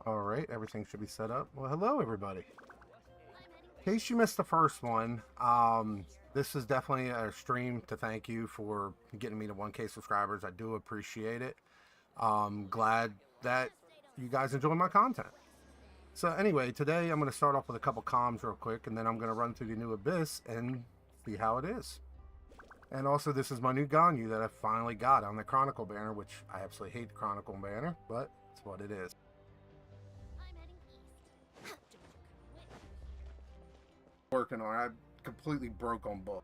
Alright, everything should be set up. Well, hello everybody. In case you missed the first one, this is definitely a stream to thank you for getting me to 1K subscribers. I do appreciate it. Glad that you guys enjoy my content. So anyway, today I'm going to start off with a couple comms real quick, and then I'm going to run through the new Abyss and see how it is. And also, this is my new Ganyu that I finally got on the Chronicle banner, which I absolutely hate the Chronicle banner, but it's what it is. Working on it. I completely broke on book.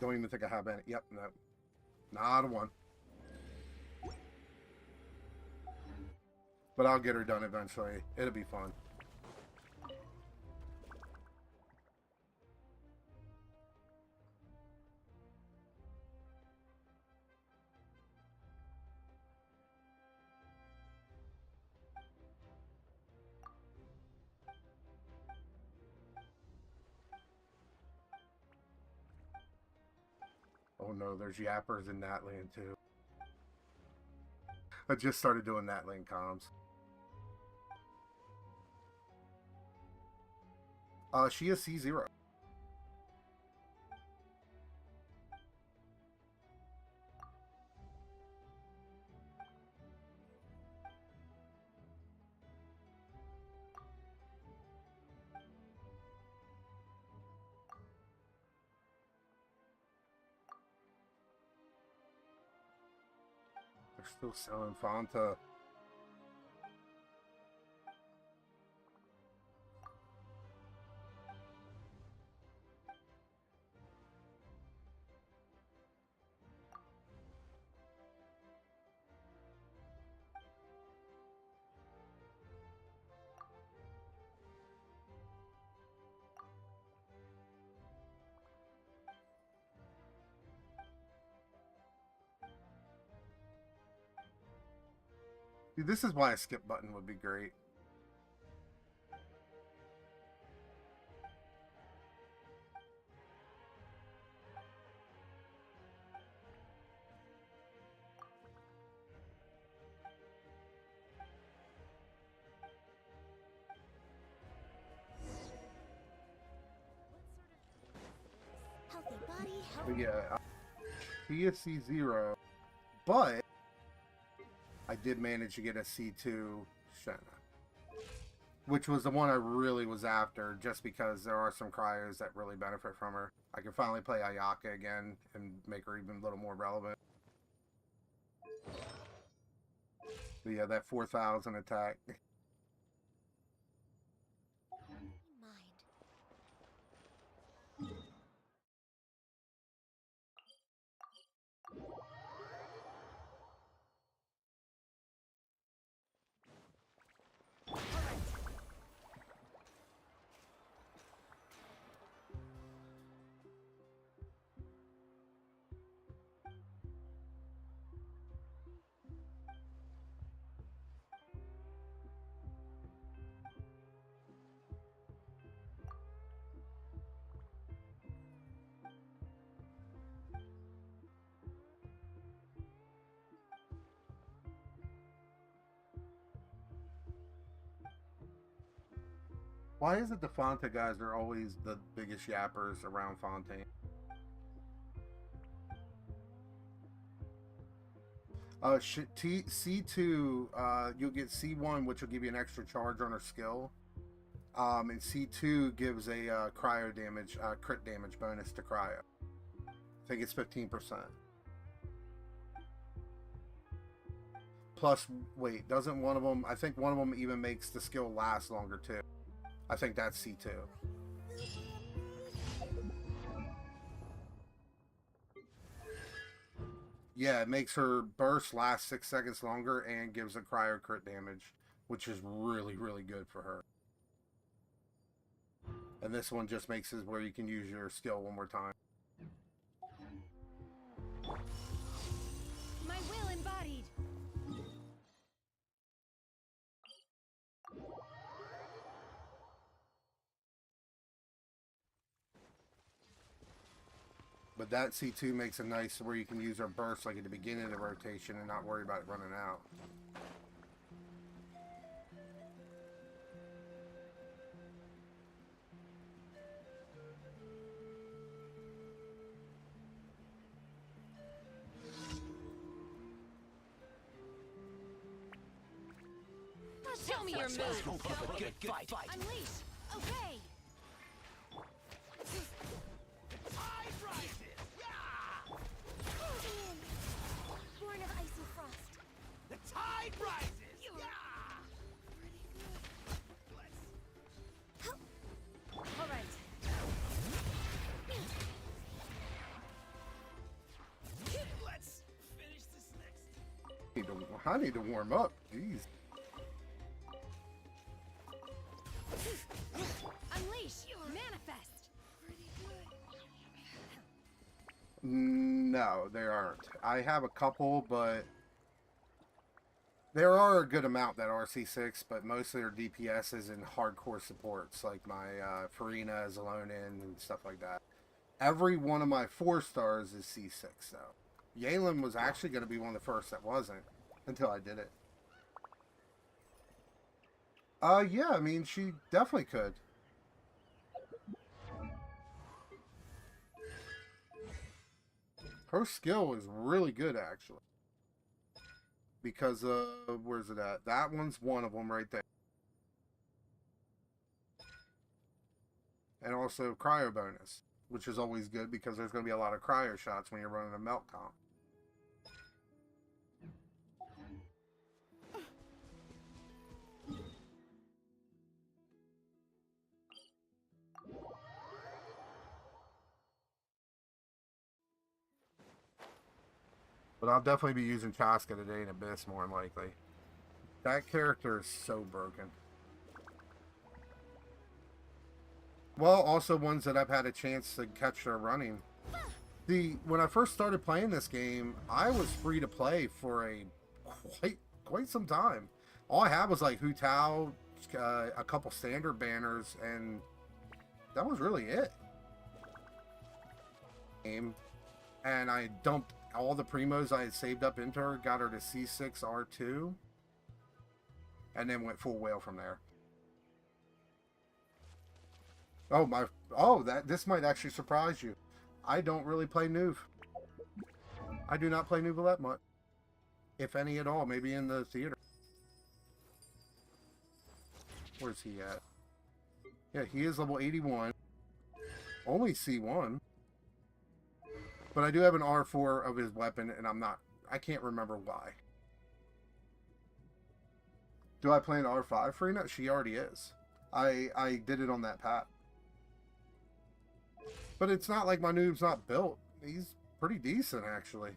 Don't even think I have any. Yep, no. Not a one. But I'll get her done eventually. It'll be fun. Oh no, there's yappers in that land too. I just started doing that lane comms. She is C0. They're still selling Fanta. See, this is why a skip button would be great. But yeah, he is C0, but I did manage to get a C2 Shenna, which was the one I really was after, just because there are some cryos that really benefit from her. I can finally play Ayaka again and make her even a little more relevant. But yeah, that 4,000 attack. Why is it the Fonta guys are always the biggest yappers around Fontaine? C2, you'll get C1, which will give you an extra charge on her skill. And C2 gives a cryo damage, crit damage bonus to cryo. I think it's 15%. Plus, wait, doesn't one of them, I think one of them even makes the skill last longer too. I think that's C2. Yeah, it makes her burst last 6 seconds longer and gives a cryo crit damage, which is really, really good for her. And this one just makes it where you can use your skill one more time. My will embodied. But that C2 makes it nice where you can use our burst like at the beginning of the rotation and not worry about it running out. Let's hope you put up a good fight. Unleash! Okay! Tide rises! Yeah! Closing in! Born of icy frost. The tide rises! Yeah! All right. Let's finish this next. I need to warm up. Jeez. Unleash! Manifest! No, there aren't. I have a couple, but there are a good amount that are C6, but mostly are DPSs and hardcore supports, like my Farina is alone in and stuff like that. Every one of my 4 stars is C6, though. Yalen was actually going to be one of the first that wasn't, until I did it. Yeah, I mean, she definitely could. Her skill is really good, actually. Because, where's it at? That one's one of them right there. And also cryo bonus, which is always good because there's going to be a lot of cryo shots when you're running a melt comp. But I'll definitely be using Chaska today in Abyss more than likely. That character is so broken. Well, also ones that I've had a chance to catch their running. When I first started playing this game, I was free to play for quite some time. All I had was like Hu Tao, a couple standard banners, and that was really it. And I dumped all the primos I had saved up into her, got her to C6 R2, and then went full whale from there. This might actually surprise you. I don't really play Nuve. I do not play Nuve much, if any at all. Maybe in the theater. Where's he at? Yeah, he is level 81. Only C1. But I do have an R4 of his weapon, and I can't remember why. Do I play an R5 for Rena? She already is. I did it on that path. But it's not like my noob's not built. He's pretty decent, actually.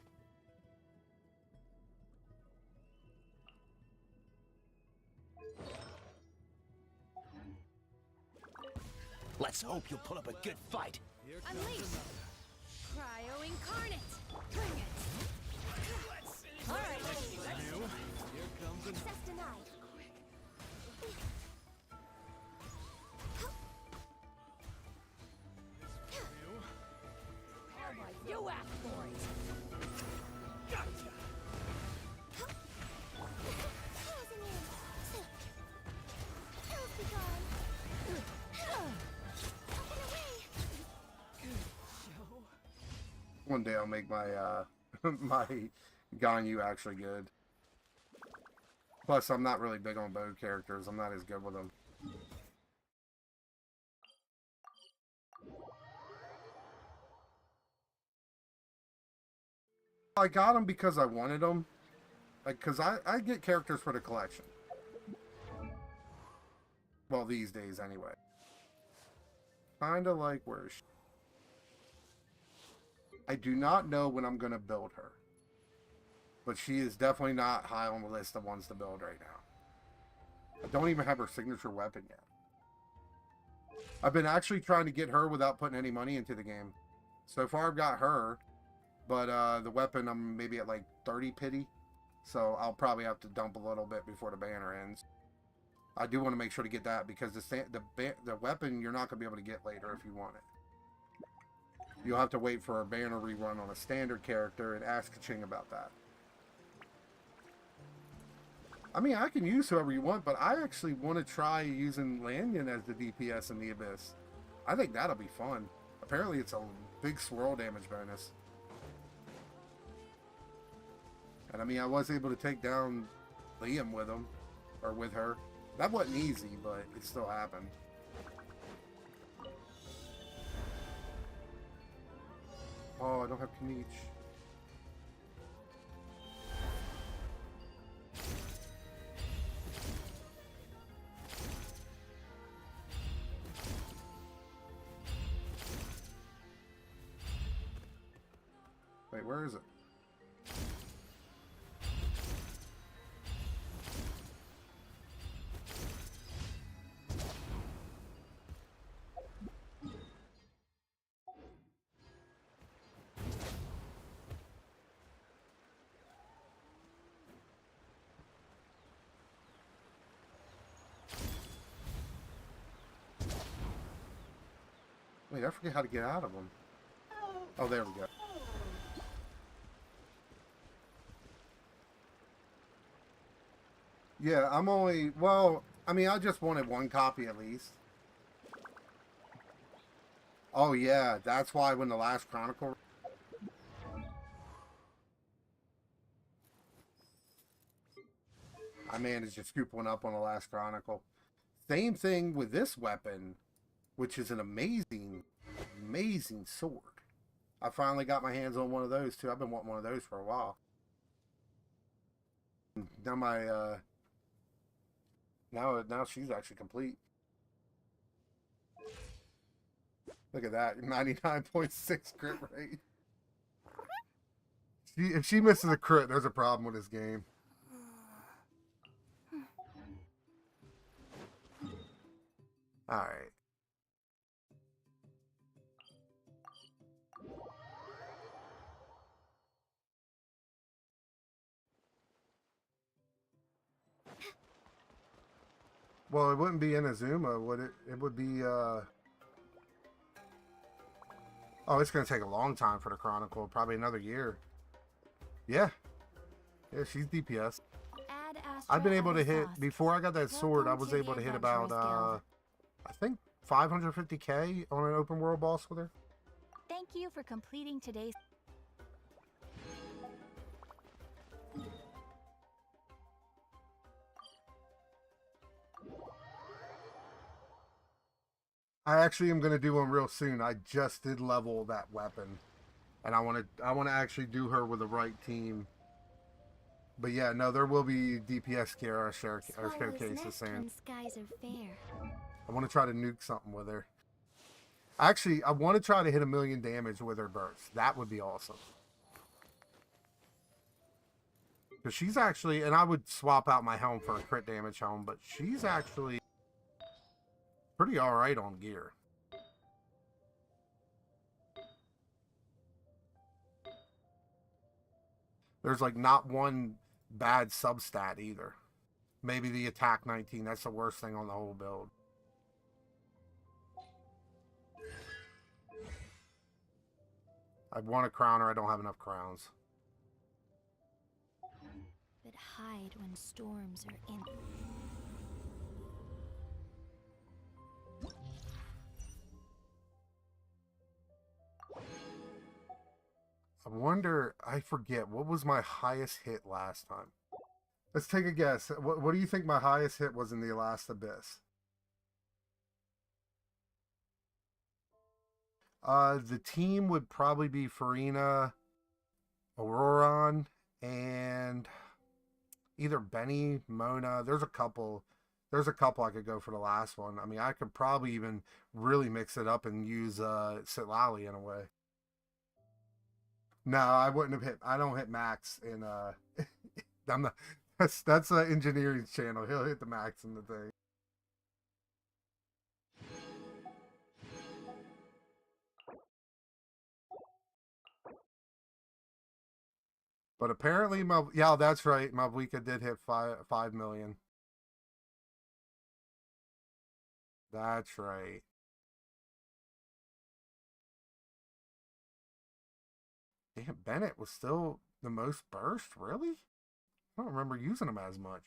Let's hope you put up a good fight. Unleash! Cryo incarnate! Bring it! Alright, access denied. You asked for it! Gotcha! Closing in! Kills be gone! Up and away! One day I'll make my my Ganyu actually good. Plus, I'm not really big on bow characters. I'm not as good with them. I got them because I wanted them. Like, because I get characters for the collection. Well, these days anyway. Kinda like where is she? I do not know when I'm going to build her. But she is definitely not high on the list of ones to build right now. I don't even have her signature weapon yet. I've been actually trying to get her without putting any money into the game. So far I've got her. But the weapon, I'm maybe at like 30 pity. So I'll probably have to dump a little bit before the banner ends. I do want to make sure to get that because the weapon you're not going to be able to get later if you want it. You'll have to wait for a banner rerun on a standard character and ask Kaching about that. I mean, I can use whoever you want, but I actually want to try using Lanyon as the DPS in the Abyss. I think that'll be fun. Apparently it's a big swirl damage bonus. And I mean, I was able to take down Liam with him, or with her. That wasn't easy, but it still happened. Oh, I don't have Kniech. Wait, where is it? Wait, I forget how to get out of them. Oh, there we go. Yeah, I'm only... Well, I mean, I just wanted one copy at least. Oh, yeah. That's why when the last Chronicle... I managed to scoop one up on the last Chronicle. Same thing with this weapon, which is an amazing, amazing sword. I finally got my hands on one of those, too. I've been wanting one of those for a while. Now my, now she's actually complete. Look at that, 99.6 crit rate. If she misses a crit, there's a problem with this game. Alright. Well, it wouldn't be Inazuma, would it? It would be, Oh, it's going to take a long time for the Chronicle. Probably another year. Yeah. Yeah, she's DPS. I've been able to hit... Before I got that sword, I was able to hit about, I think, 550k on an open world boss with her. Thank you for completing today's... I actually am going to do one real soon. I just did level that weapon. And I want to actually do her with the right team. But yeah, no, there will be DPS cases soon. Skies are fair. I want to try to nuke something with her. Actually, I want to try to hit 1,000,000 damage with her burst. That would be awesome. Because she's actually, and I would swap out my helm for a crit damage helm, but she's actually pretty alright on gear. There's like not one bad substat either. Maybe the attack 19, that's the worst thing on the whole build. I want a crown or I don't have enough crowns. But hide when storms are in. I wonder, I forget, what was my highest hit last time? Let's take a guess. What do you think my highest hit was in the last Abyss? The team would probably be Farina, Auroron, and either Benny, Mona. There's a couple I could go for the last one. I mean, I could probably even really mix it up and use Sitlali in a way. No, I wouldn't have hit. I don't hit max in. I'm not. That's engineering's channel. He'll hit the max in the thing. But apparently, yeah, that's right. Mavuika did hit 5 million. That's right. Damn, Bennett was still the most burst, really? I don't remember using him as much.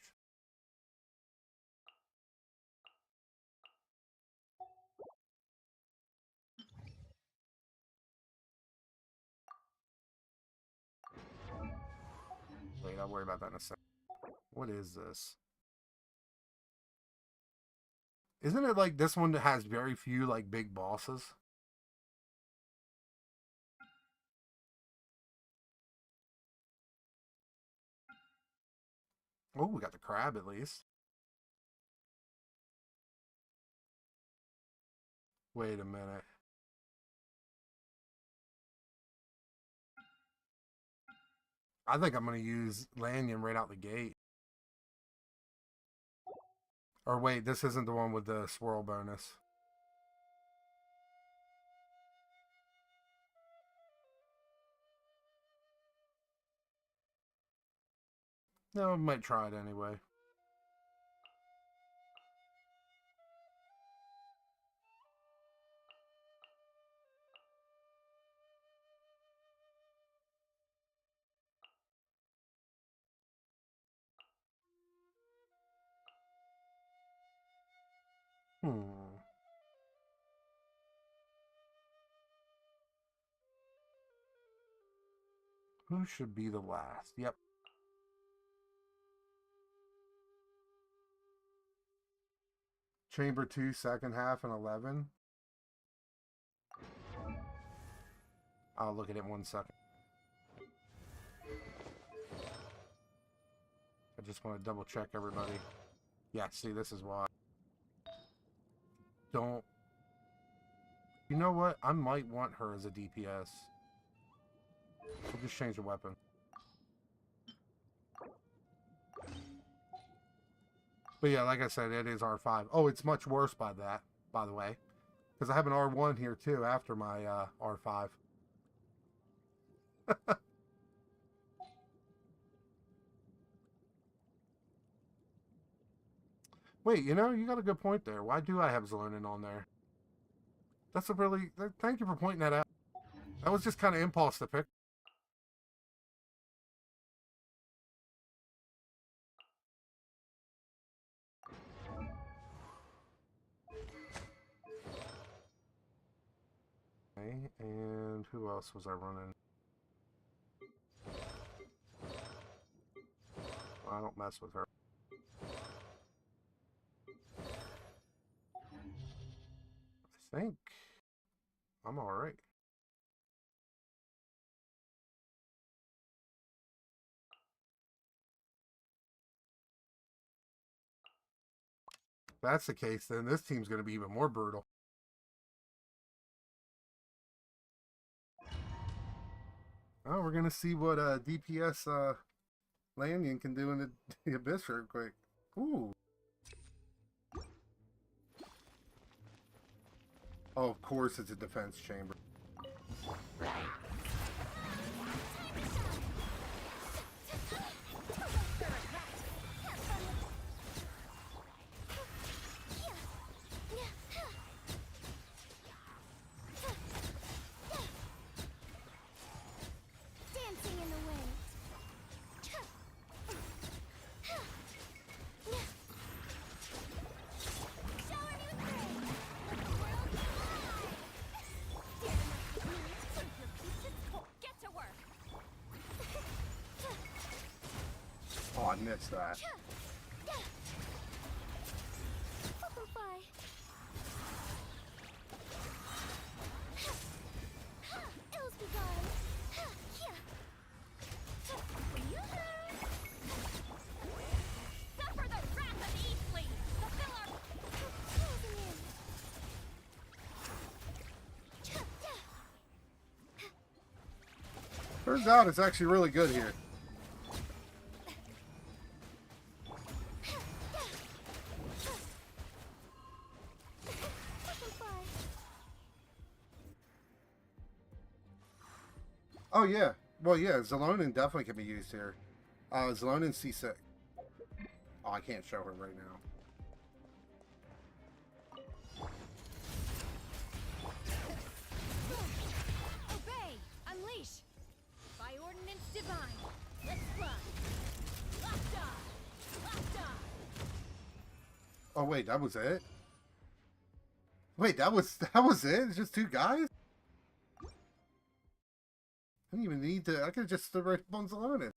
Wait, I'll worry about that in a second. What is this? Isn't it like this one that has very few like big bosses? Oh, we got the crab at least. Wait a minute. I think I'm going to use Lanyon right out the gate. Or wait, this isn't the one with the swirl bonus. No, I might try it anyway. Hmm. Who should be the last? Yep. Chamber 2, second half, and 11. I'll look at it in 1 second. I just want to double check everybody. Yeah, see, this is why. Don't. You know what? I might want her as a DPS. We'll just change the weapon. But yeah, like I said, it is R5. Oh, it's much worse by that, by the way. Because I have an R1 here too after my R5. Wait, you know, you got a good point there. Why do I have Zlonin on there? That's a really... Thank you for pointing that out. That was just kind of impulse to pick. Okay, and who else was I running? I don't mess with her. I think I'm alright. If that's the case, then this team's going to be even more brutal. Oh, we're going to see what DPS Lanyon can do in the Abyss real quick. Ooh. Oh, of course it's a defense chamber. Dancing in the wind. Show a new thing. Let the world fly. Dare to mess with me? Keep your peaches cold. Get to work. Oh, I missed that. Butterfly. Ills be gone. Suffer the wrath of Eastleaf. Fulfill our closing in. Turns out it's actually really good here. Oh yeah. Well, yeah, Zlonin definitely can be used here. Zlonin C6. Oh, I can't show her right now. Obey! Unleash! By ordinance divine, let's fly! Locked on! Locked on! Oh wait, that was it? Wait, that was it? It's just two guys? I didn't even need to. I could have just stood right up on Zlonin.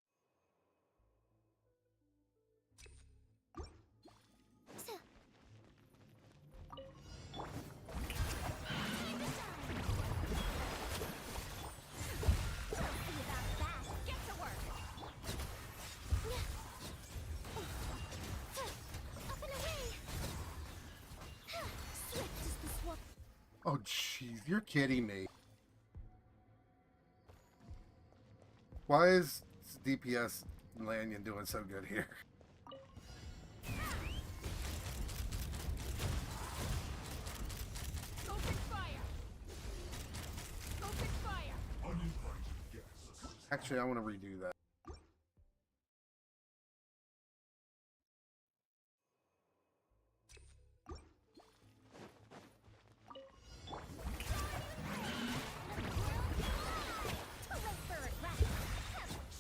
You're kidding me. Why is DPS Lanyon doing so good here? Open fire! Open fire! Actually, I want to redo that.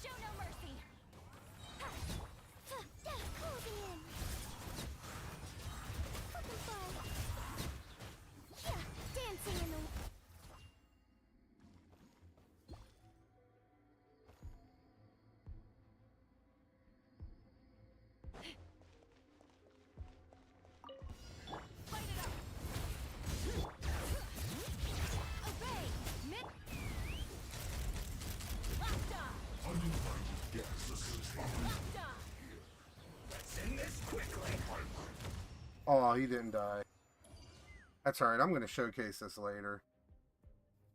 Show no mercy! Closing in! Open fire! Yeah, dancing in the... Light it up! Obey! Mid... Locked on! Locked on! Let's end this quickly. Oh, he didn't die. That's alright, I'm going to showcase this later.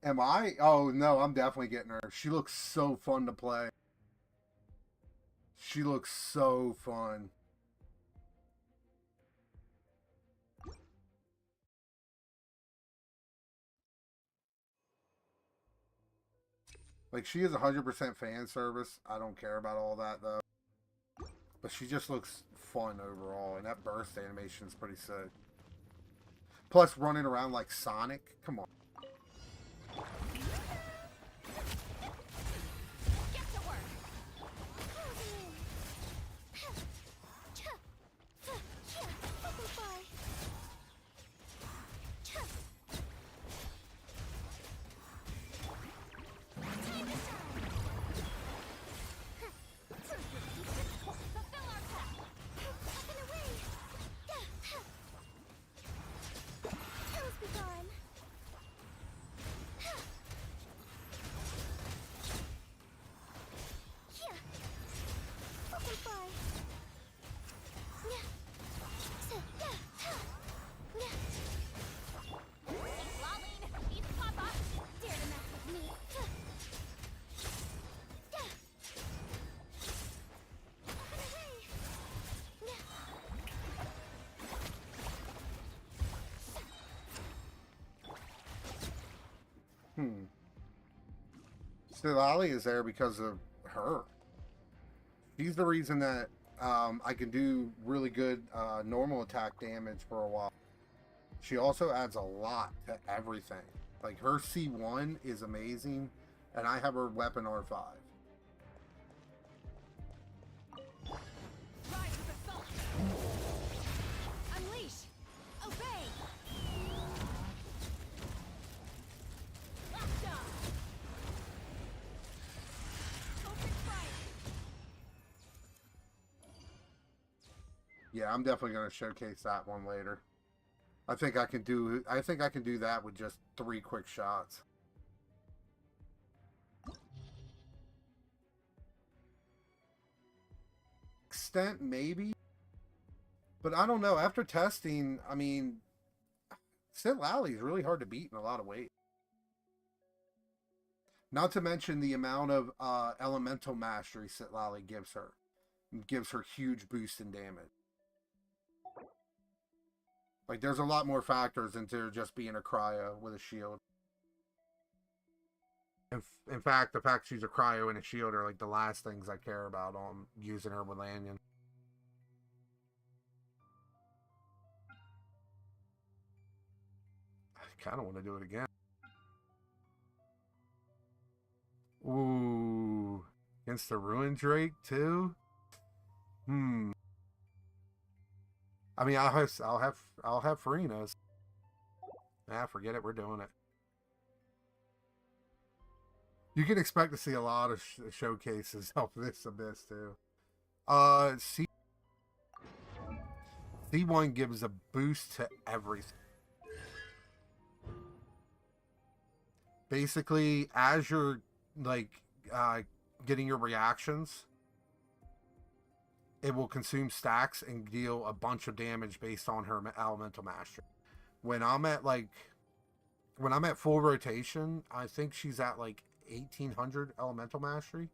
Am I? Oh, no, I'm definitely getting her. She looks so fun to play. She looks so fun. Like, she is 100% fan service. I don't care about all that, though. But she just looks fun overall, and that burst animation is pretty sick. Plus, running around like Sonic. Come on. Get to work! Closing in! Open fire! Time to shine! Fulfill our path! Up and away! Kills be gone! Yeah! Open fire! Lolling! Eat Papa! Dare to mess with me! Up and away! Silali is there because of her. She's the reason that I can do really good normal attack damage for a while. She also adds a lot to everything. Like, her C1 is amazing, and I have her weapon R5. Rise with assault! Unleash! Obey! Locked on! Open fire! Yeah, I'm definitely going to showcase that one later. I think I can do that with just 3 quick shots. Extent maybe, but I don't know. After testing, I mean, Sid Lally is really hard to beat in a lot of ways. Not to mention the amount of elemental mastery Sid Lally gives her. It gives her huge boost in damage. Like, there's a lot more factors into just being a cryo with a shield. In fact, the fact she's a cryo and a shield are like the last things I care about on using her with Lanyon. I kind of want to do it again. Ooh, against the Ruin Drake too. I mean, I'll have Farina's. Ah, forget it. We're doing it. You can expect to see a lot of showcases of this abyss too. C1 gives a boost to everything. Basically, as you're like getting your reactions, it will consume stacks and deal a bunch of damage based on her elemental mastery. When I'm at like when I'm at full rotation, I think she's at like 1800 elemental mastery.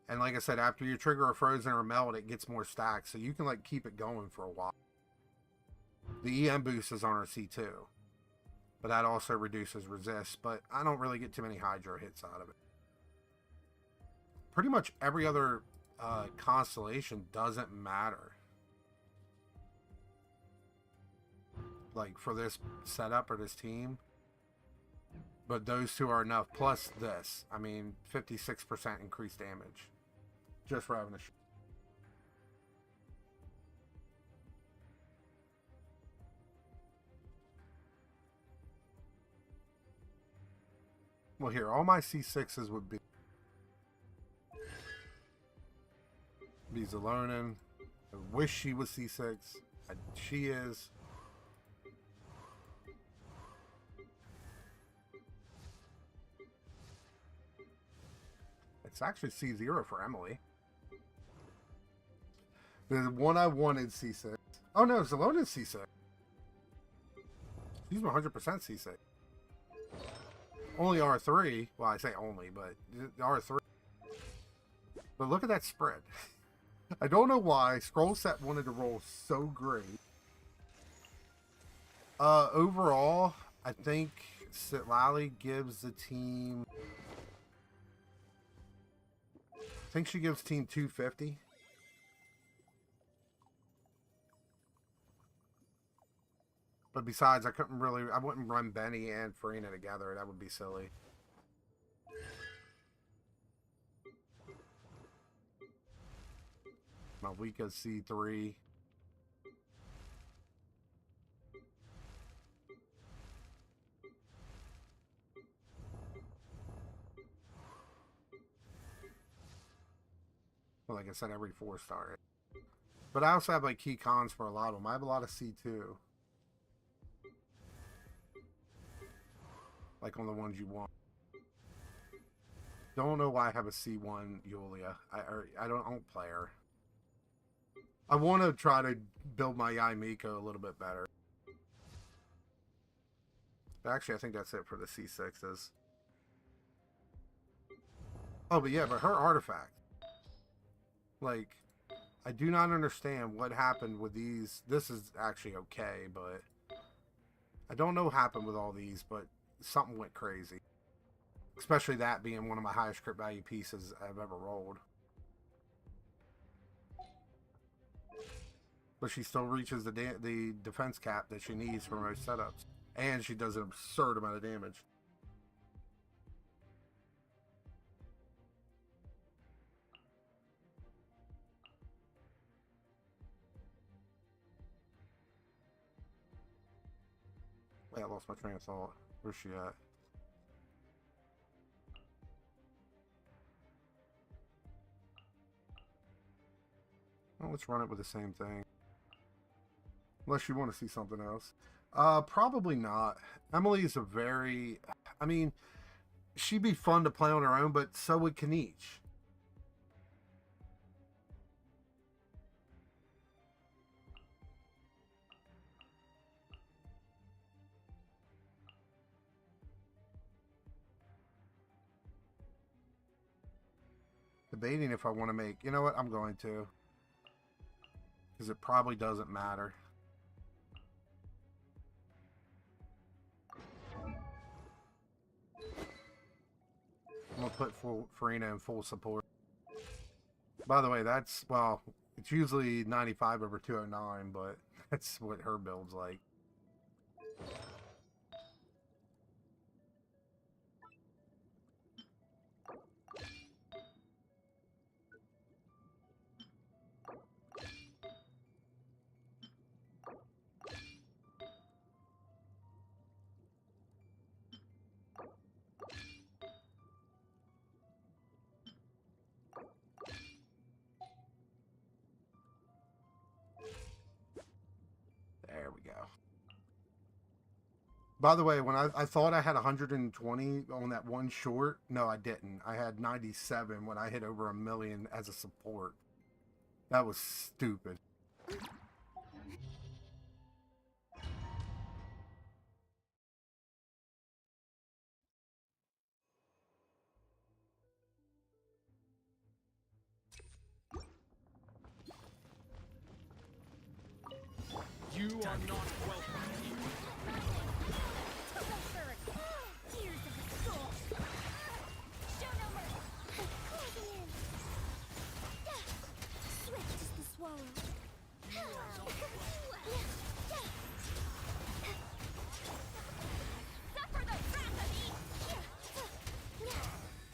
And like I said, after you trigger a frozen or melt, it gets more stacks, so you can like keep it going for a while. The EM boost is on her C2, but that also reduces resist, but I don't really get too many hydro hits out of it. Pretty much every other constellation doesn't matter. Like for this setup or this team. But those two are enough. Plus this. I mean, 56% increased damage. Just for having a well, here, all my C6s would be Zalonin. I wish she was C6. She is. It's actually C0 for Emily. The one I wanted C6. Oh no, Zalonin's C6. She's 100% C6. Only R3. Well, I say only, but R3. But look at that spread. I don't know why Scroll Set wanted to roll so great. Overall, I think Sitlali gives the team... I think she gives team 250. But besides, I wouldn't run Benny and Farina together. That would be silly. Malvika's C3. Well, like I said, every 4-star. But I also have like key cons for a lot of them. I have a lot of C2. Like on the ones you want. Don't know why I have a C1 Yulia. I don't play her. I want to try to build my Yai Miko a little bit better. Actually, I think that's it for the C6s. Oh, but yeah, but her artifact. Like, I do not understand what happened with these. This is actually okay, but I don't know what happened with all these, but something went crazy. Especially that being one of my highest crit value pieces I've ever rolled. But she still reaches the defense cap that she needs for most setups. And she does an absurd amount of damage. Wait, I lost my train of thought. Where's she at? Well, let's run it with the same thing. Unless you want to see something else. Probably not. Emily is a very... I mean, she'd be fun to play on her own, but so would Kaniche. Debating if I want to make... You know what? I'm going to. Because it probably doesn't matter. I'm going to put Farina in full support. By the way, that's... Well, it's usually 95 over 209, but that's what her build's like. There we go. By the way, when I thought I had 120 on that one short, no, I didn't. I had 97 when I hit over 1 million as a support. That was stupid. You are not welcome here. Tears of the soul. Show no mercy. Closing in. Swift as the swallow. Suffer the wrath of me.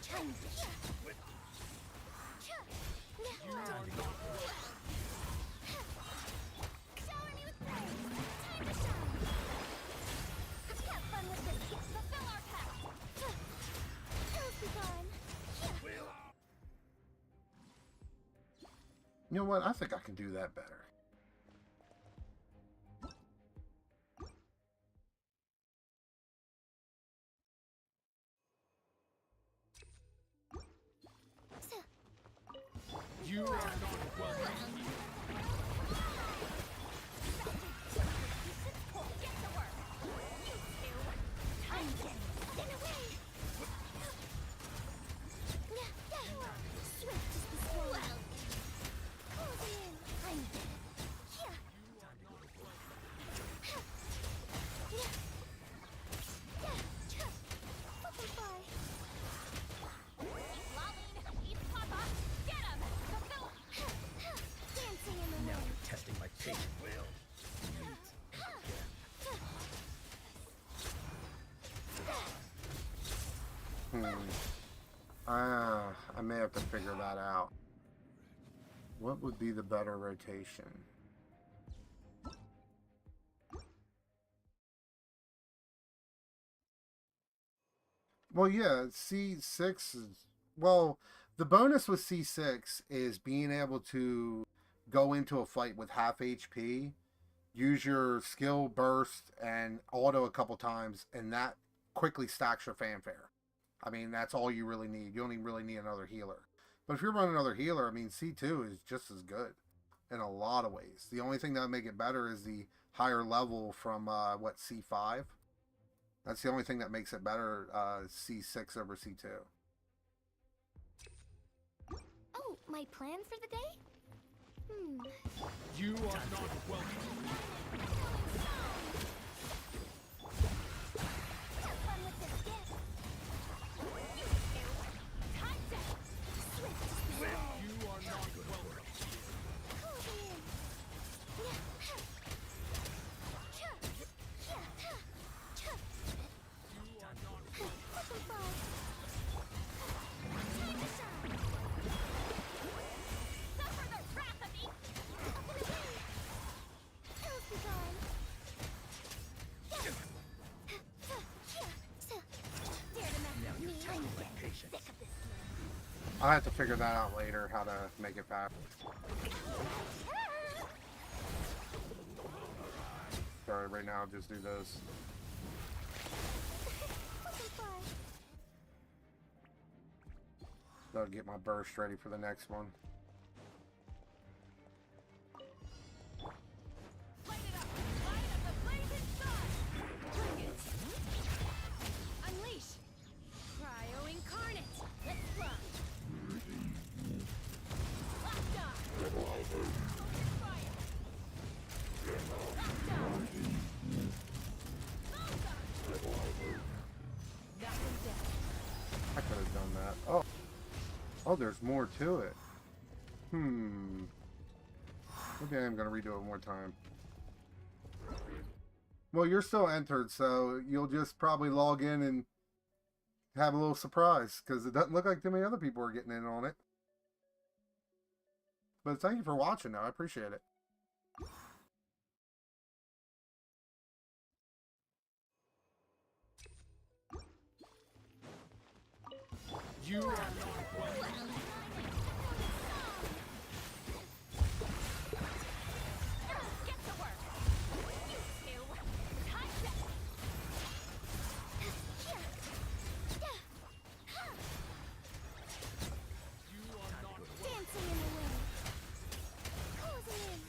Time to shower me with praise. Time to shine. Have fun with this. Fulfill our pact. Hills be gone. You know what? I think I can do that better. You are not welcome here. Get to work. You two. Time getting in away. Swift as the swallow. Closing in. I'm dead. Butterfly. Eat Papa. Get him. Fulfill. Dancing in the Now wind. you're testing my patient will. I may have to figure that out. What would be the better rotation? Well, yeah, C6 is... Well, the bonus with C6 is being able to go into a fight with half HP, use your skill burst and auto a couple times, and that quickly stacks your fanfare. I mean, that's all you really need. You don't even really need another healer. But if you're running another healer, I mean, C2 is just as good in a lot of ways. The only thing that would make it better is the higher level from, C5? That's the only thing that makes it better, C6 over C2. Oh, my plan for the day? You are not welcome. Have fun with this gift. You two. Time to swift as the swallow. You are not welcome. Closing in. Butterfly. Time to shine. Suffer the wrath of me. Up and away. Hills be gone. Dare to mess Now with you're me. testing my patience. Sick of this man. I'll have to figure that out later, how to make it fast. Sorry, right now I'll just do those. Butterfly. That'll get my burst ready for the next one. Light it up! Light up the blazing sun! Bring it! Unleash! Cryo incarnate! Let's fly! Locked on! Fire! Locked on! Nothing dead. I could have done that. Oh. Oh, there's more to it. Maybe I am going to redo it one more time. Well, you're still entered, so you'll just probably log in and have a little surprise, because it doesn't look like too many other people are getting in on it. But thank you for watching, though. I appreciate it. You are not welcome. Get to work! You two! Time to... You are not welcome. Dancing in the wind. Closing in.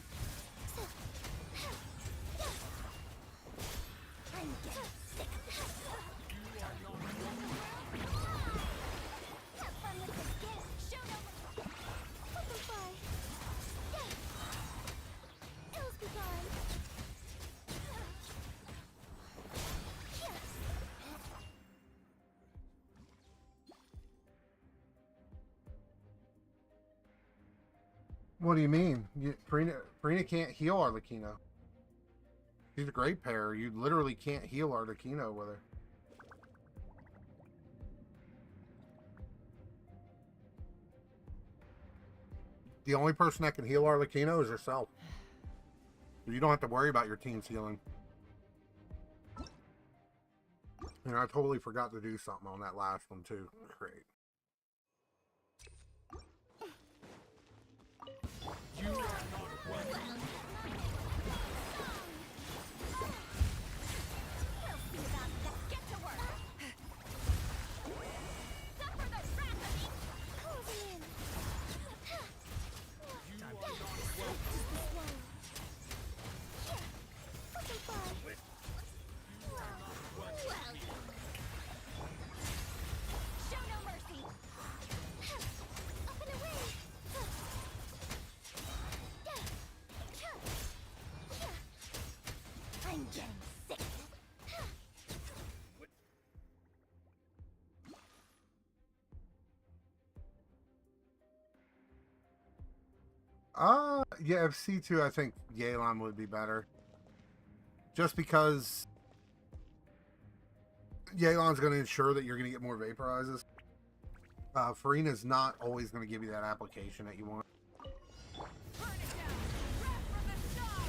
What do you mean? Farina can't heal Arlecchino. She's a great pair. You literally can't heal Arlecchino with her. The only person that can heal Arlecchino is yourself. You don't have to worry about your team's healing. And I totally forgot to do something on that last one too. Great. You are not welcome. Get to work. Suffer the wrath of me. Closing in. You are not welcome. Fucking fun. Well. Show no mercy. Up and away. I'm getting sick. Yeah, if C2, I think Yelan would be better. Just because Yelan's going to ensure that you're going to get more vaporizes. Farina's not always going to give you that application that you want. Burn it down. Wrath from the sky.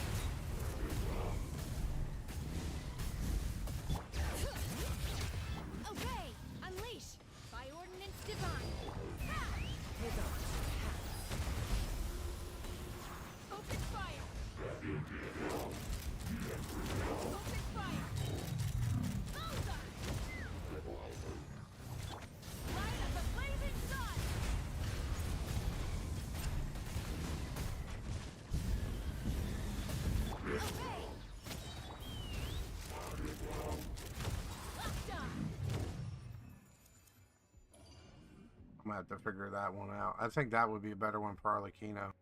Okay, unleash by ordinance divine. Open fire. Open fire. Bullseye. Light of the blazing sun. Okay. Locked on. I'm going to have to figure that one out. I think that would be a better one for Arlecchino.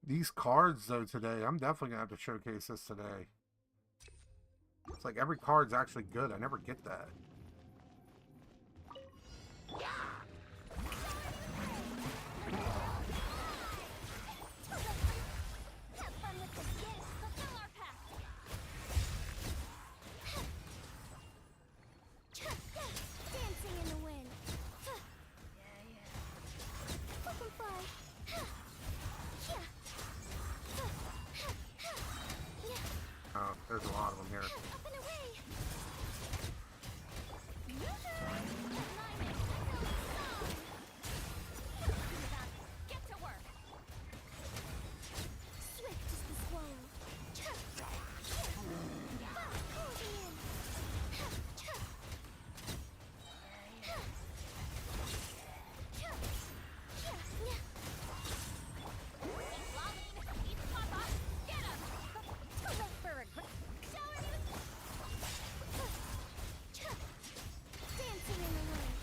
These cards, though, today, I'm definitely going to have to showcase this today. It's like every card's actually good. I never get that. Have fun with the gifts. Fulfill our pact. Dancing in the wind. Fucking fun. Oh, there's a lot of them here. Up and away. Get to work. Swift as the swallow. Closing in. Get him! Too late for regret. Showing you. Dancing in the wind.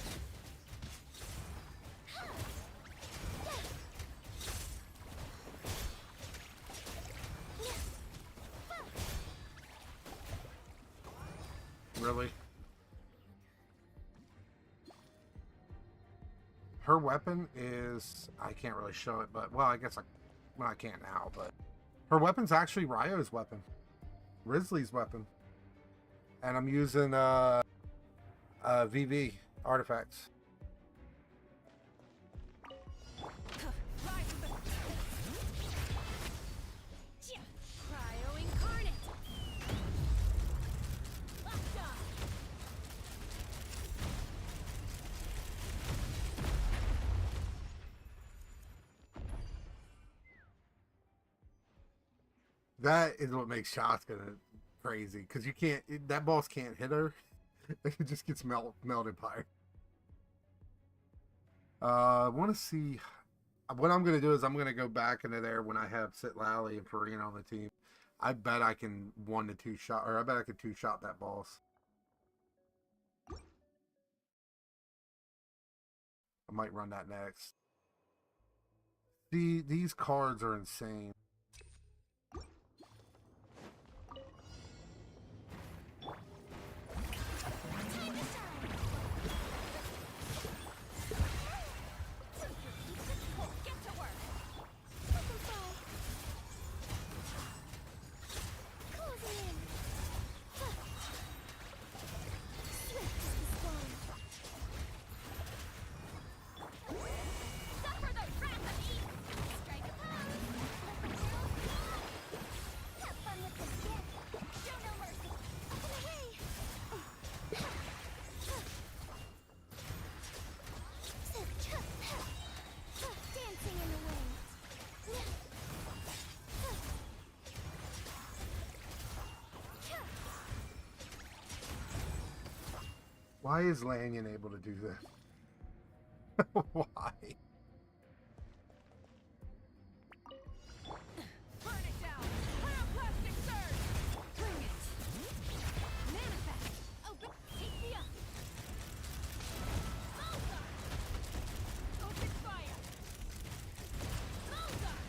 Really? Her weapon is... I can't really show it, but... Well, I guess I can't now, but... Her weapon's actually Ryo's weapon. Risley's weapon. And I'm using, VV artifacts. Cryo incarnate. Locked on. That is what makes Shotgun crazy, because you can't... That boss can't hit her. It just gets melted by her. I want to see... What I'm going to do is I'm going to go back into there when I have Sit Lally and Farina on the team. I bet I can 1 to 2 shot, or I bet I could 2 shot that boss. I might run that next. These cards are insane. Time to shine. Why is Lanyon able to do this? Why? Burn it down! Pyroclastic surge! Bring it! Manifest! Open! Athea! Mozart! Open fire! Mozart!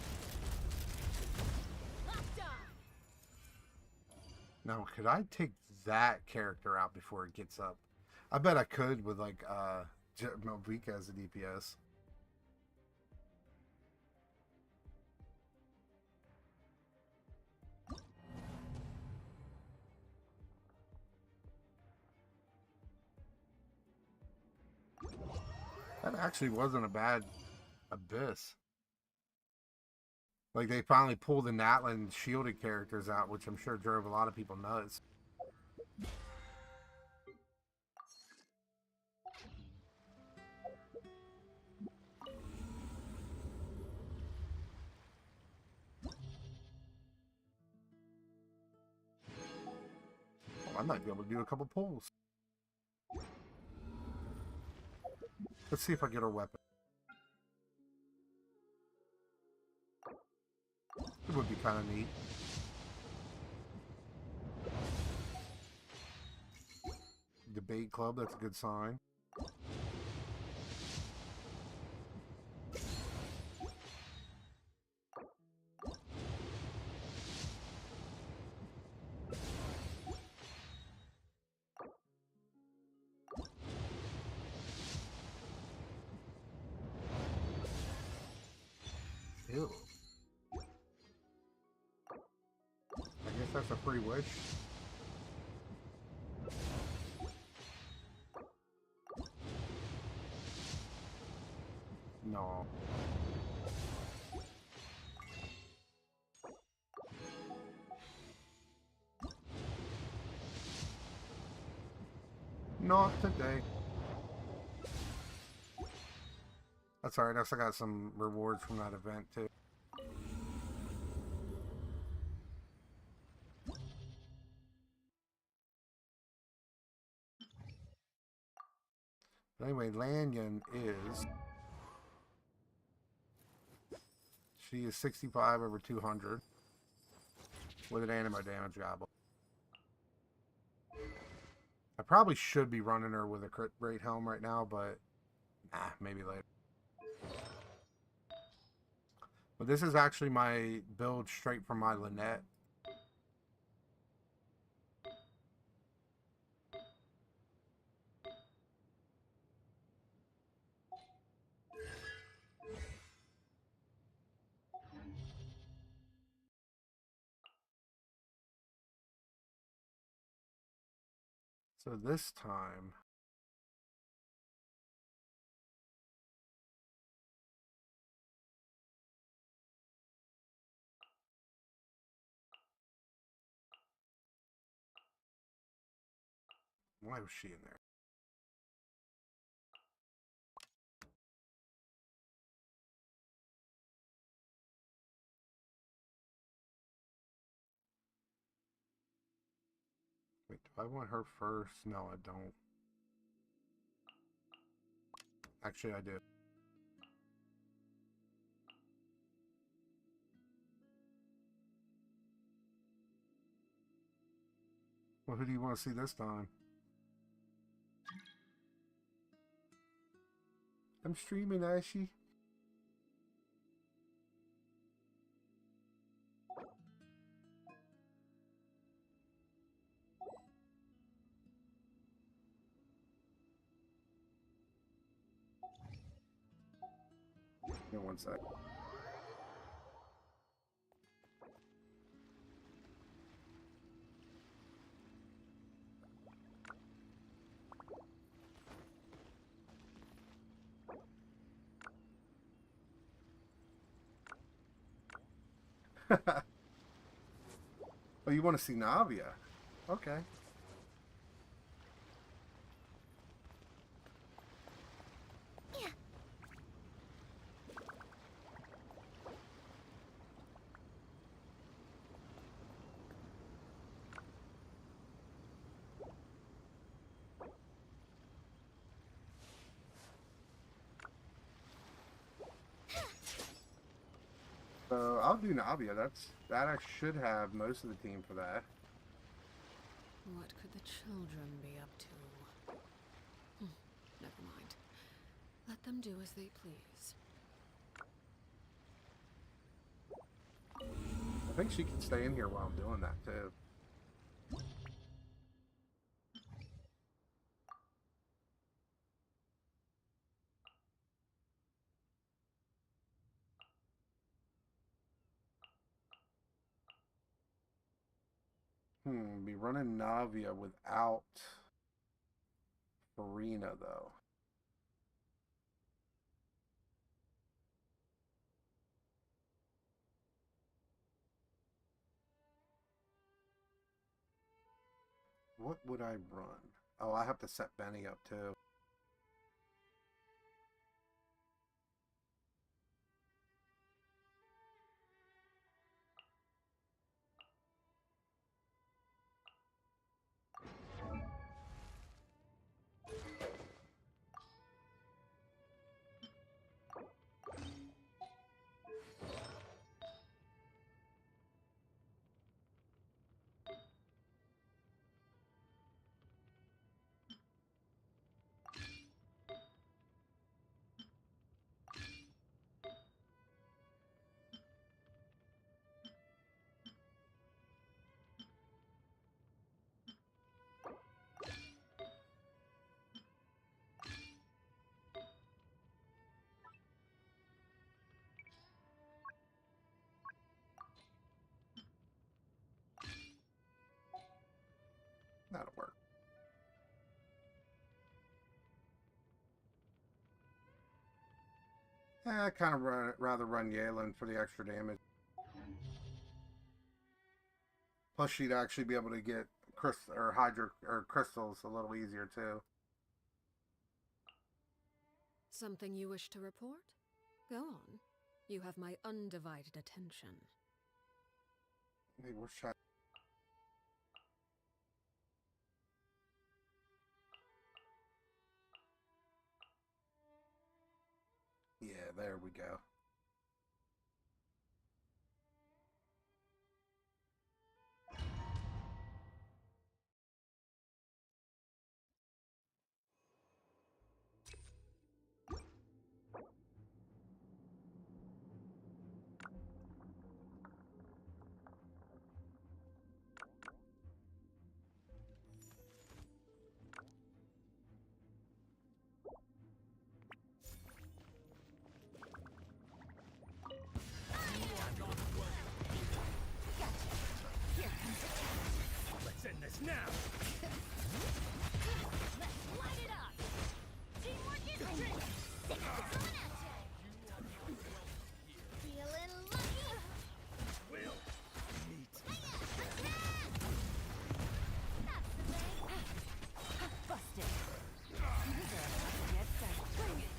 Locked on! Now, could I take that character out before it gets up? I bet I could with like Malvika as a DPS. That actually wasn't a bad abyss. Like they finally pulled the Natlan shielded characters out, which I'm sure drove a lot of people nuts. Oh, I might be able to do a couple pulls. Let's see if I get her weapon. It would be kind of neat. Debate club, that's a good sign. Ew. I guess that's a free wish. No. Not today. That's alright, I still got some rewards from that event too. But anyway, Lanyon is... She is 65 over 200 with an animo damage gobble. I probably should be running her with a crit rate helm right now, but nah, maybe later. But this is actually my build straight from my Lynette. So this time... Why was she in there? Wait, do I want her first? No, I don't. Actually, I do. Well, who do you want to see this time? I'm streaming, Ashy. No, one sec. Oh, you want to see Navia? Okay. Yeah. So I'll do Navia. That I should have most of the team for that. What could the children be up to? Never mind. Let them do as they please. I think she can stay in here while I'm doing that too. Be running Navia without Farina though. What would I run? Oh, I have to set Benny up too. That'll work. I kind of rather run Yalen for the extra damage. Plus, she'd actually be able to get crystals a little easier too. Something you wish to report? Go on. You have my undivided attention. Maybe we're shot. Yeah, there we go. Let's end this now. Let's light it up! Teamwork is strength! Coming at you! Feeling lucky! Will meet. Hiya! Attack! That's the thing! Busted! You deserve to get set. Bring it!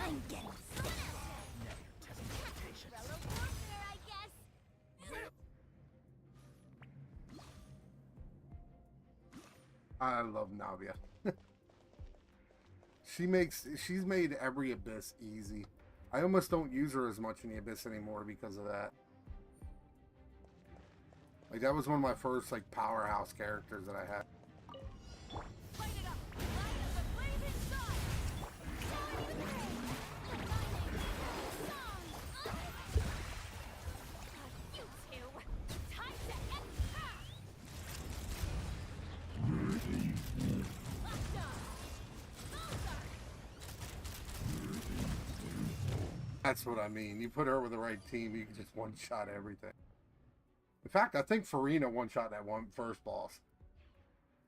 I'm getting sick! Now you're testing my patience. Umbrella warfare, I guess! I love Navia. She's made every abyss easy. I almost don't use her as much in the abyss anymore because of that. Like that was one of my first like powerhouse characters that I had. Light it up! Light up the blazing sun! Soaring the grave! Aligning song! You two! Time to end Left up! Mozart! That's what I mean. You put her with the right team, you can just one-shot everything. In fact, I think Farina one-shot that one first boss.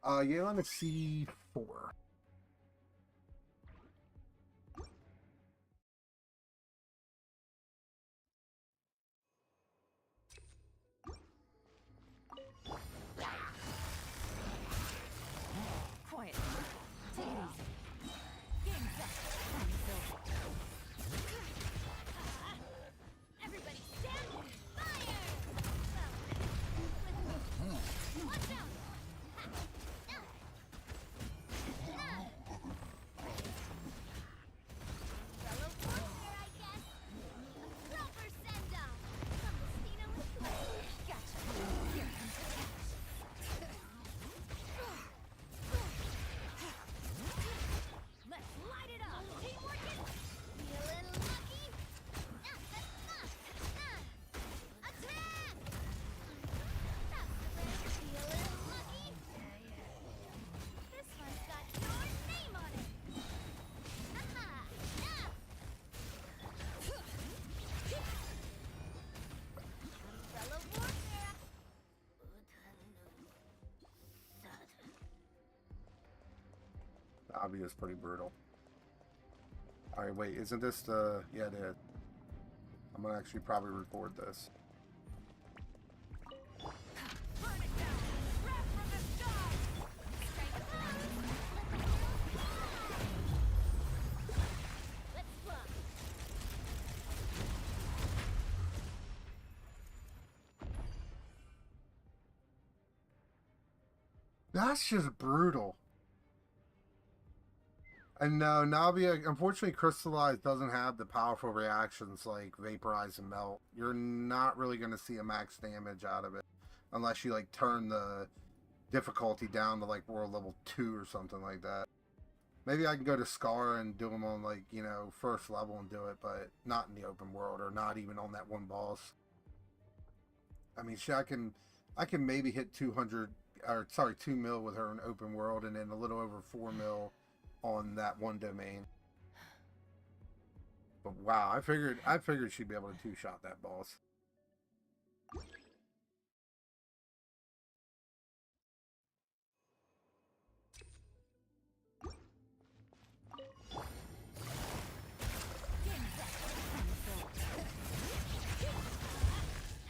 Yalen is C4. Quiet. Take it easy. Game set. Everybody stand fire! Watch out! Navi is pretty brutal. Alright, wait, isn't this the... Yeah, it is. I'm gonna actually probably record this. Burn it down! Wrath from the sky! Strike a pose! Let's fly! That's just brutal. And no, Navi, unfortunately, Crystallize doesn't have the powerful reactions like Vaporize and Melt. You're not really going to see a max damage out of it. Unless you, like, turn the difficulty down to, like, world level 2 or something like that. Maybe I can go to Scar and do them on, like, you know, first level and do it, but not in the open world or not even on that one boss. I mean, shit, I can maybe hit 200, or sorry, 2 mil with her in open world and then a little over 4 mil on that one domain. But wow, I figured she'd be able to two-shot that boss.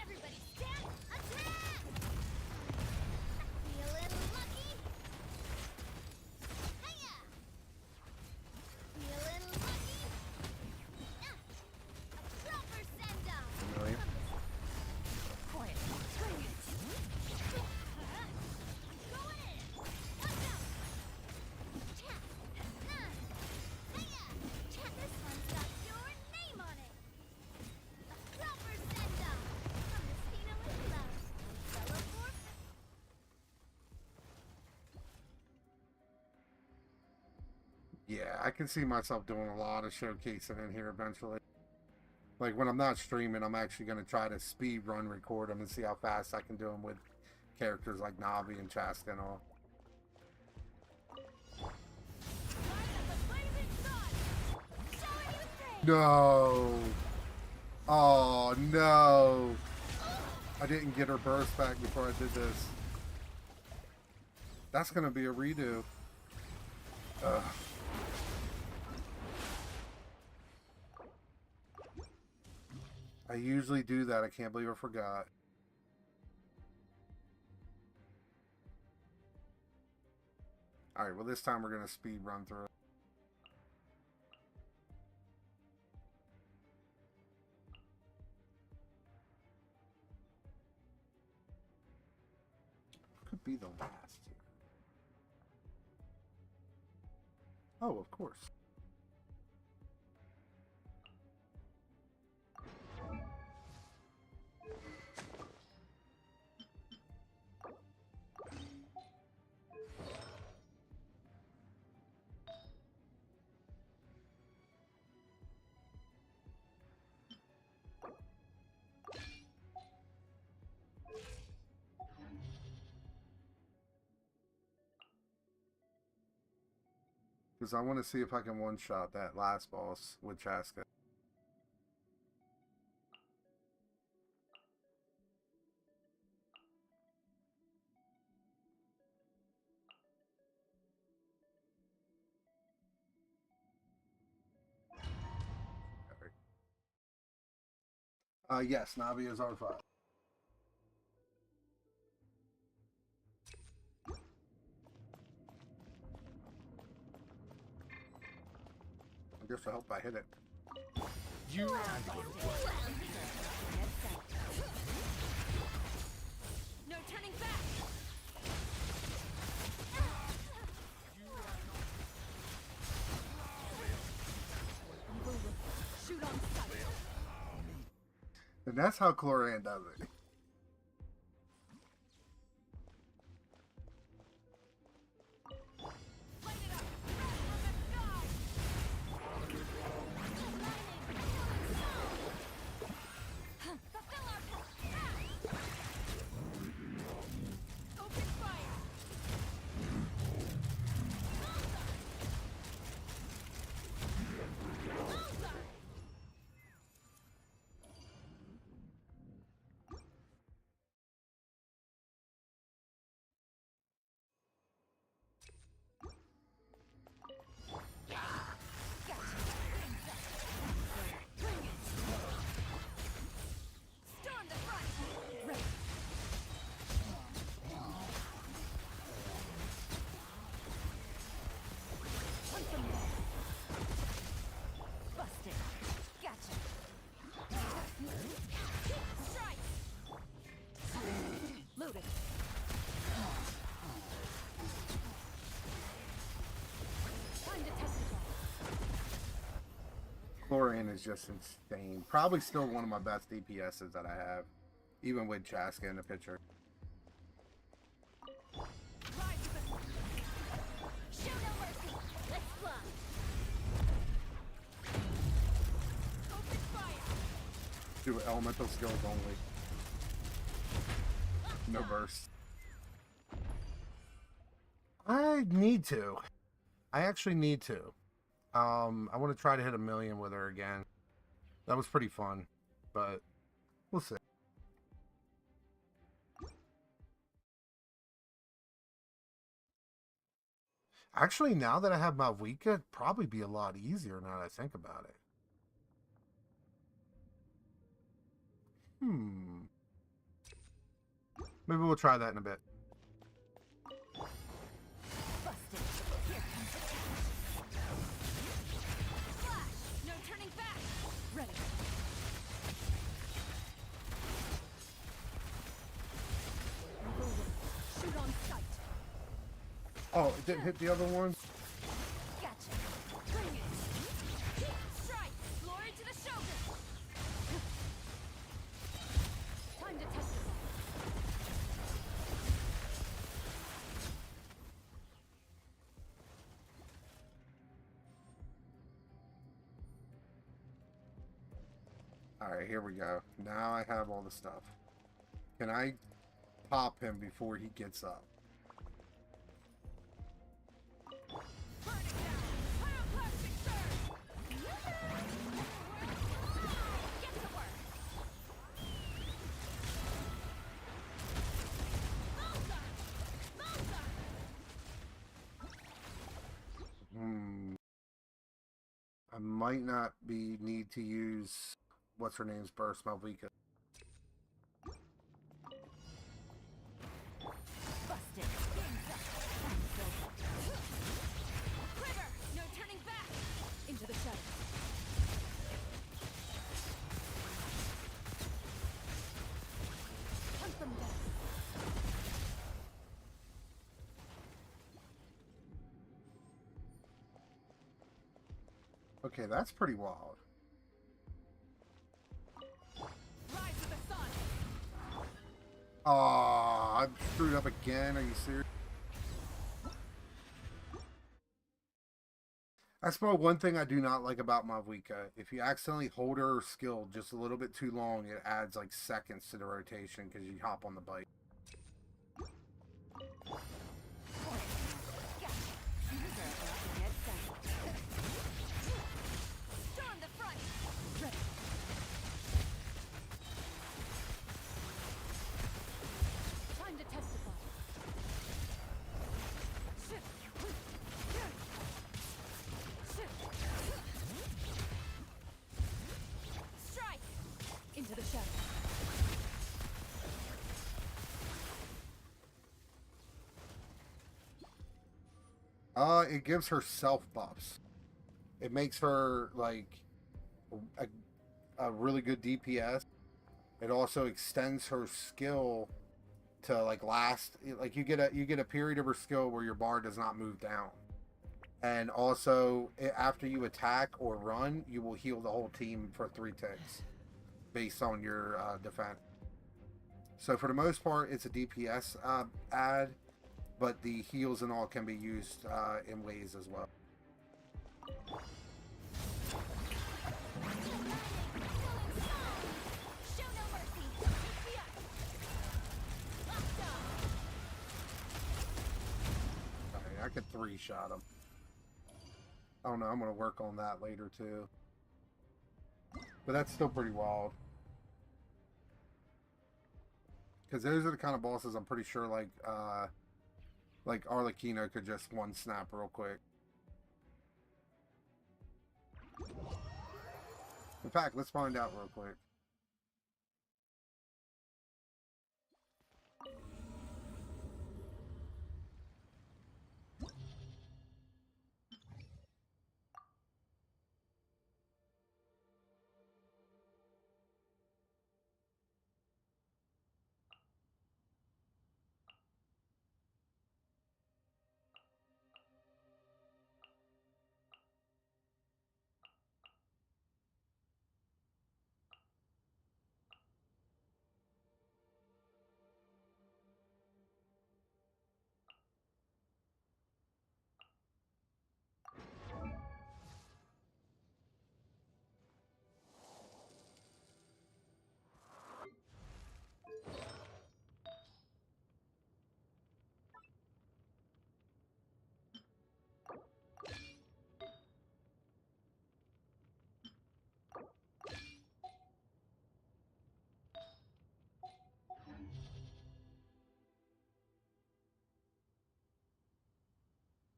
Everybody stand! Attack! Feeling lucky? Hiya! Feeling lucky? A proper send-off! Familiar? Quiet. Bring it! Going in! Watch out! Chat! Hiya! Chat, this one's got your name on it! A proper send-off! From the Spino with love. Fellow for... Yeah, I can see myself doing a lot of showcasing in here eventually. Like when I'm not streaming, I'm actually going to try to speed run record them and see how fast I can do them with characters like Navi and Chaska and all. No! Oh no! I didn't get her burst back before I did this. That's going to be a redo. Ugh. I usually do that. I can't believe I forgot. Alright, well this time we're going to speed run through it. Could be the last here. Oh, of course. Because I want to see if I can one-shot that last boss with Chaska. Yes, Navi is R5. I guess I hope I hit it. You No turning back! Shoot on sight! And that's how Cloran does it. Light it up! Wrath from the sky! Fulfill our path! Open fire! Bullseye! Florian is just insane. Probably still one of my best DPSs that I have, even with Chaska in the picture. Show no mercy. Let's fly. Open fire. Do elemental skills only. No burst. I need to. I actually need to. I want to try to hit 1,000,000 with her again. That was pretty fun, but we'll see. Actually, now that I have Malvika, it'd probably be a lot easier now that I think about it. Maybe we'll try that in a bit. Busted. Here comes the flash. No turning back. Ready. Shoot on sight. Oh, it didn't hit the other one? Gotcha. Bring it. Strike. Glory to the shoulder. Time to test it. Alright, here we go. Now I have all the stuff. Can I pop him before he gets up? Burn it down. Pyroclastic surge. Get to work. I might not need to use what's her name's burst, Malvika. Busted. Game's up. Quiver. No turning back. Into the shadows. Hunt them down. Okay, that's pretty wild. Rise to the sun. Aw, I screwed up again. Are you serious? That's probably one thing I do not like about Malvika. If you accidentally hold her skill just a little bit too long, it adds like seconds to the rotation because you hop on the bike. Storm the front. Ready. Time to testify. Shift. Strike. Into the shadows. It gives her self buffs. It makes her like a really good DPS. It also extends her skill to like last. Like you get a period of her skill where your bar does not move down, and also after you attack or run, you will heal the whole team for 3 ticks, based on your defense. So for the most part, it's a DPS add, but the heals and all can be used in ways as well. Show no mercy. Yeah. Okay, I could 3-shot him. I don't know. I'm gonna work on that later too. But that's still pretty wild. Because those are the kind of bosses I'm pretty sure like Arlecchino could just one snap real quick. In fact, let's find out real quick.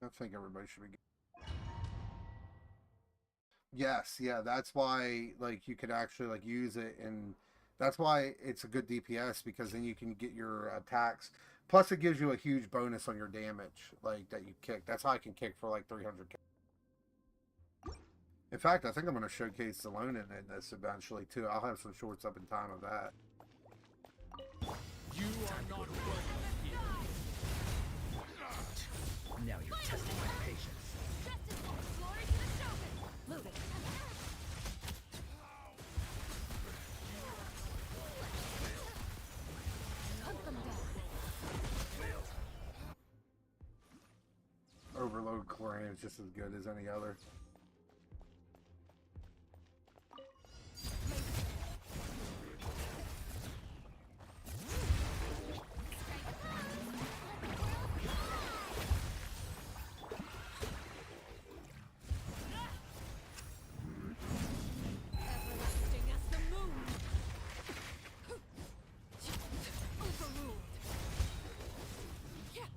I think everybody should be good. Yes, yeah, that's why like you could actually like use it, and that's why it's a good DPS because then you can get your attacks. Plus, it gives you a huge bonus on your damage, like that you kick. That's how I can kick for like 300. In fact, I think I'm going to showcase Zalonin in this eventually too. I'll have some shorts up in time of that. You are not welcome here. Now you're testing my patience. Justice will glory to the Shogun! Move it! Hunt them down! Overload Chlorine is just as good as any other. Everlasting as the moon! Overruled! Yeah.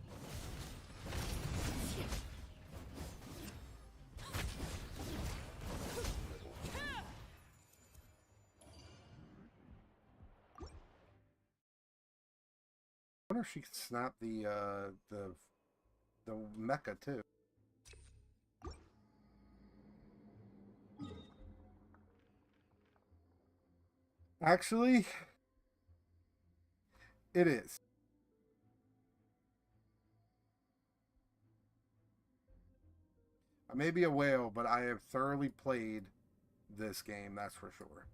I wonder if she can snap the mecha too. Actually, it is. I may be a whale, but I have thoroughly played this game, that's for sure.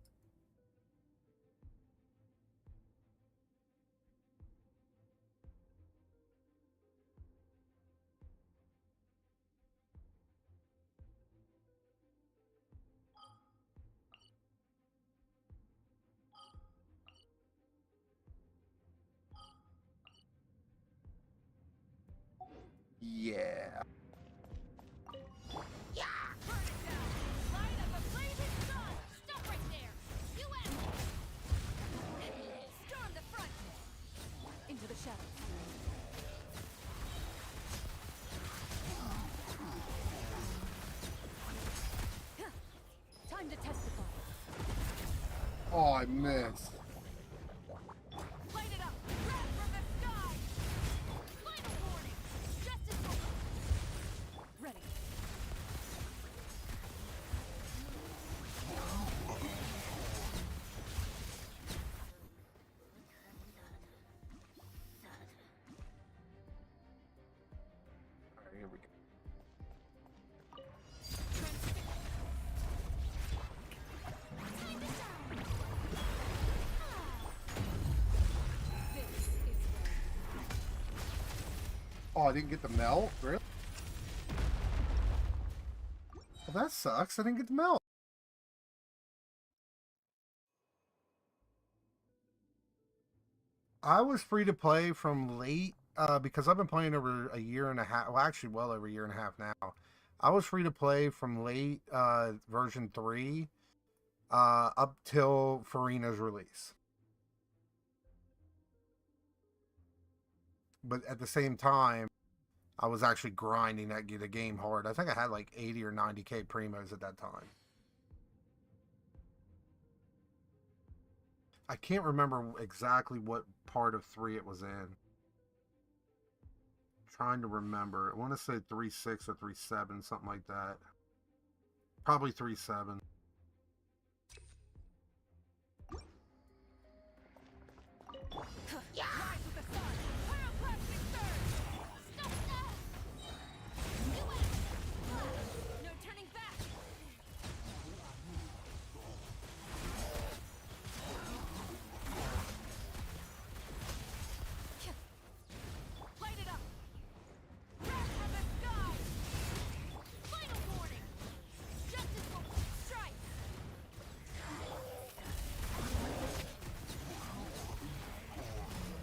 Yeah. Burn it down! Light up a blazing sun! Stop right there! U.S. Storm the front! Into the shadows. Time to testify. Oh, I missed. Light it up! Wrath from the sky! Final warning! Justice will... Ready. Alright, here we go. Time to shine! This is Oh, I didn't get the melt? Really? Well, that sucks. I didn't get the melt. I was free to play from late because I've been playing over a year and a half. Well, actually, well over a year and a half now. I was free to play from late version 3 up till Farina's release. But at the same time, I was actually grinding the game hard. I think I had like 80 or 90k primos at that time. I can't remember exactly what part of 3 it was in. Trying to remember. I want to say 3.6 or 3.7, something like that. Probably 3.7. Rise with the sun! Pyroclastic surge! Stop that! U.S. No turning back! Light it up! Wrath from the sky! Final warning! Justice will strike!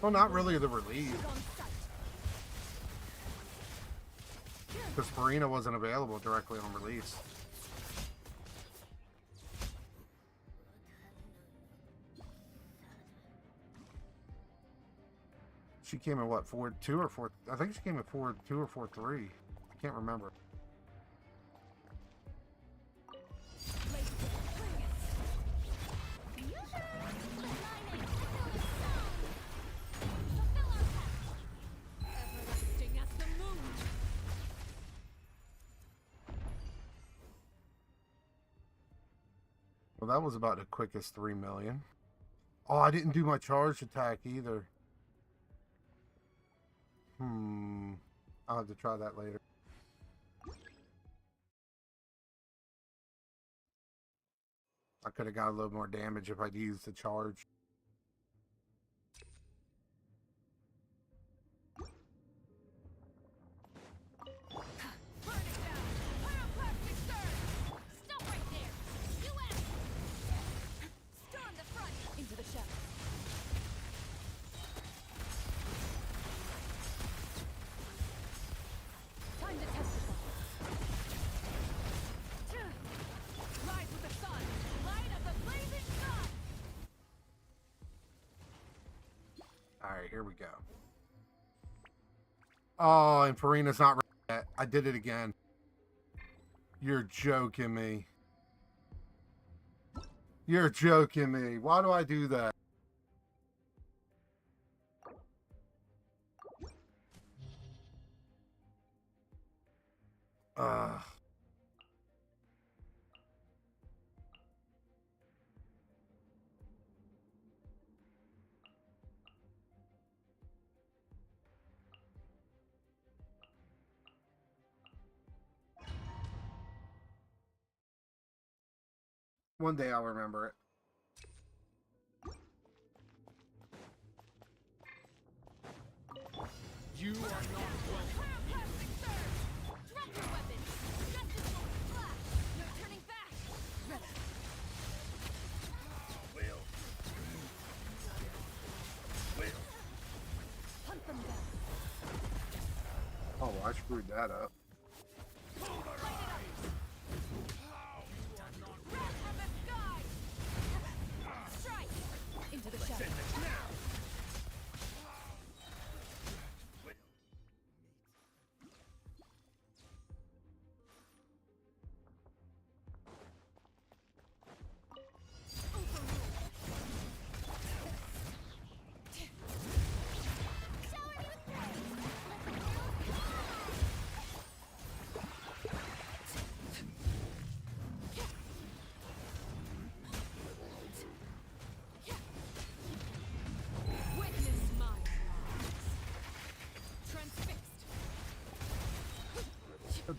Well, not really the release. On sight! Because Farina wasn't available directly on release. She came in what, 4.2 or 4? I think she came in 4.2 or 4.3. can't remember. Well, that was about the quickest 3 million. Oh, I didn't do my charge attack either. I'll have to try that later. I could have got a little more damage if I'd used the charge. Alright, here we go. Oh, and Farina's not ready yet. I did it again. You're joking me. You're joking me. Why do I do that? One day I'll remember it. You are not welcome. Drop your weapons! Justice will flash! No turning back! Ready. Hunt them down. Oh, I screwed that up. Wrath from the sky! Strike! Into the shadows.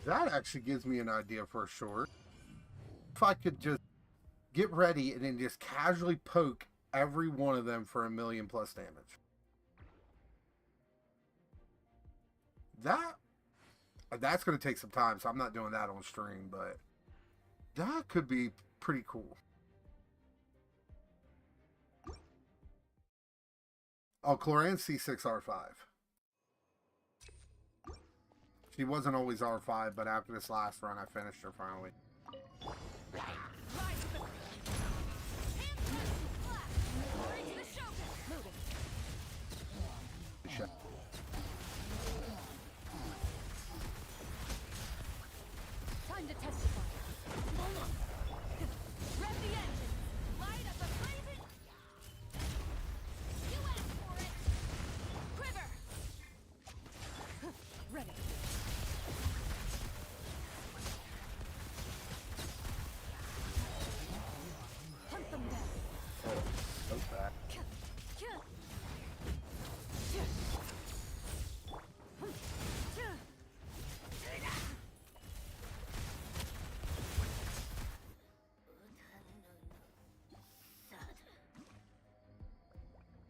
That actually gives me an idea for a short. If I could just get ready and then just casually poke every one of them for 1,000,000+ damage. That's going to take some time, so I'm not doing that on stream, but that could be pretty cool. Oh, Cloran C6 R5. She wasn't always R5, but after this last run, I finished her finally. Time to testify. Rev the engine. Light up the blazing. You asked for it. Quiver. Ready. Hunt them down. Oh, so bad.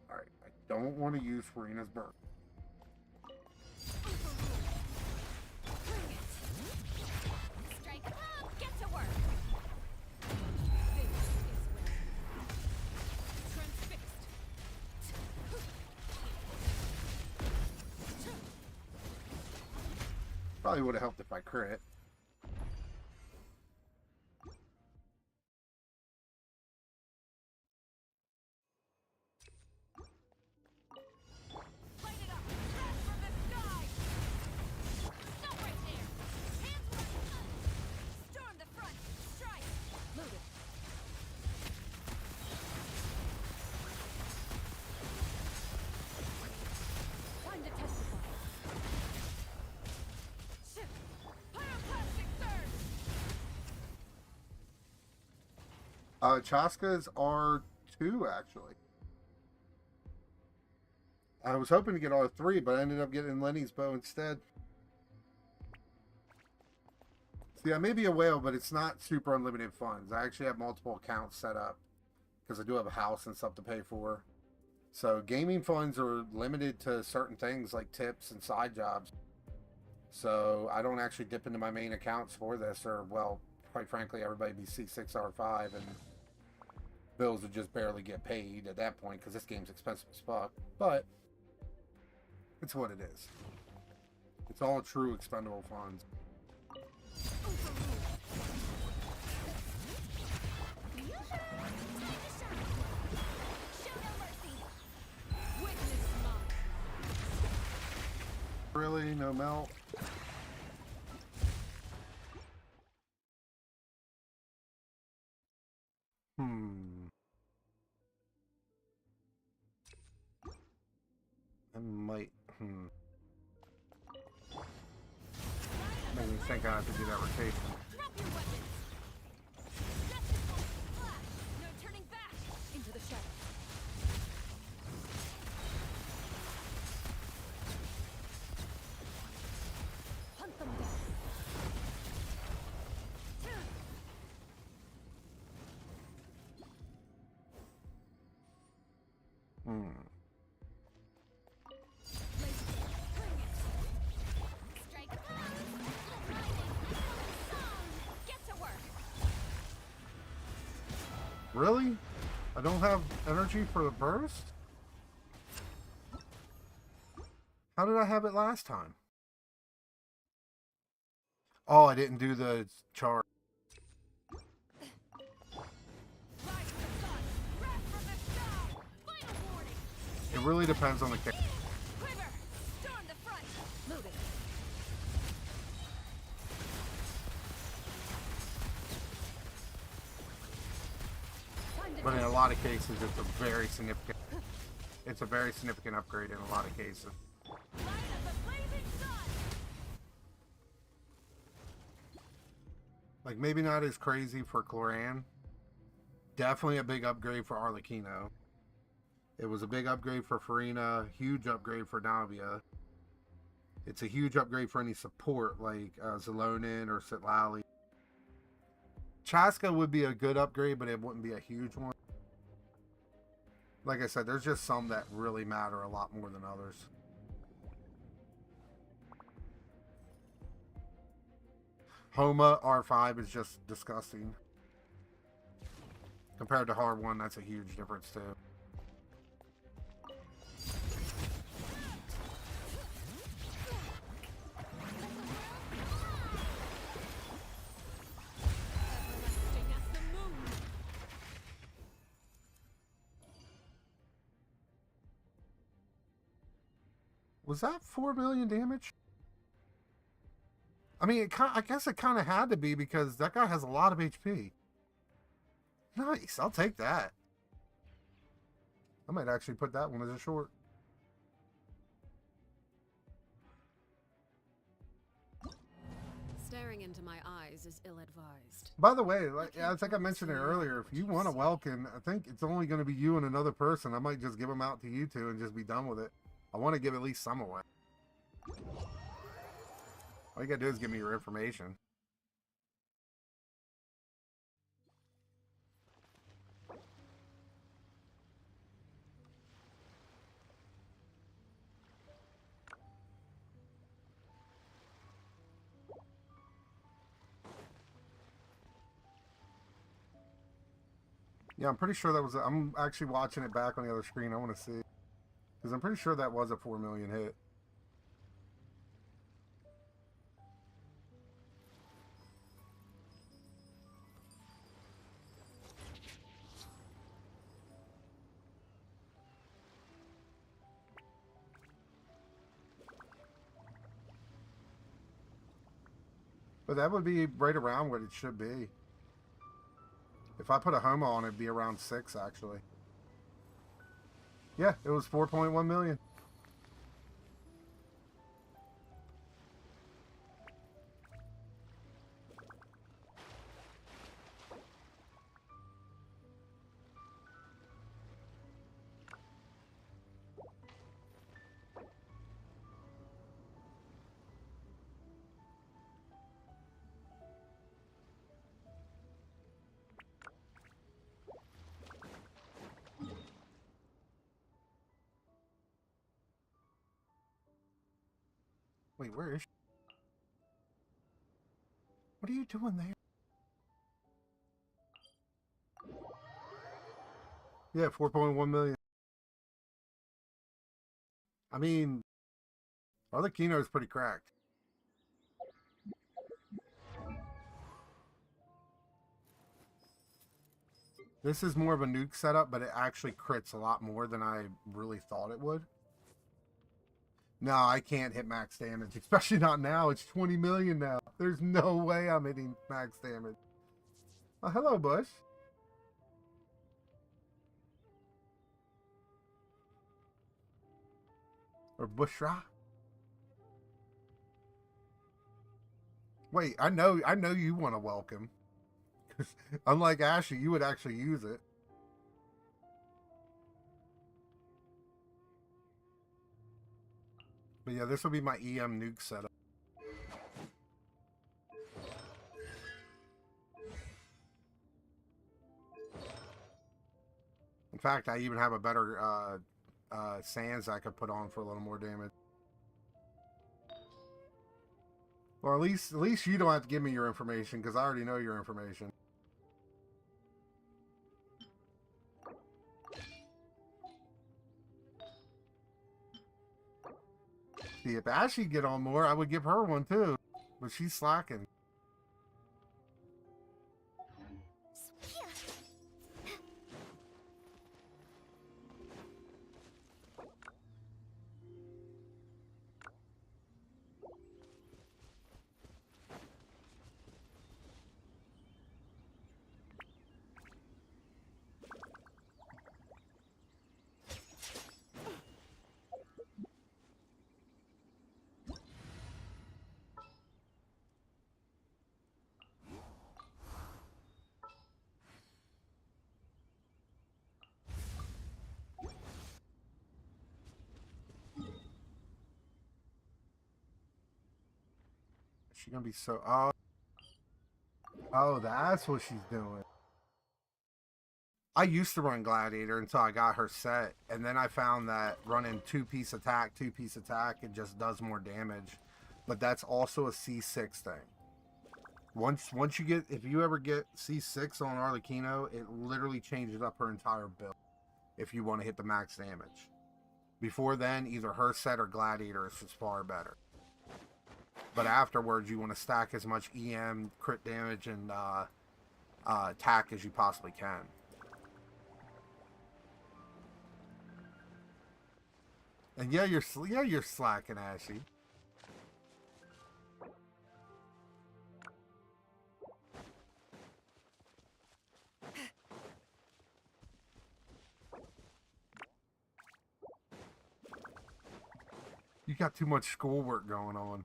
Alright, I don't want to use Farina's burn. Bring it. Strike a pop. Get to work. This is where. Transfixed. Probably would have helped if I crit. Light it up. Wrath from the sky. Stop right there. Chaska's are 2 actually. I was hoping to get R3, but I ended up getting Lenny's bow instead. See, I may be a whale, but it's not super unlimited funds. I actually have multiple accounts set up because I do have a house and stuff to pay for. So gaming funds are limited to certain things like tips and side jobs. So I don't actually dip into my main accounts for this, or, well, quite frankly, everybody be C6, R5, and bills would just barely get paid at that point because this game's expensive as fuck. But it's what it is. It's all true expendable funds. Really? No melt? I might, Made me think I have to do that rotation. Drop your weapons. Justice will flash. No turning back. Into the shadows. Hunt them down. Strike a pose. Song. Get to work. Really? I don't have energy for the burst? How did I have it last time? Oh, I didn't do the chart. Rise to the sun. Wrath from the sky. Final warning. It really depends on the case. Quiver. Storm the front. Loaded. Time to But in a lot of cases, it's a very significant. It's a very significant upgrade in a lot of cases. light of the blazing sun. Like, maybe not as crazy for Cloran. Definitely a big upgrade for Arlecchino. It was a big upgrade for Farina. Huge upgrade for Navia. It's a huge upgrade for any support like Zalonin or Sitlali. Chaska would be a good upgrade, but it wouldn't be a huge one. Like I said, there's just some that really matter a lot more than others. Homa R5 is just disgusting. Compared to Hard 1, that's a huge difference too. Everlasting as the moon. Was that 4 million damage? I mean, I guess it kind of had to be because that guy has a lot of HP. Nice, I'll take that. I might actually put that one as a short. Staring into my eyes is ill-advised. By the way, like, I think I mentioned it earlier, if you want a Welkin, I think it's only going to be you and another person. I might just give them out to you two and just be done with it. I want to give at least some away. All you gotta do is give me your information. Yeah, I'm pretty sure that was. I'm actually watching it back on the other screen. I want to see. Because I'm pretty sure that was a 4 million hit. But that would be right around what it should be. If I put a Homa on it, it'd be around 6, actually. Yeah, it was 4.1 million. Wait, where is she? What are you doing there? Yeah, 4.1 million. I mean, Arlecchino is pretty cracked. This is more of a nuke setup, but it actually crits a lot more than I really thought it would. No, I can't hit max damage, especially not now. It's 20 million now. There's no way I'm hitting max damage. Oh, hello, Bush. Or Bushra. Wait, I know you want to welcome. Unlike Ashley, you would actually use it. But yeah, this will be my EM nuke setup. In fact, I even have a better sands I could put on for a little more damage. Well, at least you don't have to give me your information, because I already know your information. See, if Ashley get on more, I would give her one too. But she's slacking. She's gonna be so. Oh, that's what she's doing. I used to run Gladiator until I got her set, and then I found that running two-piece attack, it just does more damage. But that's also a C6 thing. Once you get, if you ever get C6 on Arlecchino, it literally changes up her entire build if you want to hit the max damage. Before then, either her set or Gladiator is just far better. But afterwards, you want to stack as much EM, crit damage, and attack as you possibly can. And yeah, you're slacking, Ashy. You got too much schoolwork going on.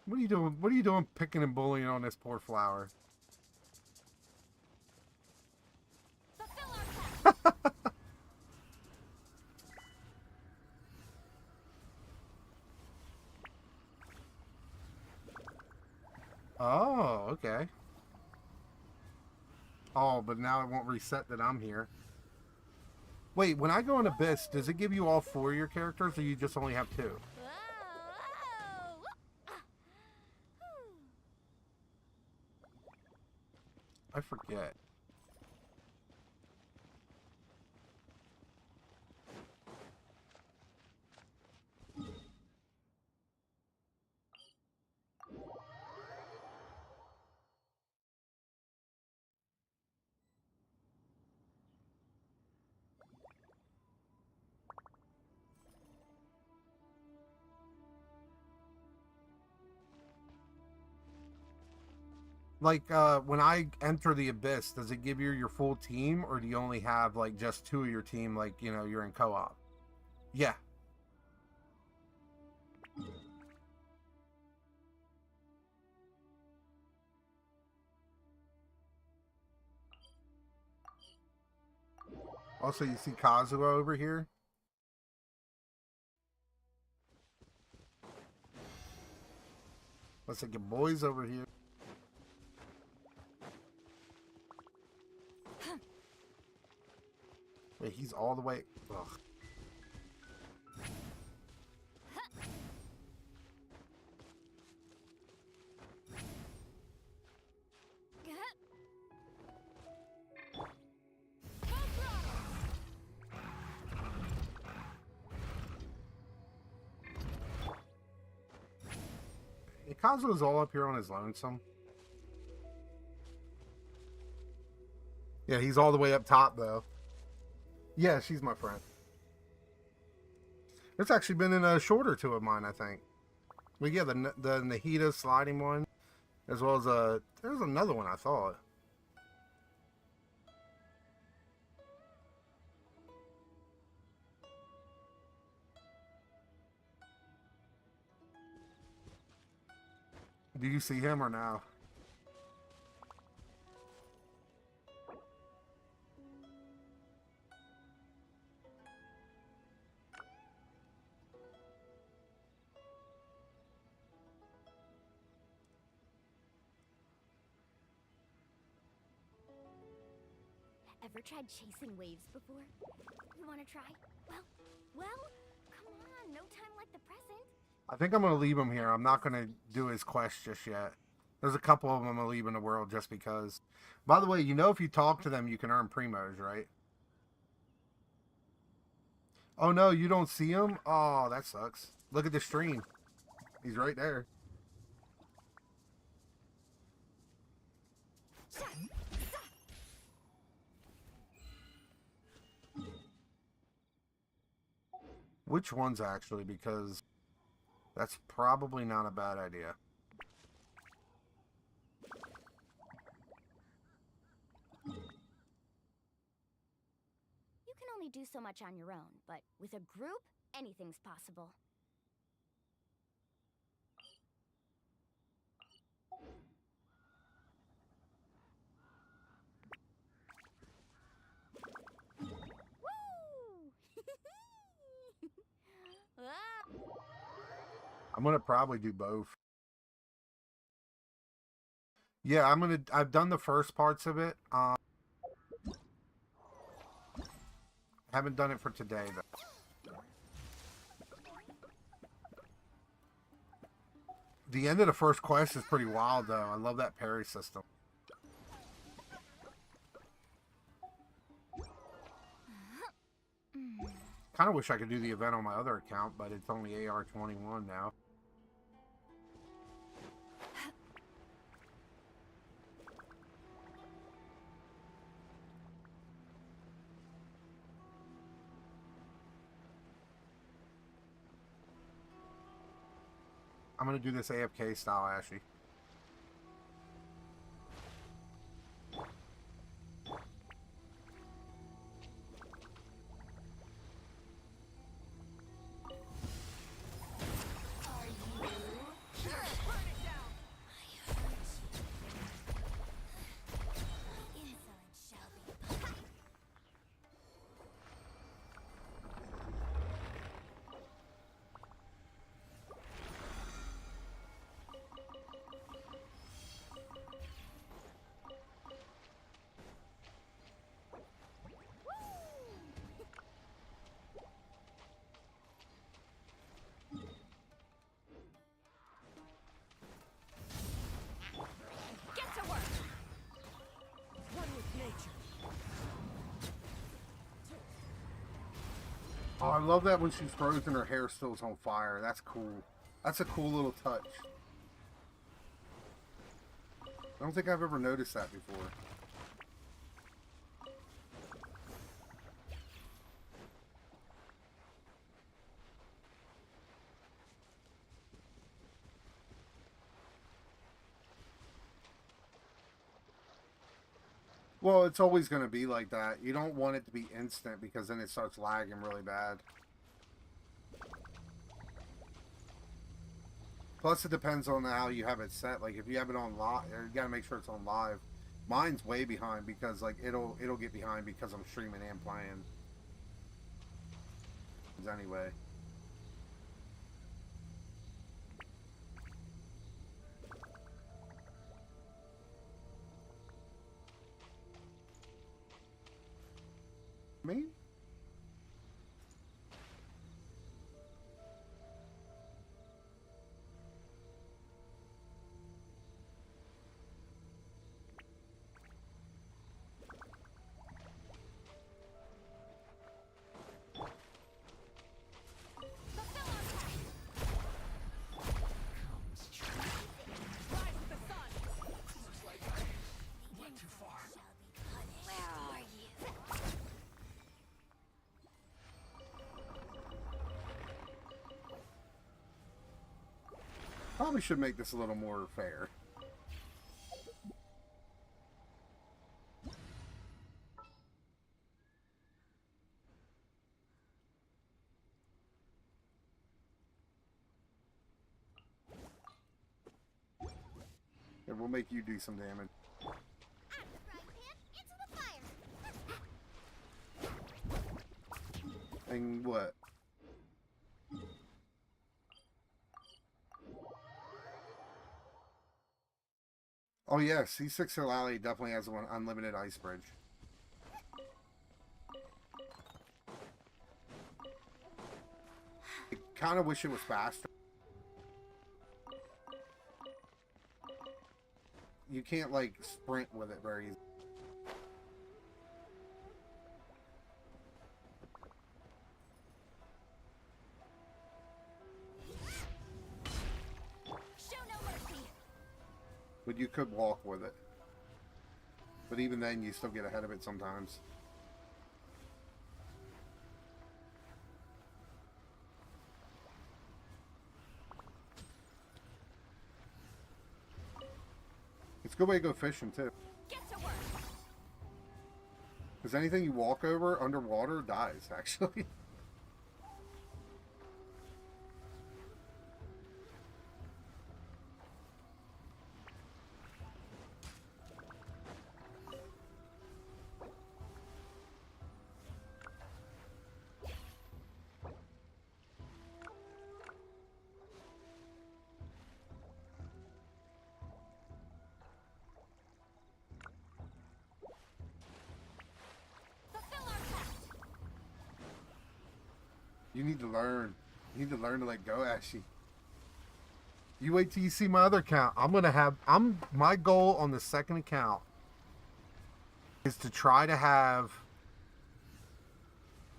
What are you doing? What are you doing picking and bullying on this poor flower? Oh, okay. Oh, but now it won't reset that I'm here. Wait, when I go in Abyss, does it give you all 4 of your characters, or you just only have 2? I forget. Like, when I enter the Abyss, does it give you your full team, or do you only have, like, just 2 of your team, like, you know, you're in co-op? Yeah. Also, you see Kazuo over here? Looks like your boy's over here. Wait, he's all the way... Ugh. Kazuo's all up here on his lonesome. Yeah, he's all the way up top, though. Yeah, she's my friend. There's actually been in a short or two of mine, I think. But yeah, the Nahida sliding one, as well as there's another one I thought. Do you see him or no? Ever tried chasing waves before? You want to try? Well, come on, no time like the present. I think I'm going to leave him here. I'm not going to do his quest just yet. There's a couple of them I'm going to leave in the world just because. By the way, you know if you talk to them, you can earn primos, right? Oh no, you don't see him? Oh, that sucks. Look at the stream. He's right there. Which ones actually? Because that's probably not a bad idea. You can only do so much on your own, but with a group, anything's possible. Woo! Ah! I'm gonna probably do both. Yeah, I've done the first parts of it. Haven't done it for today though. The end of the first quest is pretty wild though. I love that parry system. Kind of wish I could do the event on my other account, but it's only AR21 now. I'm gonna do this AFK style, Ashy. Oh, I love that when she's frozen, her hair still is on fire. That's cool. That's a cool little touch. I don't think I've ever noticed that before. Well, it's always going to be like that. You don't want it to be instant because then it starts lagging really bad. Plus, it depends on how you have it set. Like, if you have it on live, you got to make sure it's on live. Mine's way behind because, like, it'll get behind because I'm streaming and playing. Anyway. Me? probably should make this a little more fair. Yeah, we'll make you do some damage. Out of the frying pan, into the fire. And what? Oh yeah, C6 Hill Alley definitely has one unlimited ice bridge. I kind of wish it was faster. You can't like sprint with it very easily. Show no mercy. But you could walk with it. But even then, you still get ahead of it sometimes. It's a good way to go fishing, too. Get to work. Because anything you walk over underwater dies, actually. Fulfill our pact. You need to learn. You need to learn to let go, Ashy. You wait till you see my other account. My goal on the second account is to try to have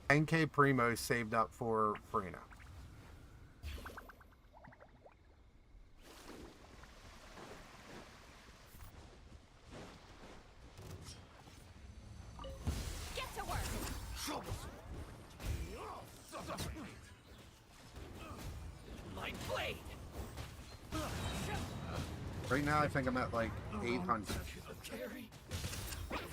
10k primos saved up for Farina. Get to work. My blade. Right now, I think I'm at like 800. Carry. Get them.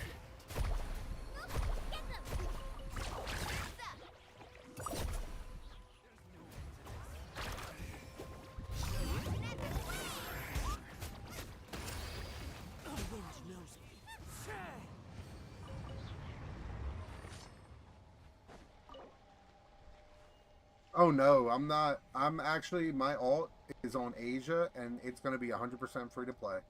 Oh no, I'm not. I'm actually, my alt is on Asia and it's going to be 100% free to play.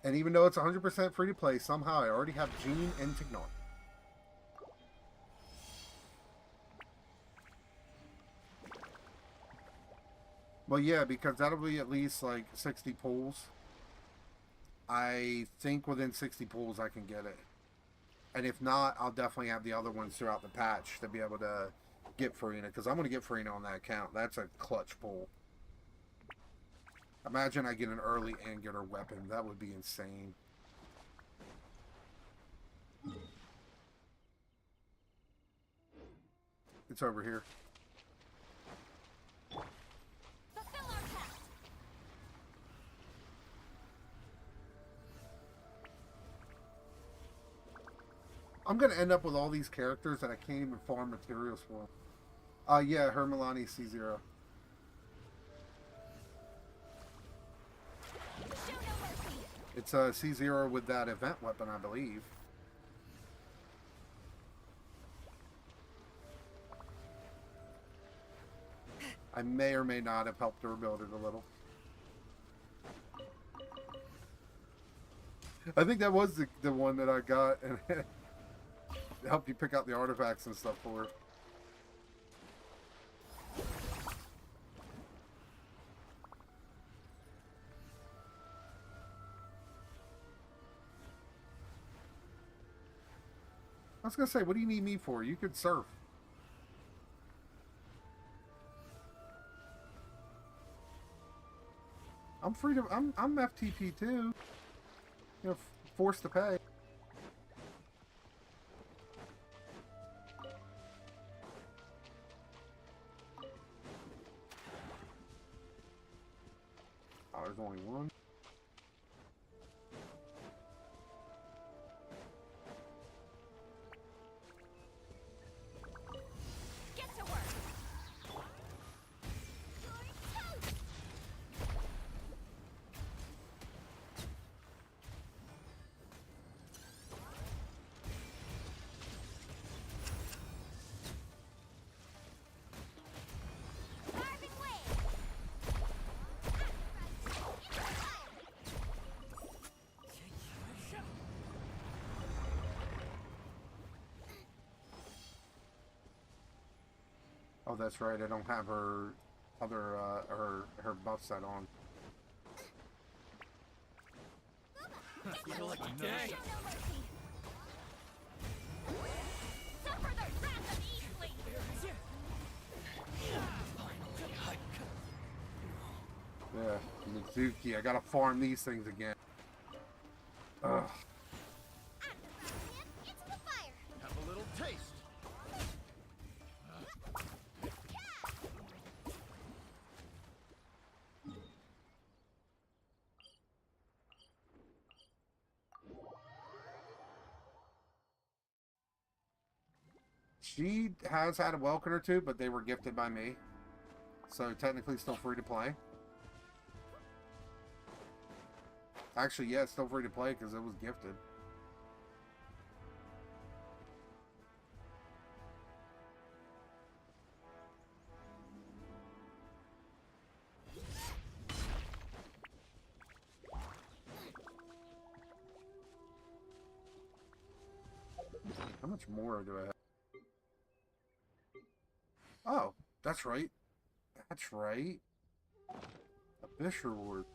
And even though it's 100% free to play, somehow I already have Jean and Tignon. Well, yeah, because that'll be at least like 60 pulls. I think within 60 pulls I can get it. And if not, I'll definitely have the other ones throughout the patch to be able to get Farina, because I'm going to get Farina on that account. That's a clutch pull. Imagine I get an early and get her weapon. That would be insane. It's over here. Fulfill our pact. I'm going to end up with all these characters that I can't even farm materials for. Yeah, her Milani C0. Show no mercy. It's a C0 with that event weapon, I believe. I may or may not have helped her build it a little. I think that was the one that I got and helped you pick out the artifacts and stuff for her. I was gonna say, what do you need me for? You could surf. I'm free to. I'm FTP too. You know, forced to pay. there's only one. Get to work. You're toast. Carving wave. Into the fire. Oh, that's right. I don't have her other her buff set on. You're lucky Show day. no mercy. Suffer the wrath of Eastly. Yeah, Mizuki. I gotta farm these things again. Ugh. I'm the ruffian. Into the fire. Have a little taste. She has had a Welkin or two, but they were gifted by me. So technically still free to play. Actually, yeah, it's still free to play because it was gifted. How much more do I have? Oh, that's right. That's right. Abyss reward.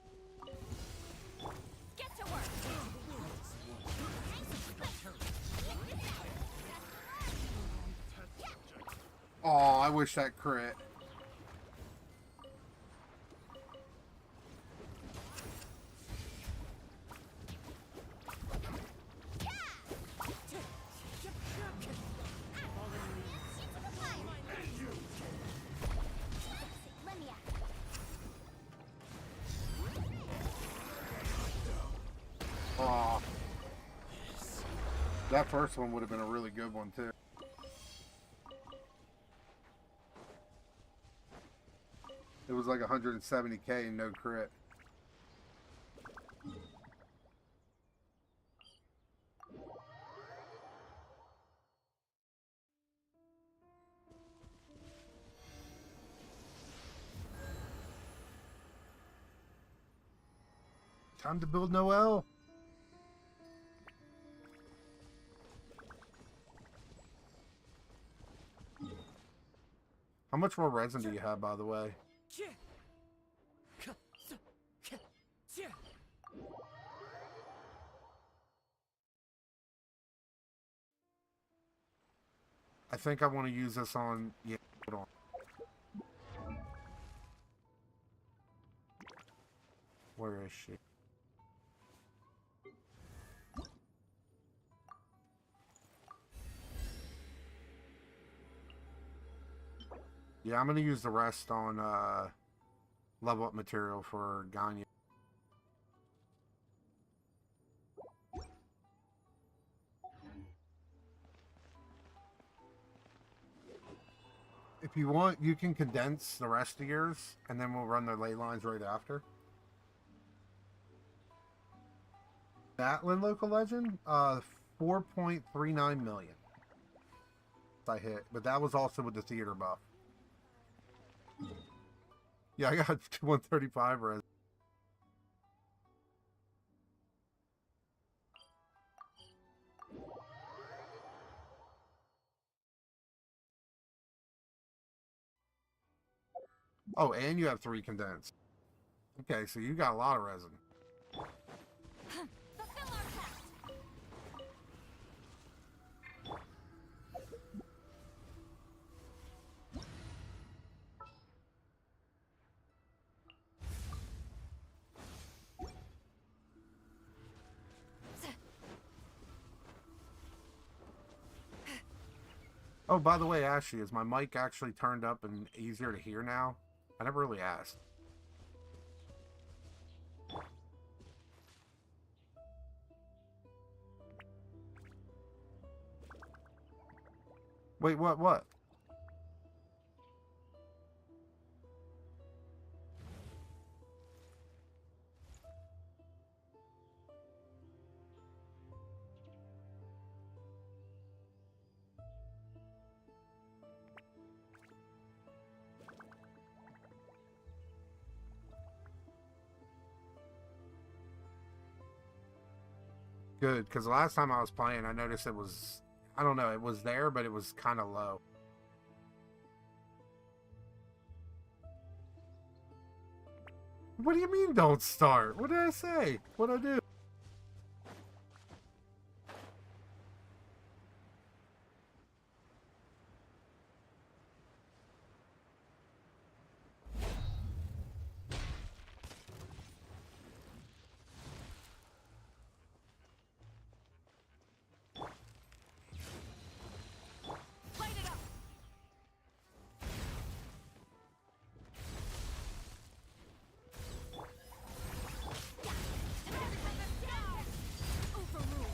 Get to work. Oh, I wish that crit. Into the fire. Let me out. Oh. That first one would have been a really good one, too. It was like 170k and no crit. Time to build Noel. How much more resin do you have, by the way? I think I want to use this on... Yeah, hold on. Where is she? Yeah, I'm going to use the rest on level up material for Gagne. If you want, you can condense the rest of yours, and then we'll run the ley lines right after. Batlin local legend, 4.39 million. I hit, but that was also with the theater buff. Yeah, I got 135 res. Oh, and you have 3 condensed. Okay, so you got a lot of resin. Fulfill our pact. Oh, by the way, Ashley, is my mic actually turned up and easier to hear now? I never really asked. Wait, what? Good, because the last time I was playing, I noticed it was, I don't know, it was there, but it was kind of low. What do you mean don't start? What did I say? What'd I do? Light it up. Overruled.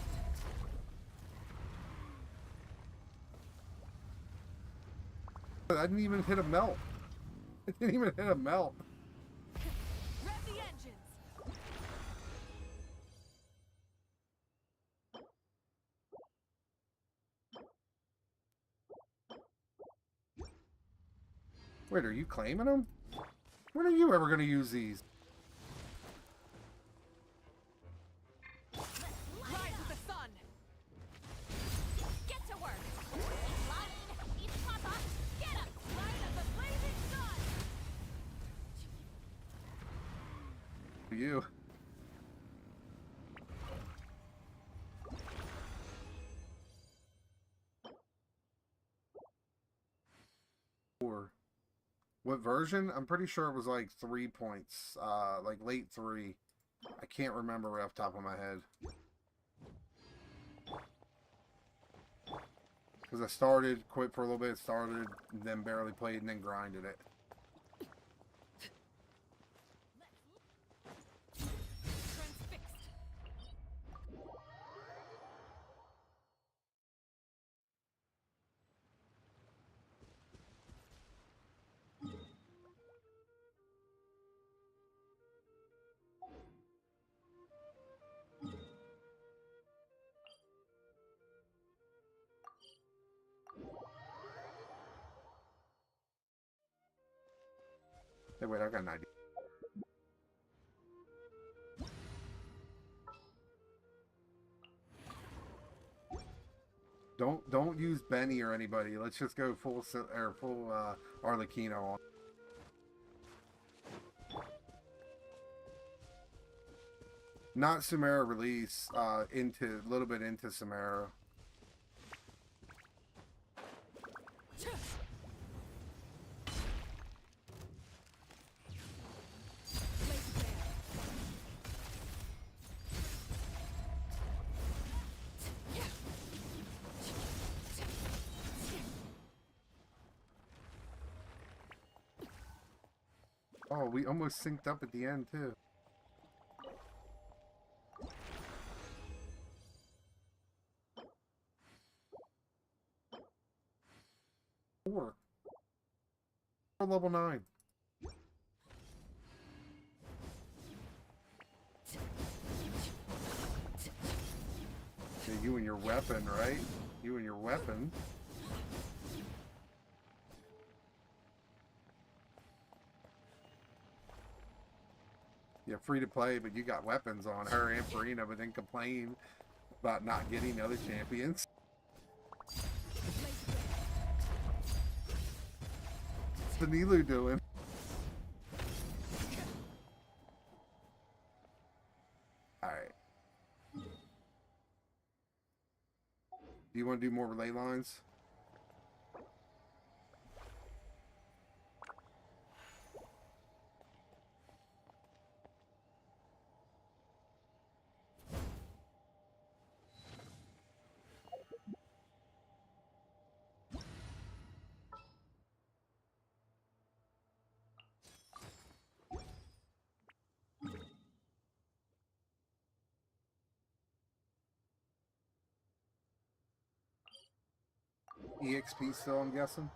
I didn't even hit a melt. I didn't even hit a melt. Rev the engines. Wait, are you claiming them? When are you ever going to use these? Rise with the sun. Get to work. Line. Eat Papa. Get him. Line of the blazing sun. You. Four. What version? I'm pretty sure it was like 3 points. Like late 3. I can't remember right off the top of my head. Because I started, quit for a little bit, started, then barely played, and then grinded it. Transfixed. Hey, wait, I got an idea. Don't use Benny or anybody. Let's just go full Arlecchino on. Not Samara release. Into a little bit into Samara. Oh, we almost synced up at the end too. Four. Level 9. Yeah, you and your weapon, right? You and your weapon. Yeah, free to play, but you got weapons on her and Farina, but then complain about not getting other champions. What's the Nilu doing? Alright. Do you want to do more relay lines? EXP still, I'm guessing.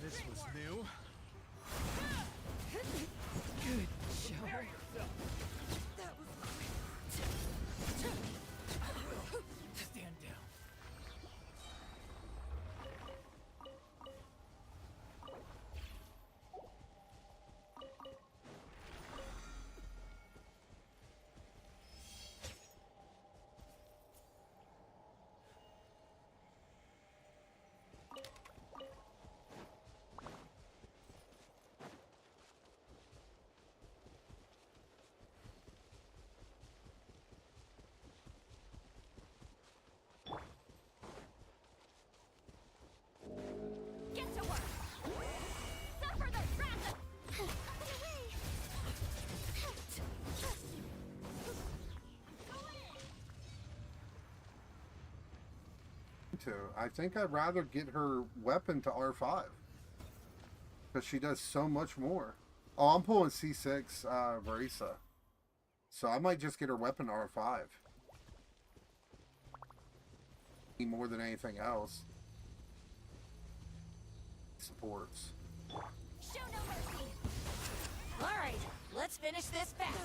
This was new. Good show. Stand down. Get to work! Suffer the wrath of... Up and away! I think I'd rather get her weapon to R5 because she does so much more. Oh, I'm pulling C6 Marisa, so I might just get her weapon to R5 more than anything else. Supports. Show no mercy! Alright, let's finish this fast.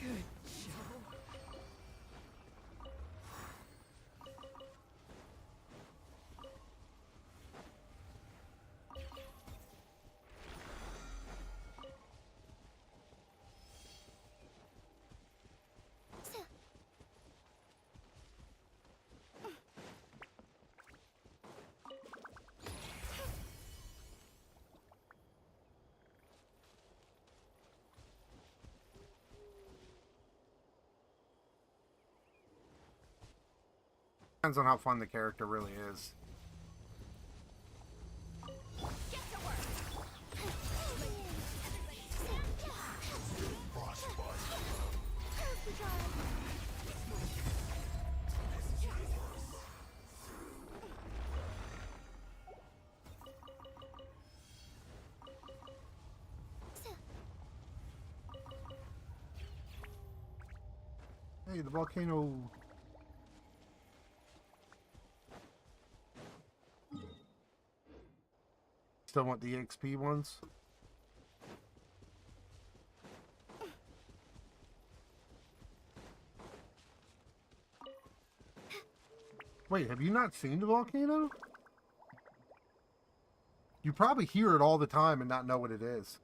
Good show. Depends on how fun the character really is. Get to work! Hey, the volcano. Still want the XP ones? Wait, have you not seen the volcano? You probably hear it all the time and not know what it is.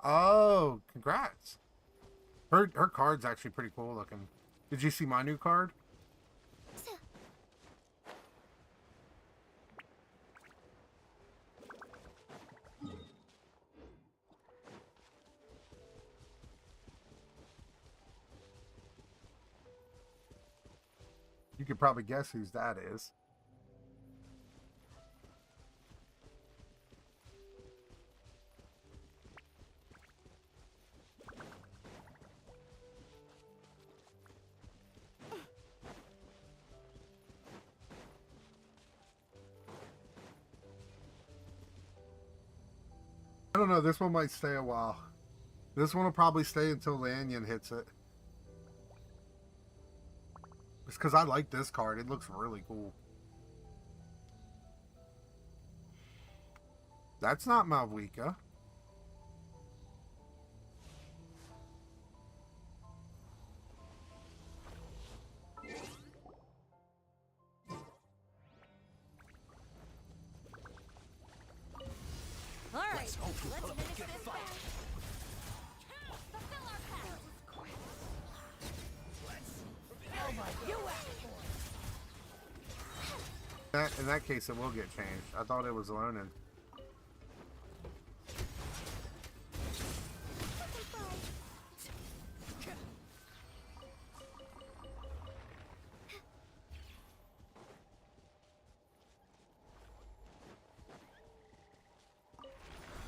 Oh, congrats. Her card's actually pretty cool looking. Did you see my new card? You could probably guess whose that is. I don't know, this one might stay a while. This one will probably stay until Lanyon hits it. It's because I like this card. It looks really cool. That's not Malvika. Alright, Let's hope you let's put up a finish good this fight. fast. Fulfill our pact! In that case, it will get changed. I thought it was loaning.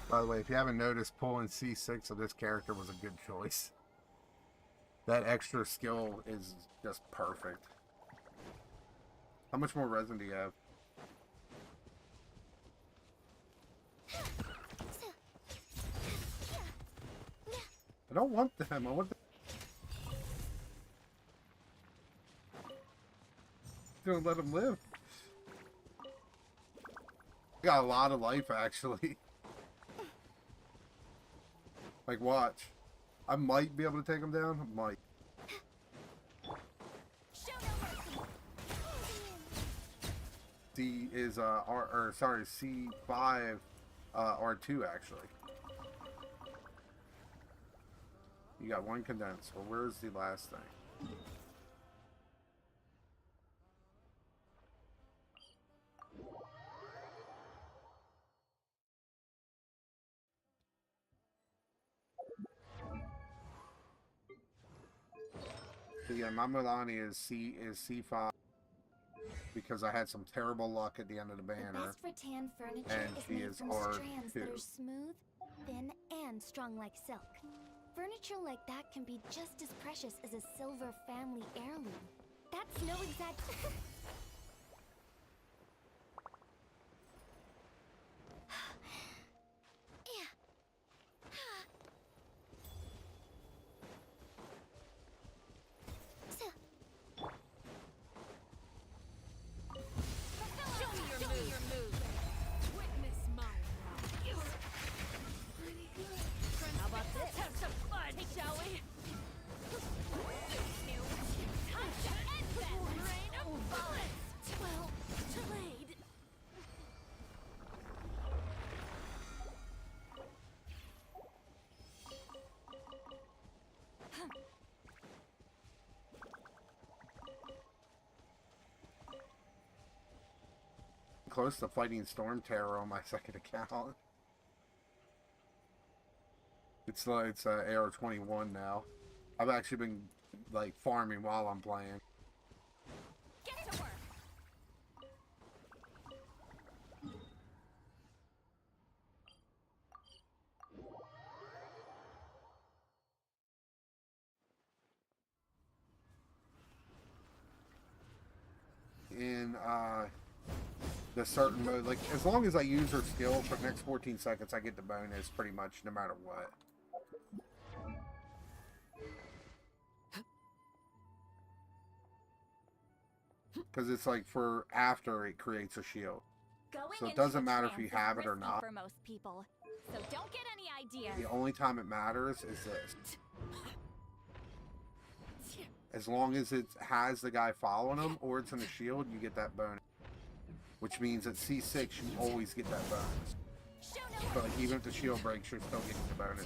By the way, if you haven't noticed, pulling C6 of this character was a good choice. That extra skill is just perfect. How much more resin do you have? I don't want them. I want them. Gonna let them live. Got a lot of life, actually. Like, watch. I might be able to take them down. I might. C is C5 R2 actually. You got one condensed. Well, where's the last thing? So yeah, my Milani is C5 because I had some terrible luck at the end of the The banner. best rattan furniture And is she made is from R2. strands that are smooth, thin, and strong like silk. Furniture like that can be just as precious as a silver family heirloom. That's no exact... Witness my wrath. Pretty good. How about this? Let's have some fun, shall we? Time to end that rain of bullets! Well played. Close to fighting Storm Terror on my second account. It's AR-21 now. I've actually been like farming while I'm playing. Get to work! In the certain mode, like as long as I use her skill for the next 14 seconds, I get the bonus pretty much no matter what. Because it's like for after it creates a shield. Going So it into doesn't a matter if trance you have is it or risky not. for most people. So don't get any ideas. The only time it matters is this. As long as it has the guy following him or it's in a shield, you get that bonus. Which means at C6, you always get that bonus. But like, even if the shield breaks, you're still getting the bonus.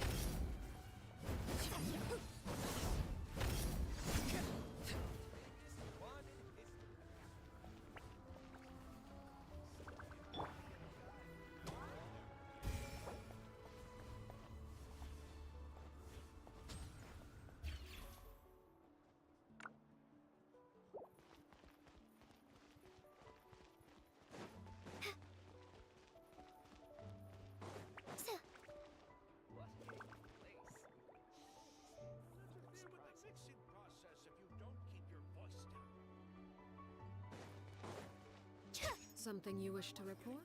Something you wish to report?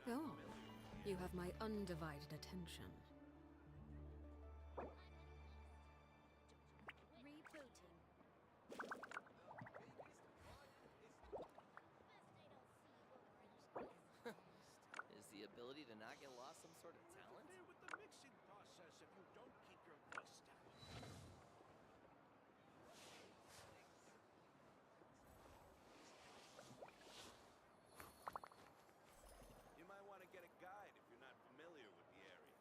Go on. You have my undivided attention. Is the ability to not get lost some sort of talent? With the mixing process if you don't keep your voice down. You might want to get a guide if you're not familiar with the area.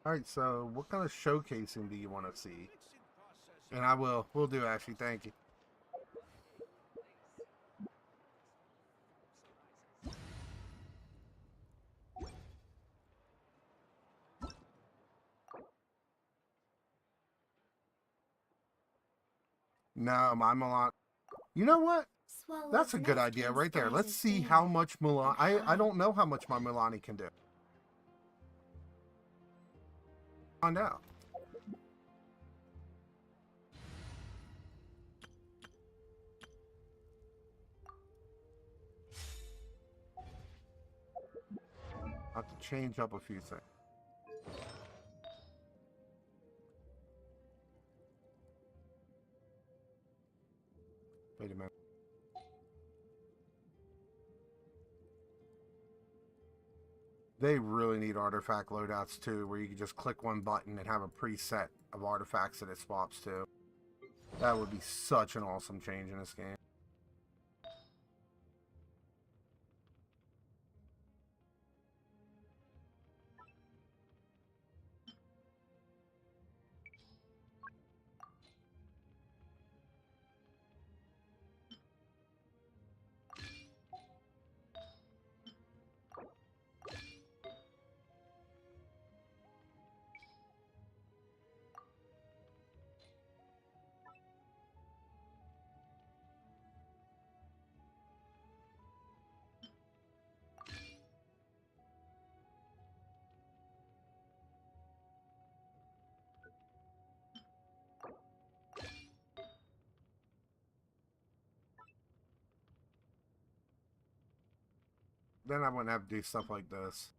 All right, so what kind of showcasing do you want to see? And we'll do, Ashley. Thank you. No, my Milan. You know what? Swallow's That's a good nest idea can right there. disguise Let's as see danger how much Milan. and I hide. don't know how much my Milani can do. Find out. I have to change up a few things. Wait a minute. They really need artifact loadouts too, where you can just click one button and have a preset of artifacts that it swaps to. That would be such an awesome change in this game. Then I wouldn't have to do stuff like this.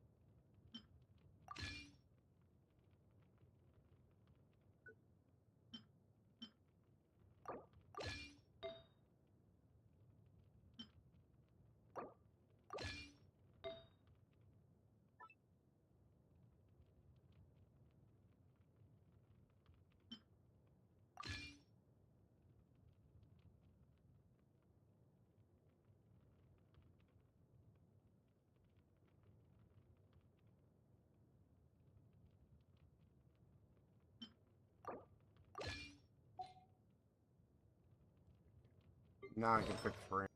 Now I can fix frame.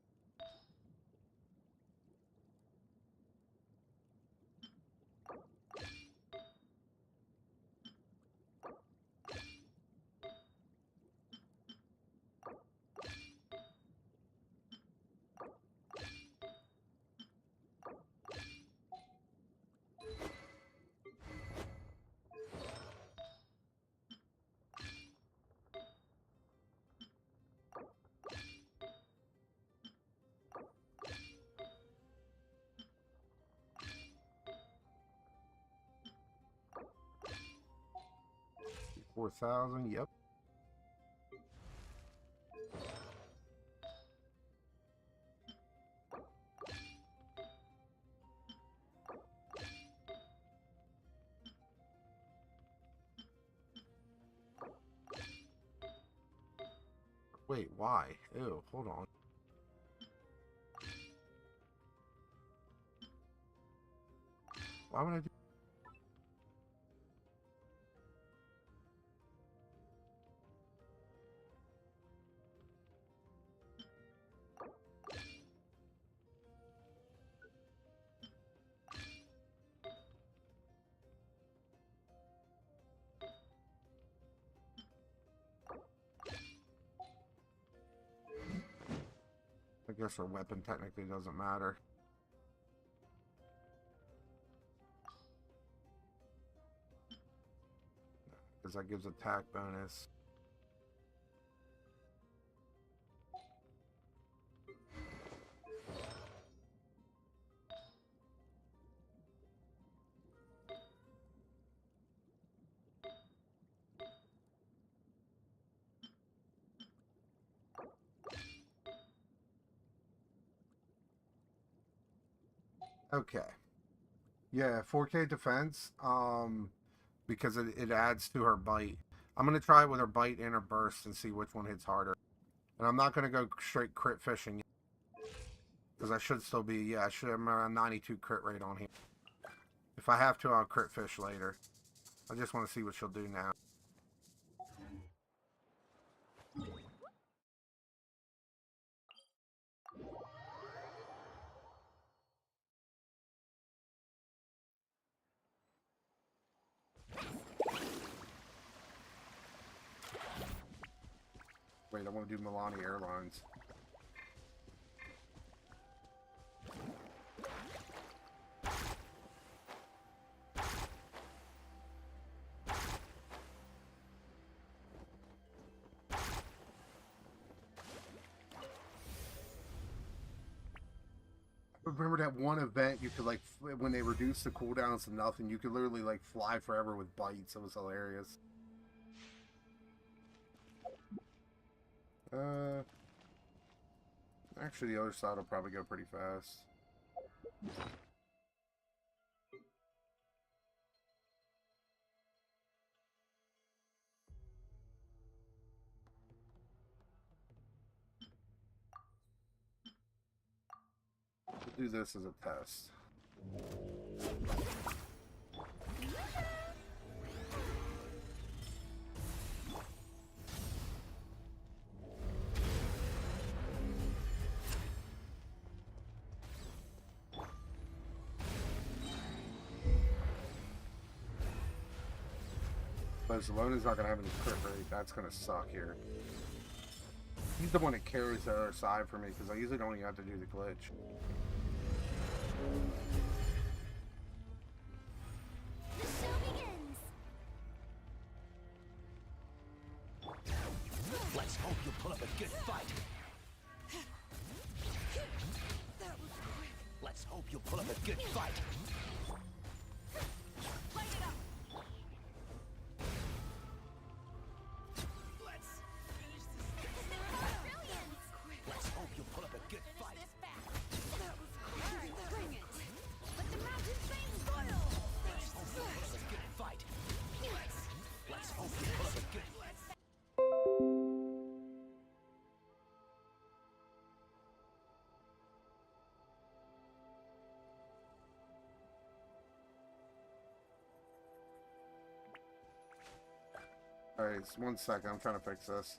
$4,000. Yep. Wait, why? Ew, hold on. Why would I do? I guess her weapon technically doesn't matter. Because that gives attack bonus. Okay. Yeah, 4K defense. Because it adds to her bite. I'm gonna try it with her bite and her burst and see which one hits harder. And I'm not gonna go straight crit fishing because I should still be. Yeah, I should have around 92 crit rate on here. If I have to, I'll crit fish later. I just want to see what she'll do now. Wait, I want to do Milani Airlines. Remember that one event you could like when they reduced the cooldowns to nothing, you could literally like fly forever with bites. It was hilarious. Actually, the other side will probably go pretty fast. We'll do this as a test. But Zelona's not going to have any crit rate. That's going to suck here. He's the one that carries the other side for me because I usually don't even have to do the glitch. The show begins. Let's hope you pull up a good fight. Let's hope you pull up a good fight. Light it up. Brilliant. Let's hope you pull up a good fight. This fast. Bring it. Let the mountain flames boil. Let's hope you pull up a good fight. Let's hope you pull up a good fight. Alright, just 1 second. I'm trying to fix this.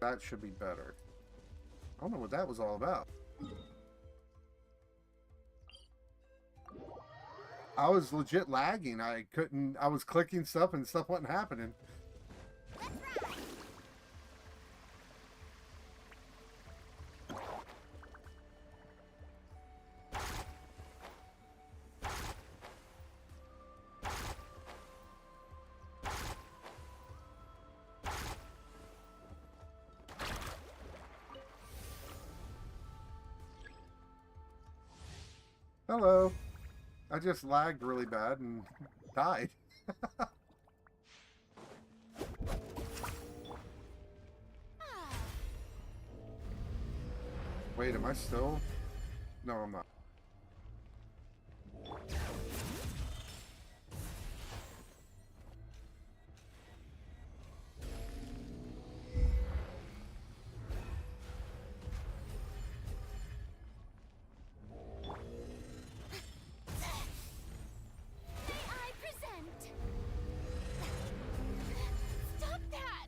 That should be better. I don't know what that was all about. I was legit lagging. I was clicking stuff and stuff wasn't happening. Hello. I just lagged really bad and died. Wait, am I still? No, I'm not. I present. Stop that.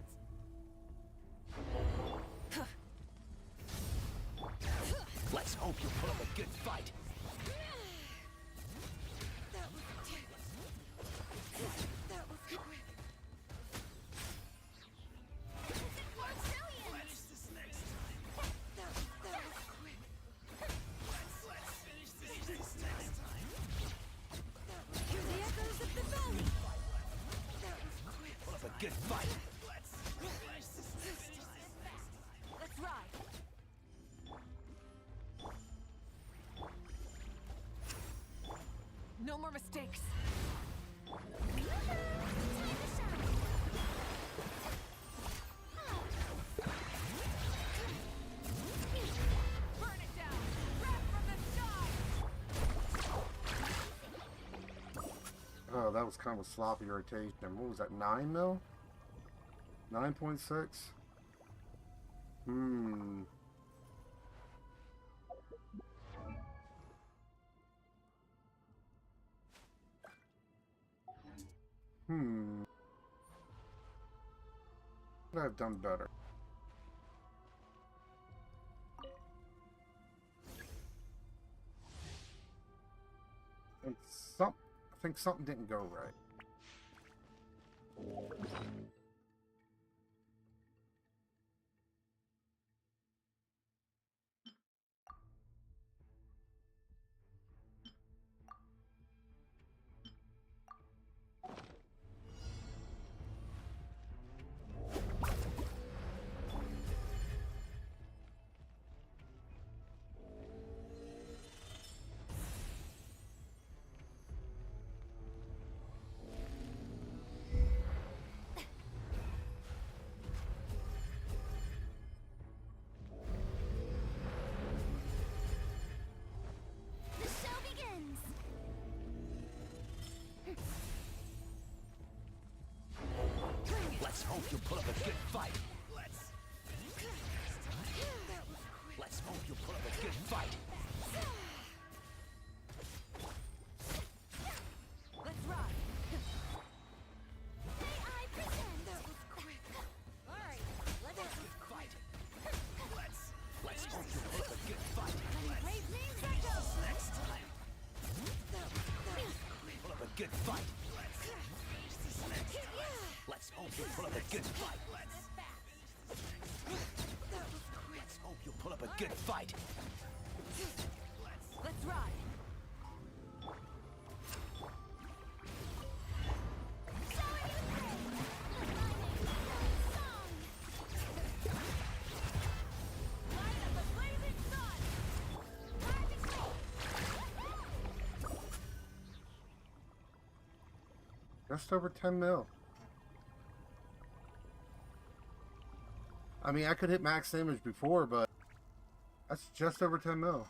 Let's hope you pull up a good fight. Hear the echoes of the valley. Pull up a good fight. Let's ride. No more mistakes. Burn it that was kind of a sloppy rotation. What was that, 9 mil? 9.6? Could I have done better? And I think something didn't go right. The show begins! Let's hope you put up a good fight. Let's hope you put up a good fight. Let's ride. May I present? That was quick. All right, let's Fight. Let's hope you put up a good fight. brave names echo. Next time. Put up a good fight. Let's hope you put up a good fight. Let's hope you put up a good fight. Let's ride. Light up a blazing sun. Just over 10 mil. I mean, I could hit max damage before, but that's just over 10 mil.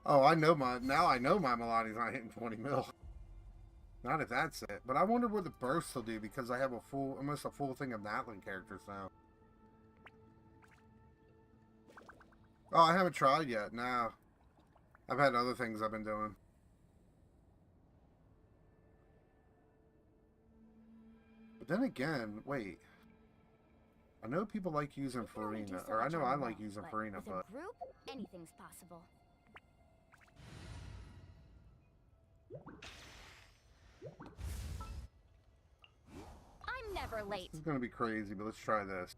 Oh, I know my Melani's not hitting 20 mil. Not if that's it. But I wonder what the bursts will do because I have almost a full thing of Natlin characters now. Oh, I haven't tried yet. No. I've had other things I've been doing. But then again, wait. I know people like using Farina, or I know I like using Farina, with but a group, anything's possible. I'm never late. this is gonna be crazy. But let's try this.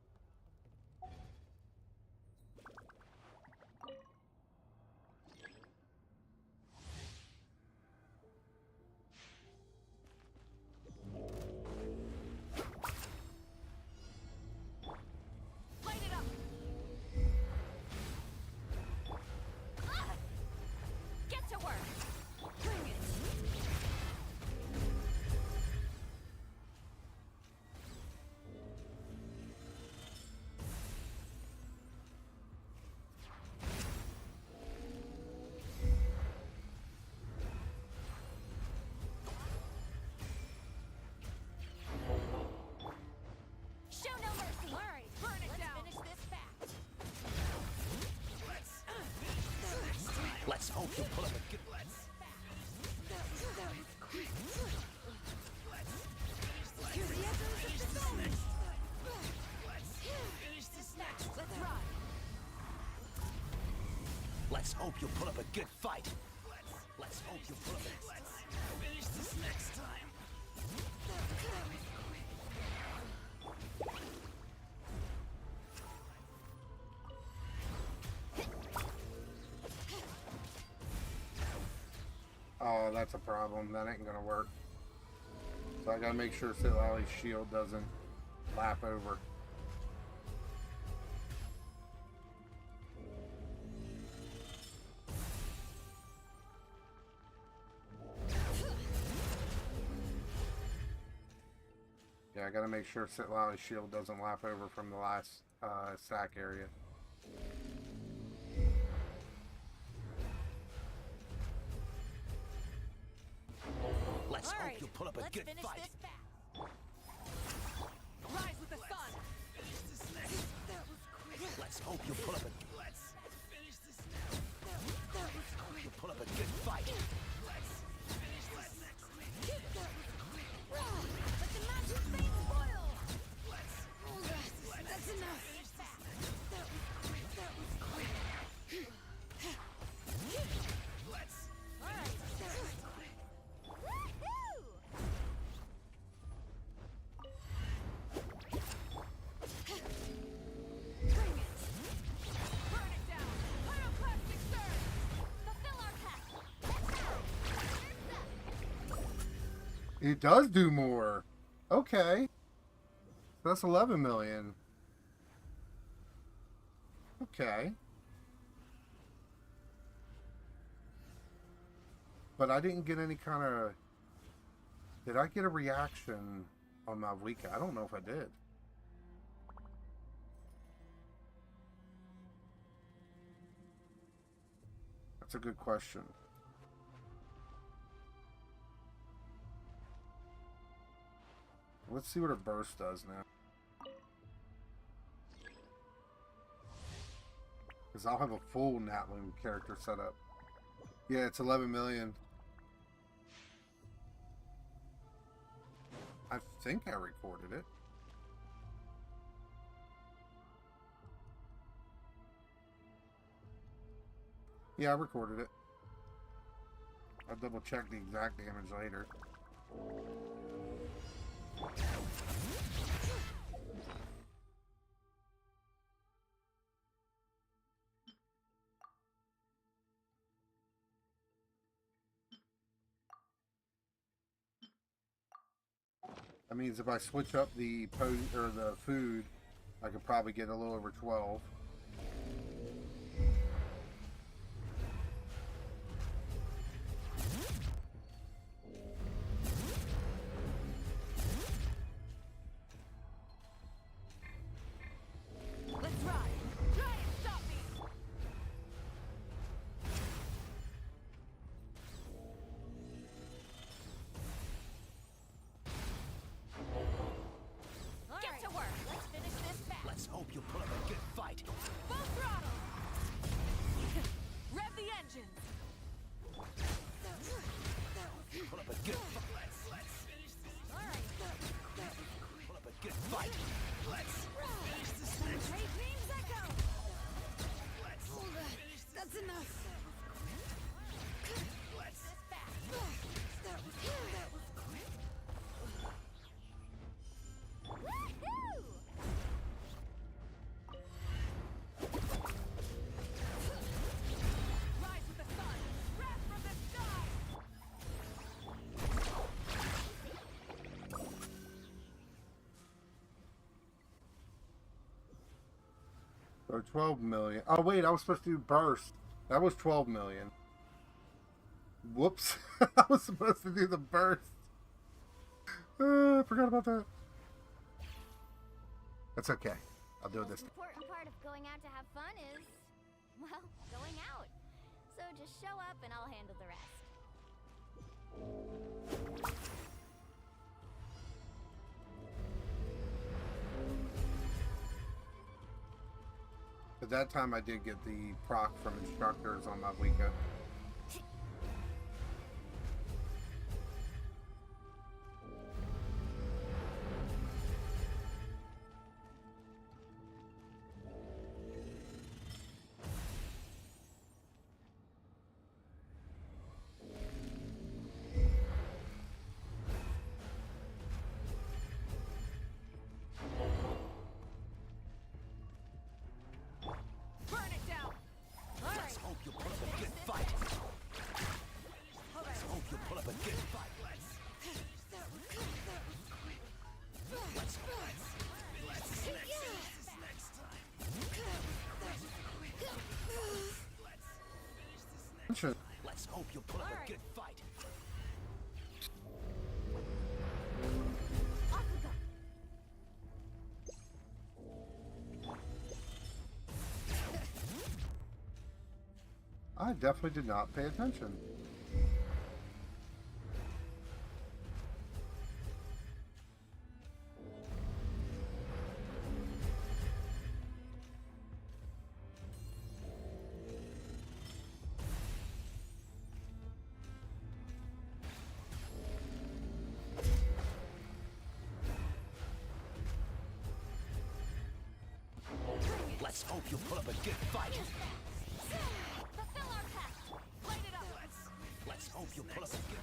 Light it up. Get to work. Bring it. Show no mercy. All right, burn it down. Finish this fast. Let's hope you put up a good. That was quick. Hear the echoes of the sun. Let's ride. Let's hope you put up a good fight. Let's hope you put up a. Let's finish this next time. Oh, that's a problem. That ain't gonna work. So I gotta make sure Sitlali's shield doesn't lap over. Yeah, I gotta make sure Sitlali's shield doesn't lap over from the last sack area. Let's All hope right, you put up a let's good finish fight. this fast. Rise with the sun. That was quick. Let's hope you put up a That was quick. you put up a good fight. That was quick. Let the magic flame boil. That's enough. That was quick. That was quick. All right. That was quick. Woohoo! Bring it. Burn it down. Pyroclastic surge. Fulfill our pact. Let's go. It does do more. Okay. That's 11 million. Okay. But I didn't get any kind of... Did I get a reaction on my weekend? I don't know if I did. That's a good question. Let's see what a burst does now. Because I'll have a full Natloom character set up. Yeah, it's 11 million. I think I recorded it. Yeah, I recorded it. I'll double check the exact damage later. That means if I switch up the the food, I could probably get a little over 12. Let's ride. Try and stop me. All Get right, to work. Let's finish this fast. Let's hope you put up a good fight. full throttle. Rev the engines. Put up a good fight. All right. Put up a good fight. Great dreams echo. That's enough. This fast. That was quick. Woohoo! Rise with the sun. Wrath from the sky. So 12 million. Oh, wait, I was supposed to do burst. That was 12 million. Whoops. I was supposed to do the burst. I forgot about that. That's okay. I'll do it The this most time. important part of going out to have fun is, well, going out. So just show up and I'll handle the rest. At that time, I did get the proc from instructors on my Wicca. Burn it down. All right. Let's hope you put up a good fight. Let's hope you put up a good fight. Let's hope you put up a good fight. Off we go. I definitely did not pay attention. Let's hope you'll put up a good fight. Fulfill our pact. Light it up. Let's hope you'll put up a good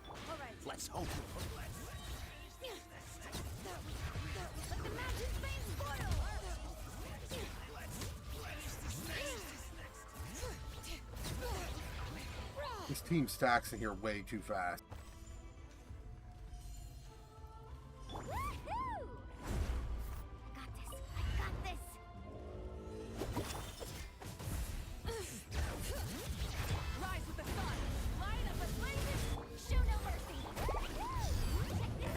All right. Let's hope you'll put up Let the mountain's veins boil. This team stacks in here way too fast. Woohoo! Got this. I got this. Rise with the sun. Light up a blazing. Show no mercy. Check this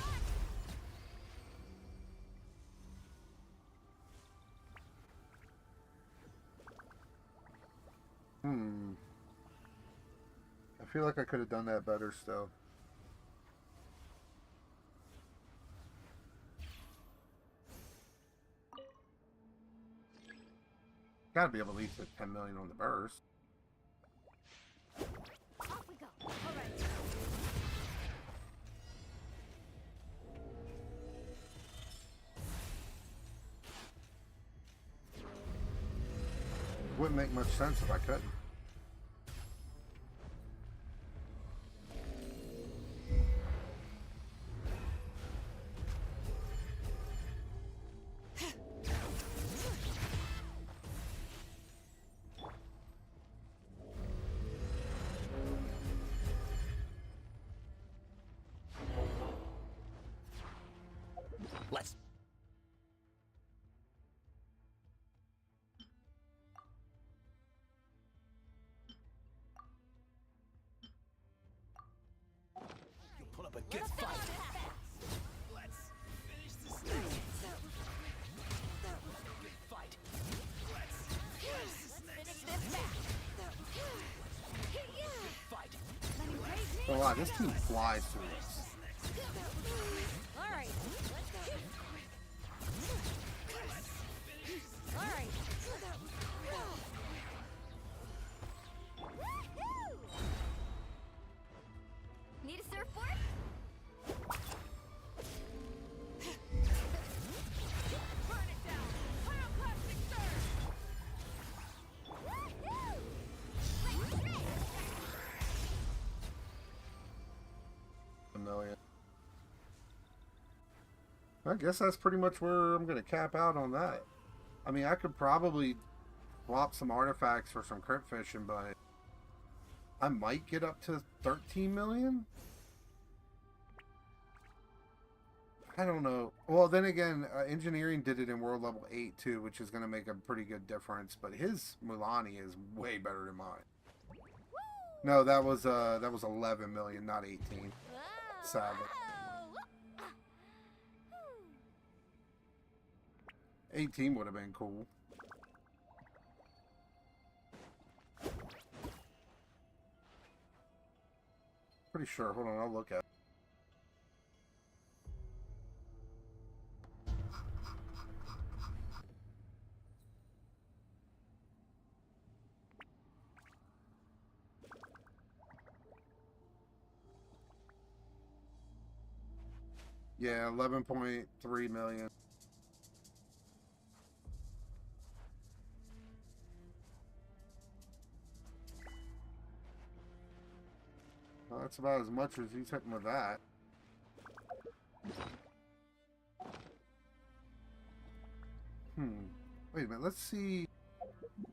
out. I feel like I could have done that better still. Gotta be able to at least hit 10 million on the burst. Off we go. All right. Wouldn't make much sense if I couldn't. Let's. You'll put up a good fight. Let's finish this next. Good fight. Let's finish this next. Good fight. Oh wow, this team flies through us. All right. All right. Woohoo! Need a surfboard? Burn it down. Pyroclastic surge. Woohoo! Let's rip! A million. I guess that's pretty much where I'm going to cap out on that. I mean, I could probably swap some artifacts for some crypt fishing, but I might get up to 13 million. I don't know. Well, then again, engineering did it in world level 8 too, which is going to make a pretty good difference. But his Mulani is way better than mine. No, that was 11 million, not 18. Sadly. 18 would have been cool. Pretty sure. Hold on, I'll look at it. Yeah, 11.3 million. Well, that's about as much as he's hitting with that. Wait a minute, let's see.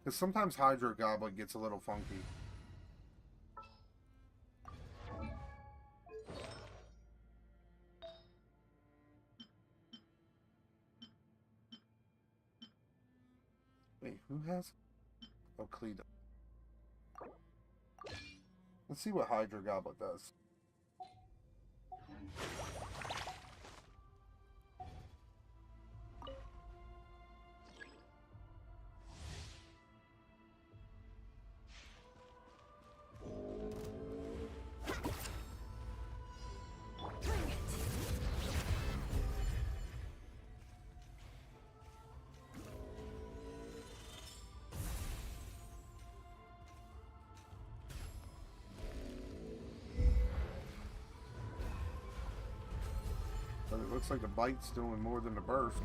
Because sometimes Hydro Goblet gets a little funky. Wait, who has? Oh, Cleda. Let's see what Hydro Goblet does. It looks like the bite's doing more than the burst.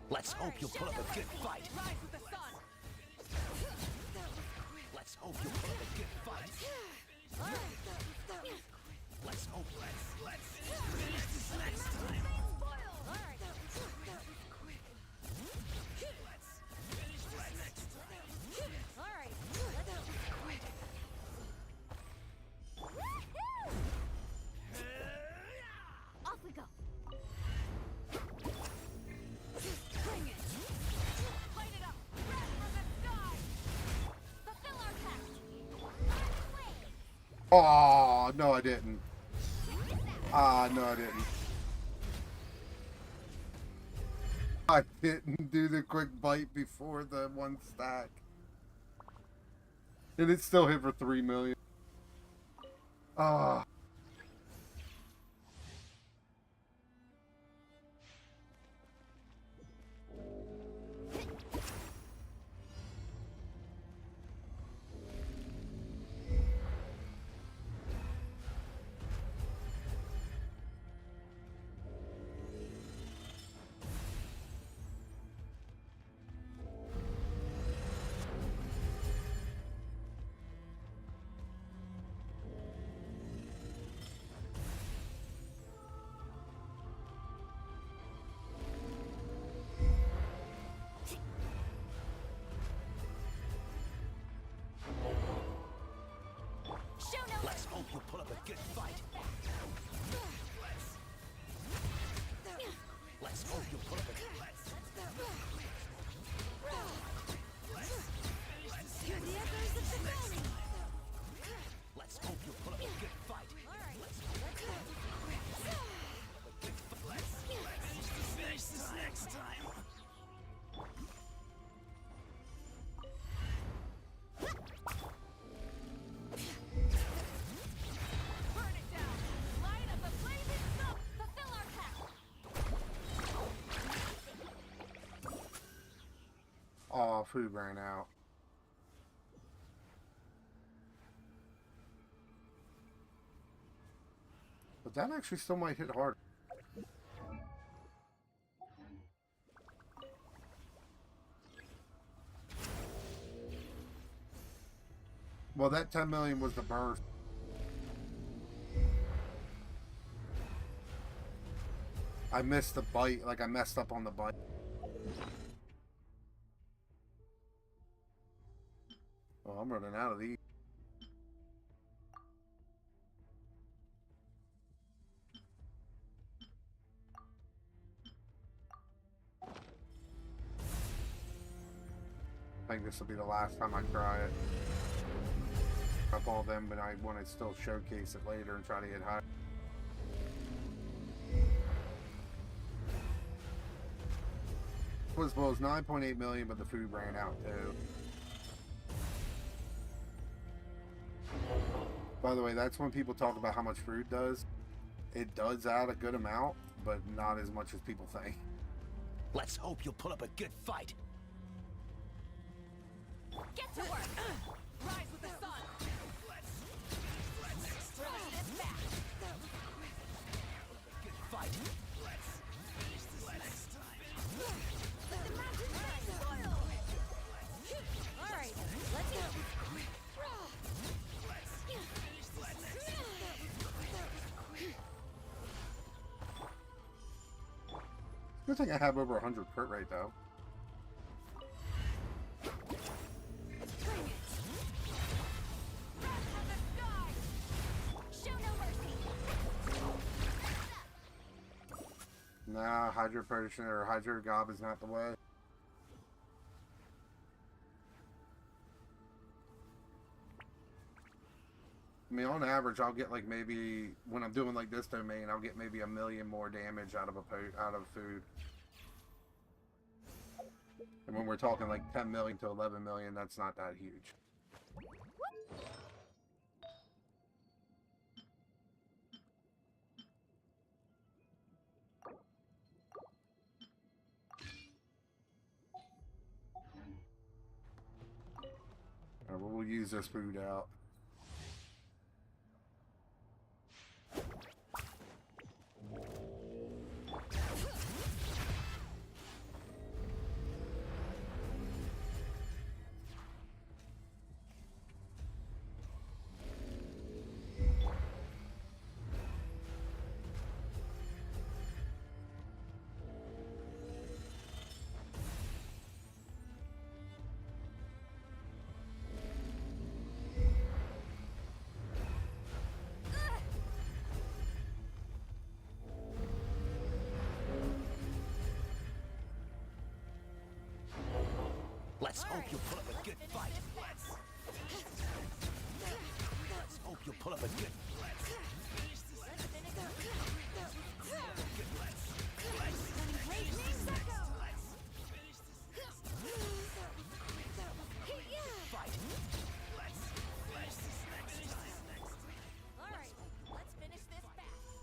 Let's hope you'll put up a good fight. Rise with the sun. Let's hope you'll put up a good fight. Let's hope. Let's finish this next time. All right. All right. Off we go. Bring it. Light it up. Red from the sky. Fulfill our pact. Oh, no, I didn't. Ah, no, I didn't. I didn't do the quick bite before the one stack. And it still hit for 3 million. Ah. Show no Let's hope you'll put up a good fight. Let's hope you'll put up a good fight. Hear the echoes of the morning. Let's hope you'll put up a good fight. All right. Let's go. Finish this next time. Burn it down. Light up the blazing sun. fulfill our pact. Oh, food ran out. But that actually still might hit hard. Well, that 10 million was the burst. I missed the bite, like I messed up on the bite. Oh, I'm running out of these. I think this will be the last time I try it. Up all them, but I want to still showcase it later and try to get high. Was supposed 9.8 million, but the food ran out too. By the way, that's when people talk about how much food does. It does add a good amount, but not as much as people think. Let's hope you'll put up a good fight. Get to work. Rise with the sun. Push this back. Good fight. All right. Let's go. Good thing I have over 100 crit rate though. Bring it. Red from the sky. Show no mercy. Nah, Hydro Potion or Hydro Gob is not the way. I mean, on average, I'll get like maybe when I'm doing like this domain, I'll get maybe 1 million more damage out of out of food. And when we're talking like 10 million to 11 million, that's not that huge. We'll use this food out. Let's hope you put up a good fight. Let's hope you put up a good fight. Alright, let's finish this fast.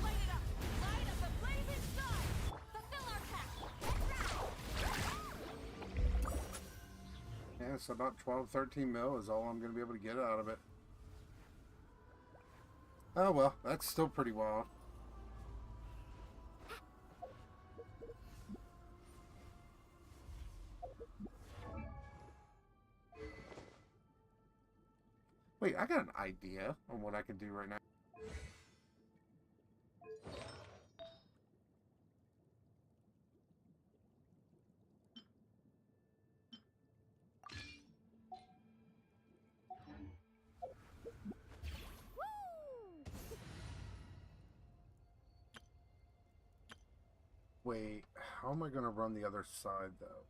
Light it up! Light up the blazing sun! Fulfill our path! Yeah, so about 12-13 mil is all I'm going to be able to get out of it. Oh well, that's still pretty wild. Wait, I got an idea on what I can do right now. Wait, how am I going to run the other side, though?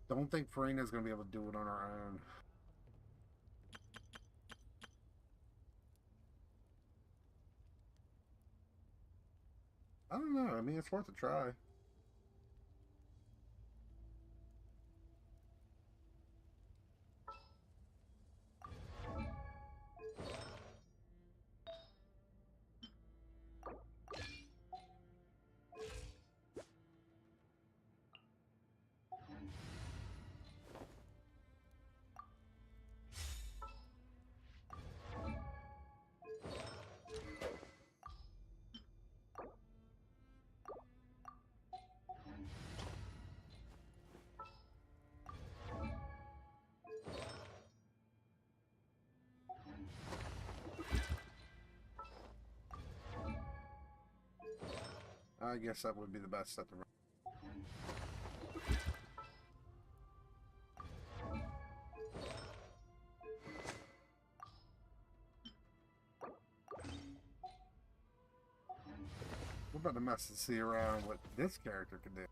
Don't think Farina's going to be able to do it on her own. I don't know. I mean, it's worth a try. I guess that would be the best set to run. We're about to mess and see around what this character can do.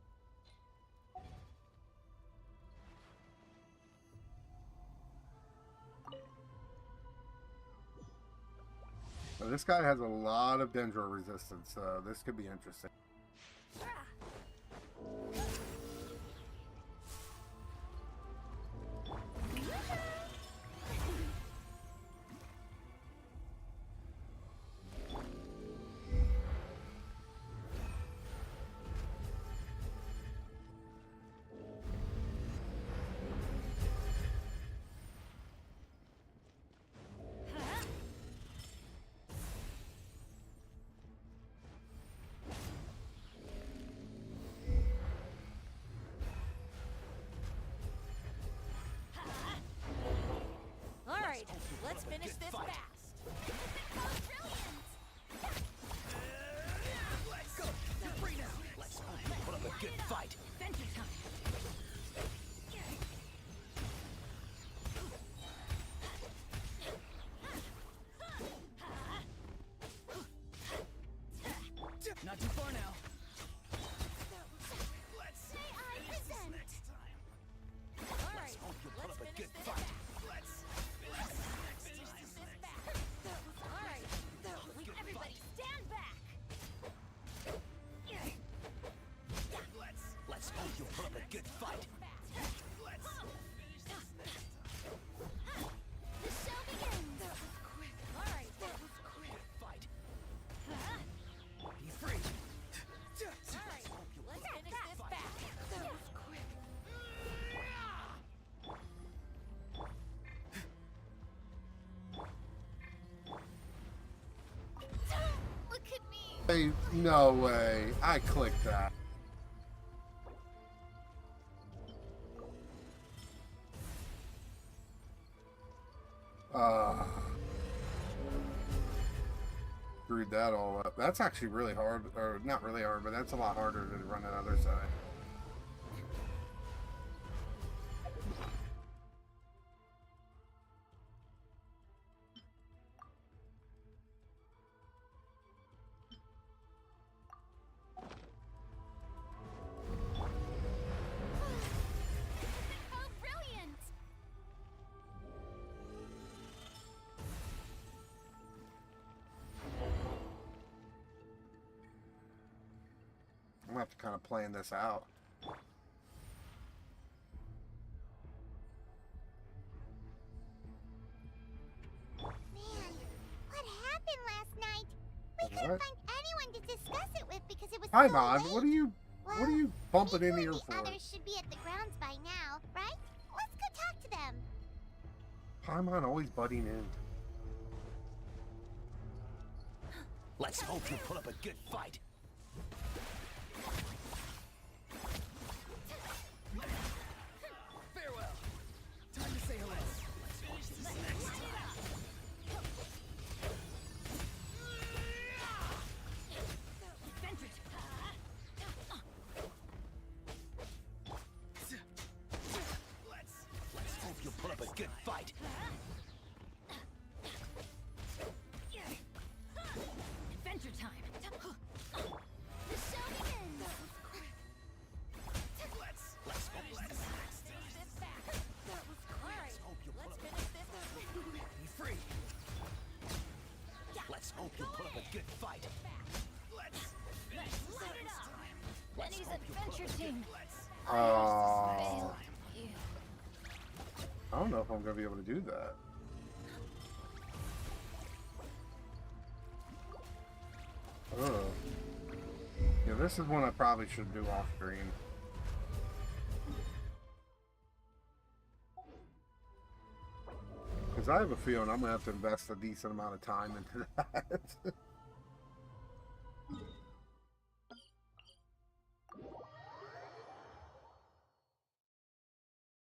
Now, this guy has a lot of dendro resistance, so this could be interesting. Alright, let's finish this fast. Let's go. You're free now. Let's hope you put up a good fight. Adventure time. Not too far now. May I present? Next time. Alright, Hope you put let's up a finish good this fight. fast. Let's Finish this fast. Hey, no way. I clicked that. Screwed that all up. That's actually really hard, or not really hard, but that's a lot harder to run the other side. Oh, brilliant! I'm gonna have to kind of plan this out. Man, what happened last night? We couldn't What? find anyone to discuss it with because it was Hi, so Mon. late. What are you Well, bumping Nico into here and the for? others should be at the grounds by now, right? Let's go talk to them. Paimon always butting in. Let's hope you put up a good fight. Farewell. Time to say hello. Let's hope you put up a good fight. Adventure time! The show begins! Let's hope you put up Be free. Let's hope you put up a good fight. Benny's adventure team! Oh, I don't know if I'm gonna be able to do that. Oh, yeah. This is one I probably should do off screen. Because I have a feeling I'm gonna have to invest a decent amount of time into that.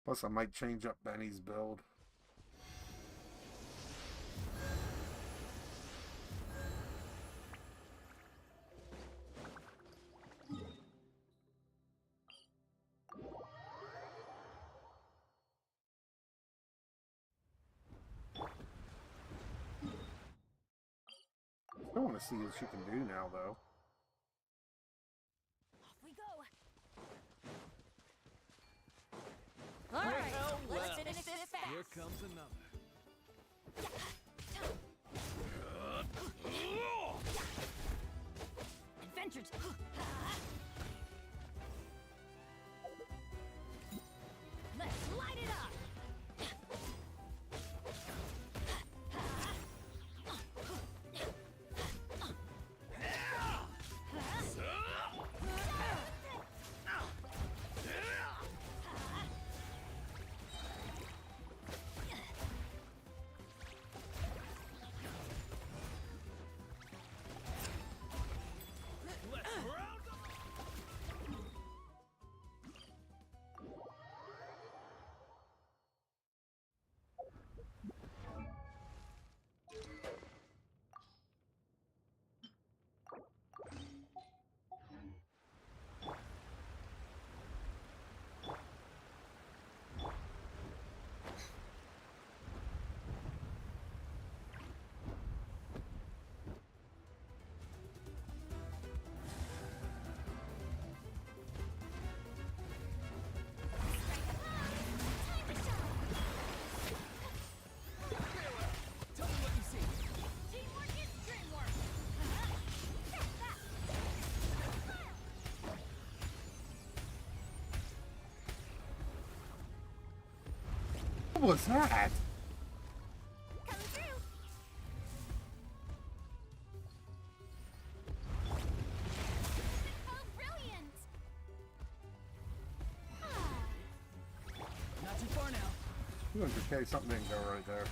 Plus, I might change up Benny's build. I want to see what she can do now, though. Off we go! Alright, let's finish this fast. Here comes another. Adventure Let's light it up! Tell me what you see. Teamwork is dreamwork! What was that? Come through. Oh, brilliant! 200k, something didn't go right there.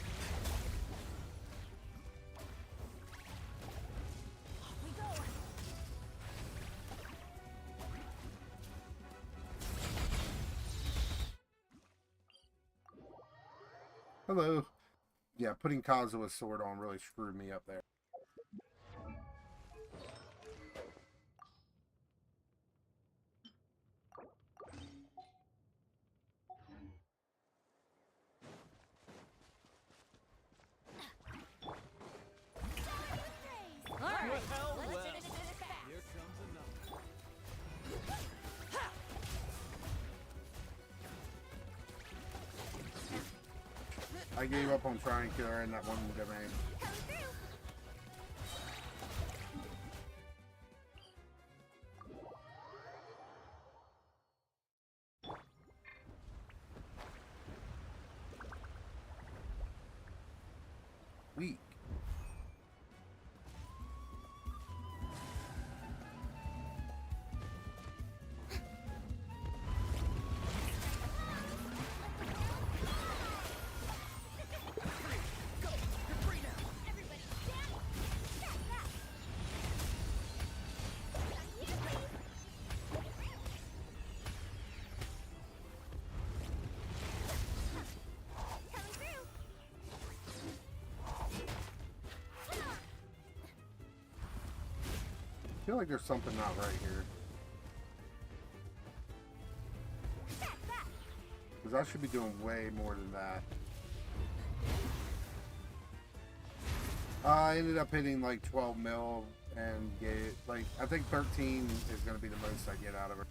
Off we go! Hello. Yeah, putting Kazua's sword on really screwed me up there. Alright, Well, let's well. finish this fast. Here comes another. I gave up on trying to kill her in that one domain. Weak. I feel like there's something not right here. Because I should be doing way more than that. I ended up hitting like 12 mil and get like, I think 13 is going to be the most I get out of her.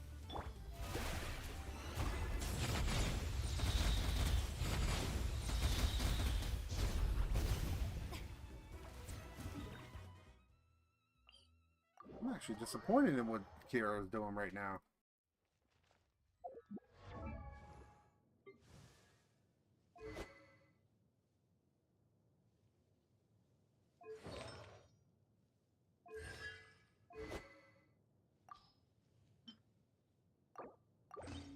I'm actually disappointed in what Kira is doing right now.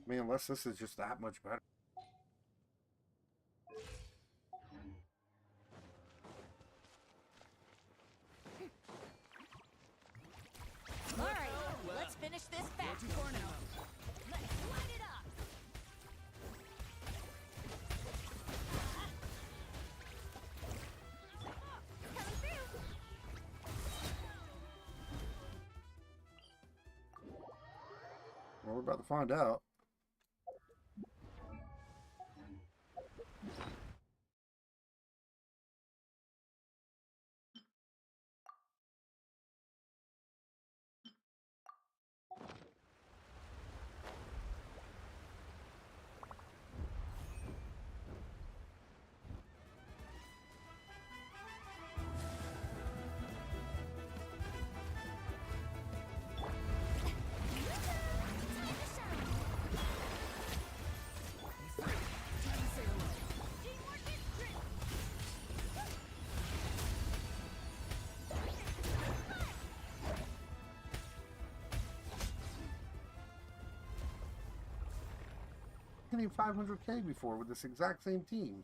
I mean, unless this is just that much better. Alright, let's finish this fast. Too far now. Let's light it up. Well, we're about to find out. Hitting 500k before with this exact same team.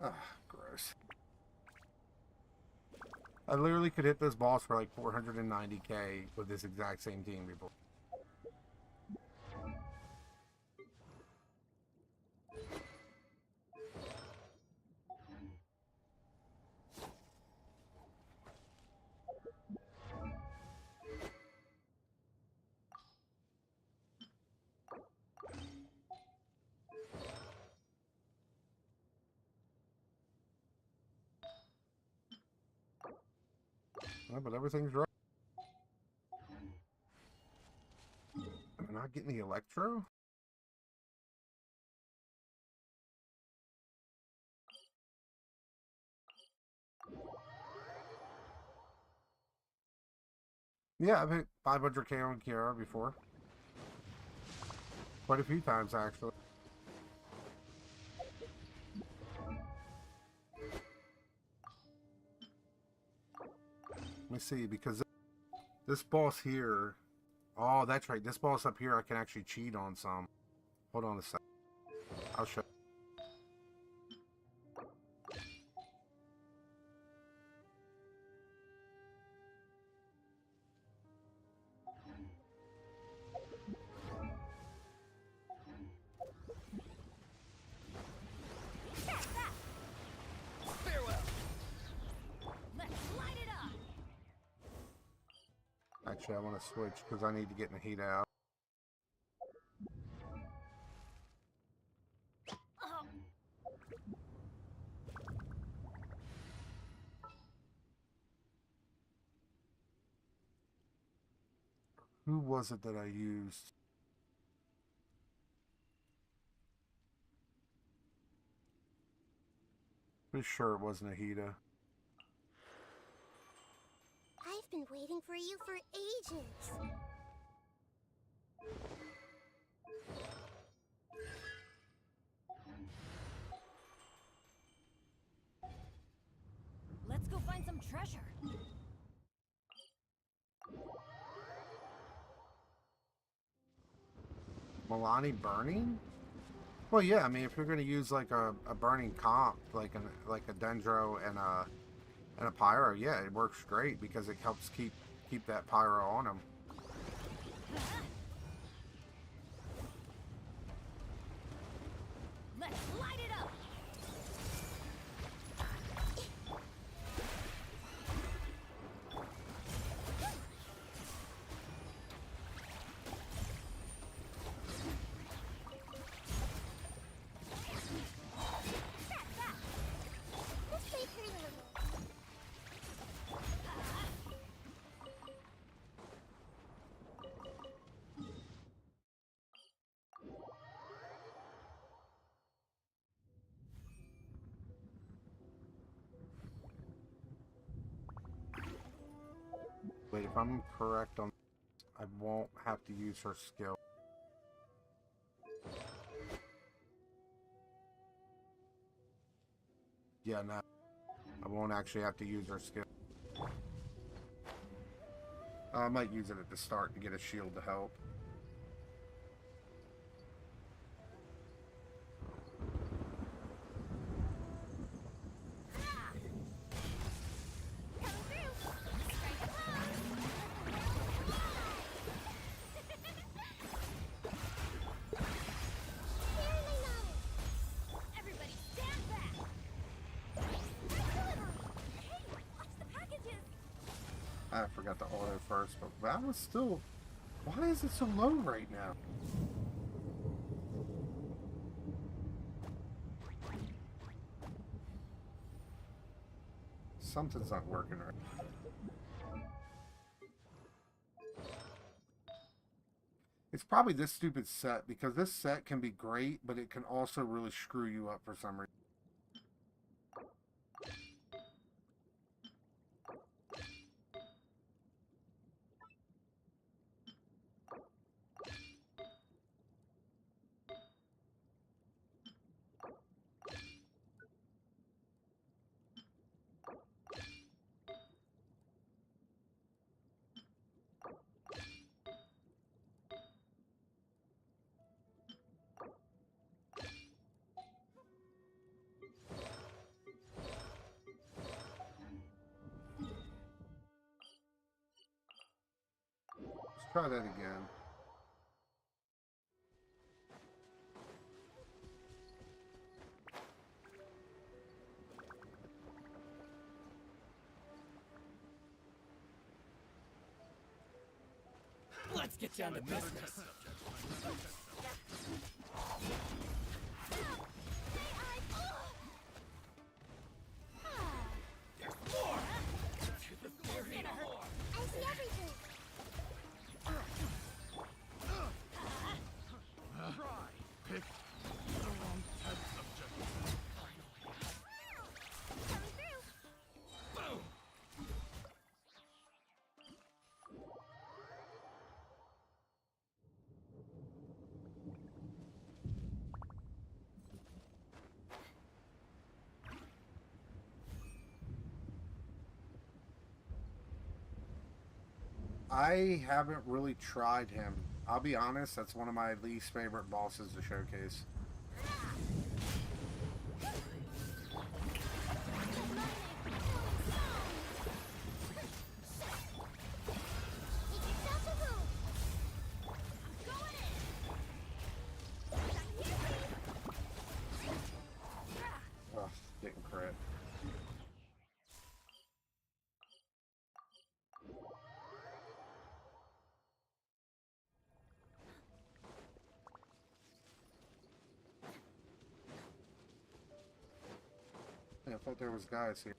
Ah, gross. I literally could hit this boss for like 490k with this exact same team before. Well, but everything's right. Am I not getting the electro? Yeah, I've hit 500k on Kiara before. Quite a few times, actually. Let me see, because this boss here... Oh, that's right. This boss up here, I can actually cheat on some. Hold on a sec. I'll show. Actually, I want to switch because I need to get in the heat out. Who was it that I used? Pretty sure it wasn't Ahita. I've been waiting for you for ages. Let's go find some treasure. Milani burning? Well, yeah. I mean, if you're gonna use like a burning comp, like a Dendro and a Pyro, yeah, it works great because it helps keep that Pyro on him. Let's light it up. This may hurt a little. Wait, if I'm correct on, I won't have to use her skill. Yeah, no. I won't actually have to use her skill. I might use it at the start to get a shield to help. Everybody stand back. Hey, watch the packages. I forgot the auto first, but that was still... Why is it so low right now? Something's not working right. It's probably this stupid set, because this set can be great, but it can also really screw you up for some reason. Let's try that again. Let's get down to business. There's more! There's even more! I see everything. Try. Pick the wrong test subject. Coming through. Boom! I haven't really tried him. I'll be honest, that's one of my least favorite bosses to showcase. Take yourself a move. I'm going in. Ugh, didn't crit. I thought there was guys here.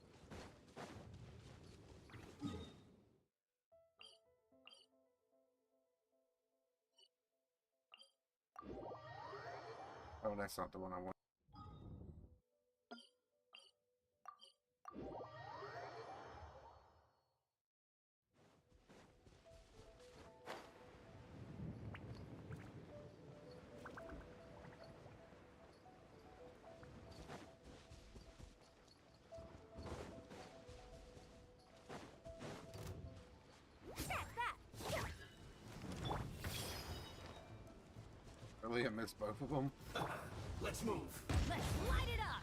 Oh, that's not the one I want. Really, I missed both of them. Let's move. Let's light it up!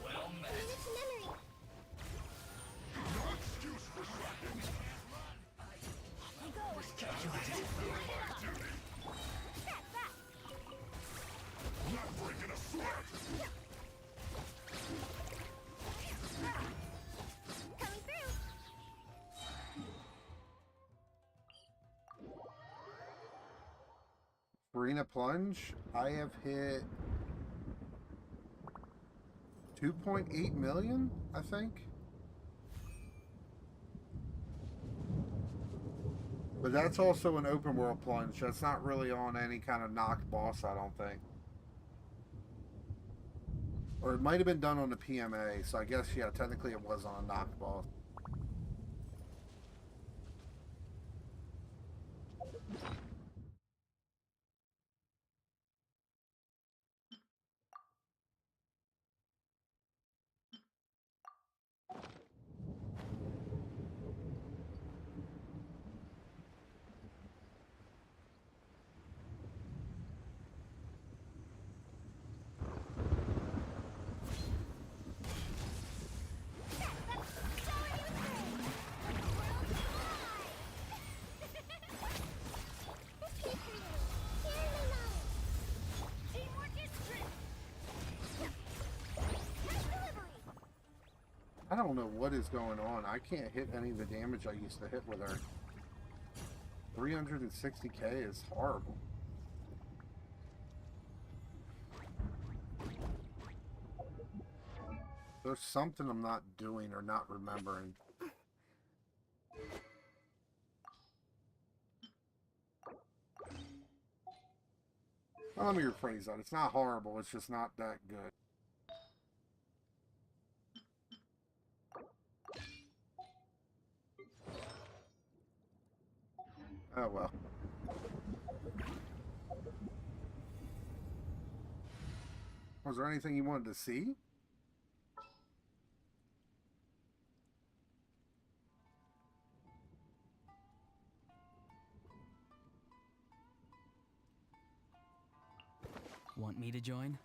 Well met. Coming through. Arena Plunge, I have hit 2.8 million, I think. But that's also an open world plunge. That's not really on any kind of knocked boss, I don't think. Or it might have been done on the PMA, so I guess, yeah, technically it was on a knocked boss. I don't know what is going on. I can't hit any of the damage I used to hit with her. 360k is horrible. There's something I'm not doing or not remembering. Well, let me rephrase that. It's not horrible, it's just not that good. Oh well. Was there anything you wanted to see? Want me to join?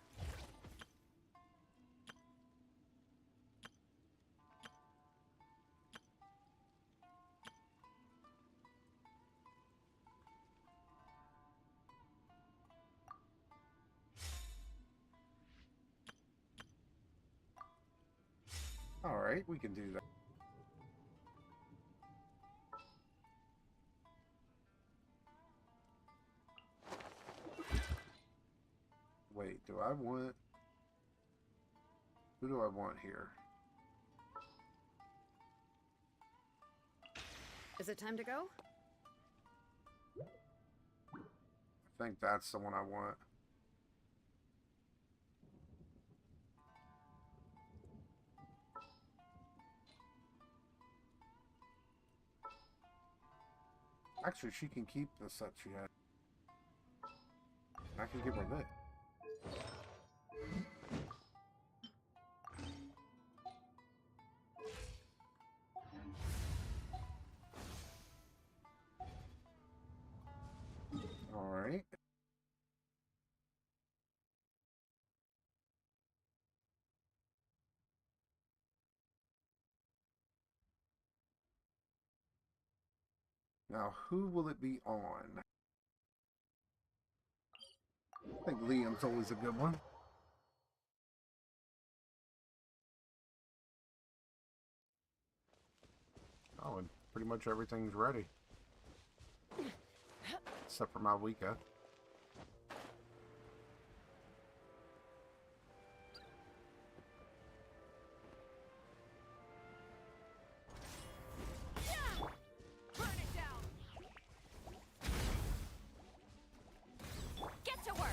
All right, we can do that. Wait, do I want... Who do I want here? Is it time to go? I think that's the one I want. Actually, she can keep the set she had. I can give her this. All right. Now, who will it be on? I think Liam's always a good one. pretty much everything's ready. Except for my Wika. Burn it down. Get to work.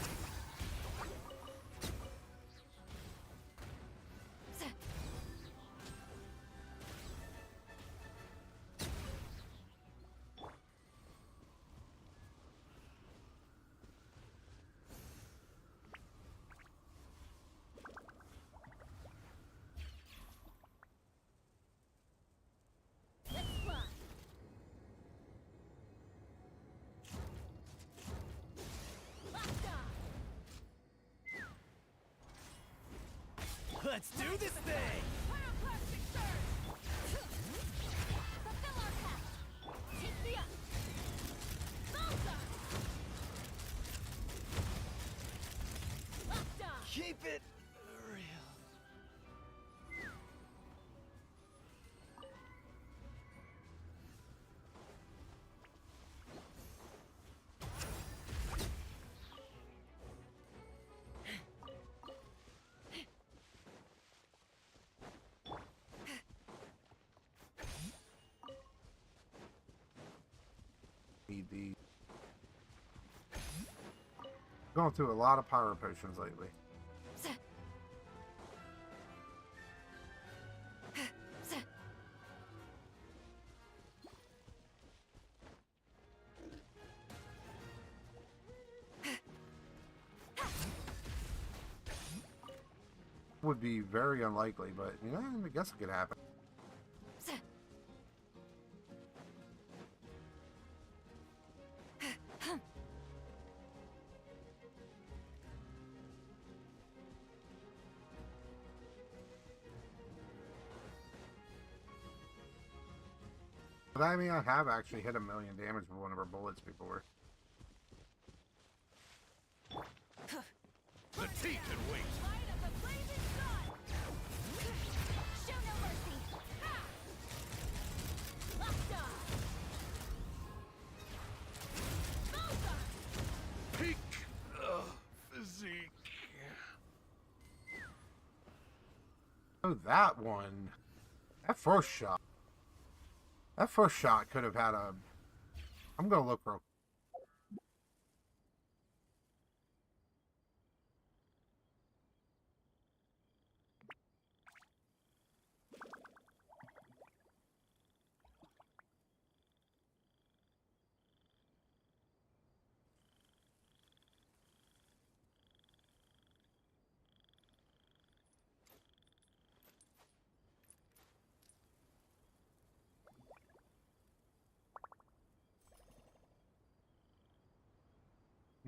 Let's fly. Locked on. Let's do this thing! Pyroclastic surge. Fulfill our path. Take me up. Bullseye. Locked on. Keep it real. Need the... Going through a lot of pyro potions lately. Would be very unlikely, but you know, I guess it could happen. But I mean, I have actually hit 1 million damage with one of her bullets before. The team can wait. Light of the blazing sun. Show no mercy. Ha! Locked on. Bullseye. Peak physique. Oh, that one. That first shot. That first shot could have had a... I'm going to look real...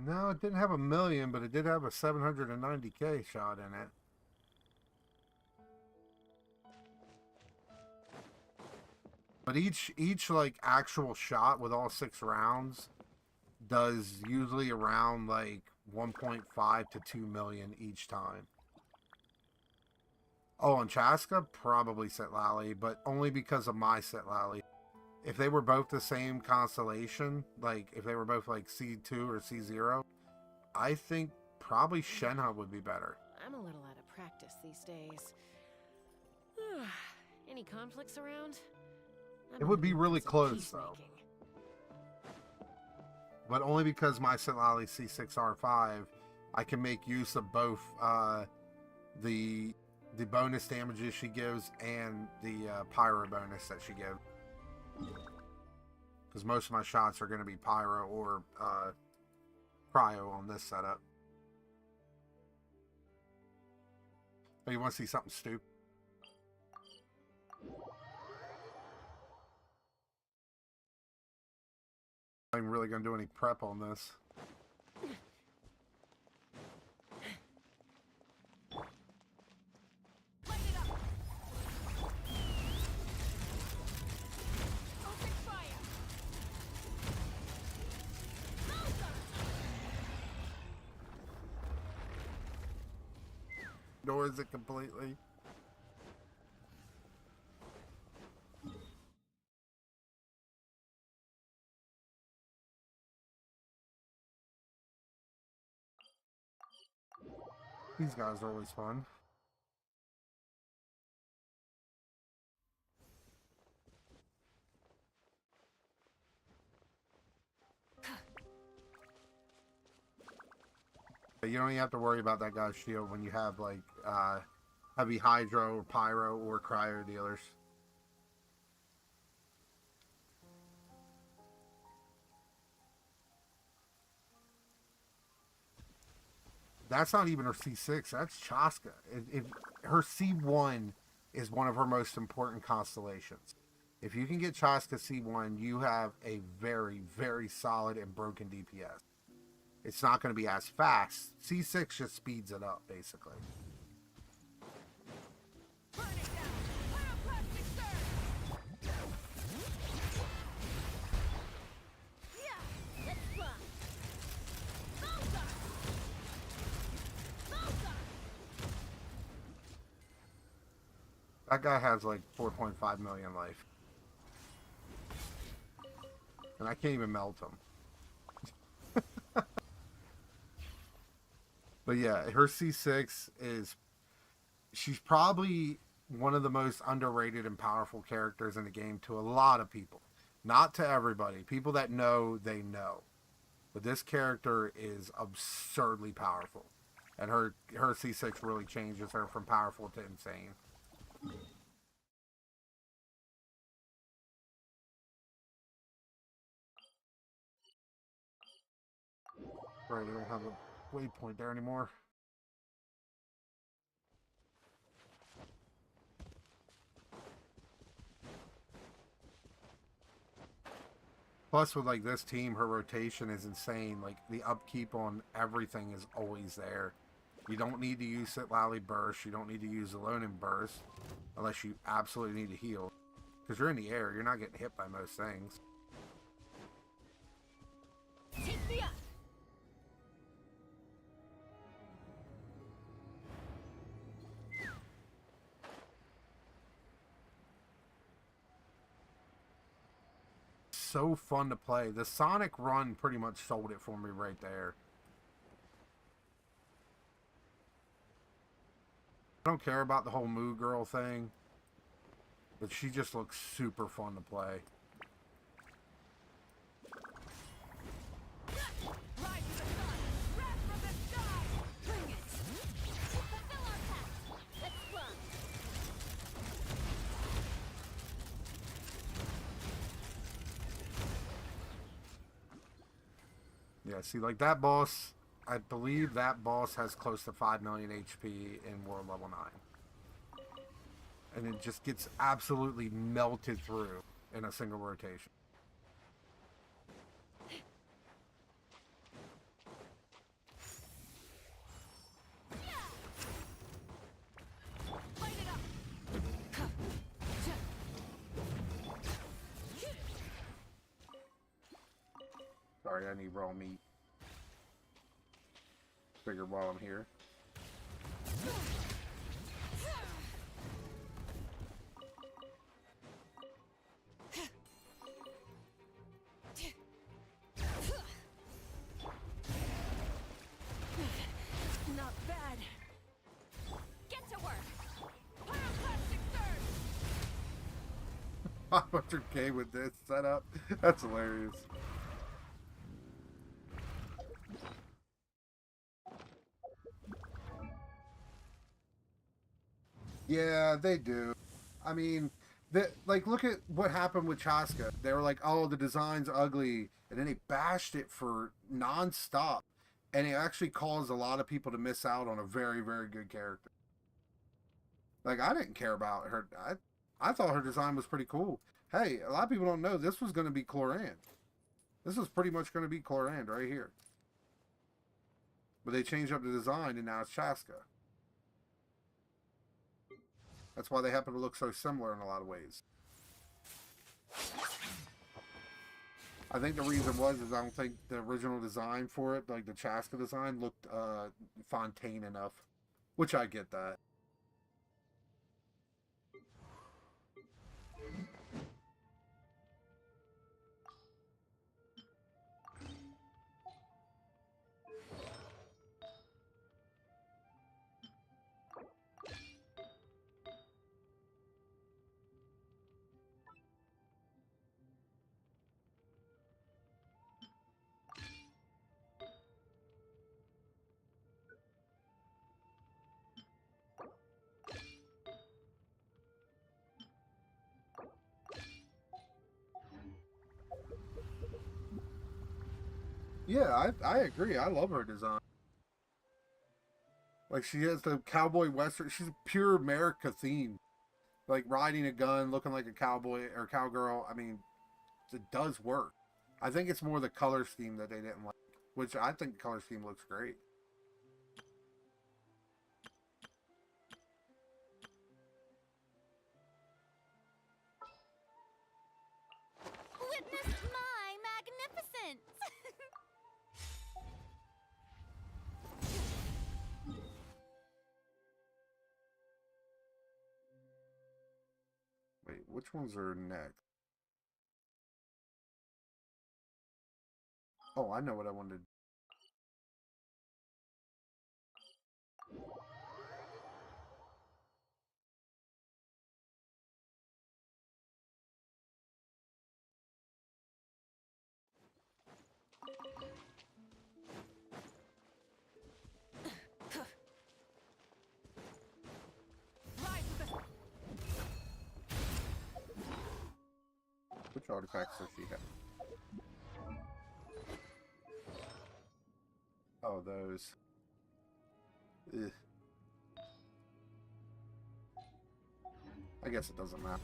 No, it didn't have 1 million, but it did have a 790k shot in it. But each like actual shot with all 6 rounds does usually around like 1.5 to 2 million each time. Oh, on Chaska, probably Sitlali, but only because of my Sitlali. If they were both the same constellation, like if they were both like C2 or C0, I think probably Shenhe would be better. I'm a little out of practice these days. Any conflicts around? It would be really close, though. But only because my Sitlali C6R5, I can make use of both the bonus damages she gives and the pyro bonus that she gives. Because most of my shots are going to be pyro or cryo on this setup. Oh, you want to see something stupid? I'm really going to do any prep on this. Light it up. Open fire. Ignores it completely. These guys are always fun. But you don't even have to worry about that guy's shield when you have like heavy hydro or pyro or cryo dealers. That's not even her C6. That's Chaska. Her C1 is one of her most important constellations. If you can get Chaska C1, you have a very, very solid and broken DPS. It's not going to be as fast. C6 just speeds it up, basically. Burn it down! Pyroclastic surge! Yeah! Let's fly! Bullseye! Bullseye! That guy has like 4.5 million life. And I can't even melt him. But yeah, her C6 is... She's probably one of the most underrated and powerful characters in the game to a lot of people. Not to everybody. People that know, they know. But this character is absurdly powerful. And her C6 really changes her from powerful to insane. Right, we don't have a waypoint there anymore. Plus, with like this team, her rotation is insane. Like the upkeep on everything is always there. You don't need to use Sitlally Burst. You don't need to use Alonin Burst unless you absolutely need to heal. Because you're in the air, you're not getting hit by most things. Take me up! So fun to play. The Sonic run pretty much sold it for me right there. I don't care about the whole Moo Girl thing, but she just looks super fun to play. Rise to the sun! Wrath from the sky! Bring it! Fulfill our pact. Let's fly. Yeah, see, like that boss, I believe that boss has close to 5 million HP in World Level 9. And it just gets absolutely melted through in a single rotation. Light it up! Sorry, I need raw meat. Figure while I'm here. Not bad. Get to work. Pyroclastic surge. 500k with this setup. That's hilarious. Yeah, they do. I mean, like, look at what happened with Chaska. They were like, oh, the design's ugly. And then they bashed it for non-stop. And it actually caused a lot of people to miss out on a very, very good character. Like, I didn't care about her. I thought her design was pretty cool. Hey, a lot of people don't know this was going to be Chlorand. This was pretty much going to be Chlorand right here. But they changed up the design, and now it's Chaska. That's why they happen to look so similar in a lot of ways. I think the reason is I don't think the original design for it, like the Chaska design, looked Fontaine enough. Which I get that. Yeah, I agree. I love her design. Like, she has the cowboy western. She's pure America theme. Like, riding a gun, looking like a cowboy or cowgirl. I mean, it does work. I think it's more the color scheme that they didn't like, which I think the color scheme looks great. Witness my magnificence! Wait, which ones are next? Oh, I know what I wanted. Rise with the Which artifacts does she have? Oh, those. Ugh. I guess it doesn't matter.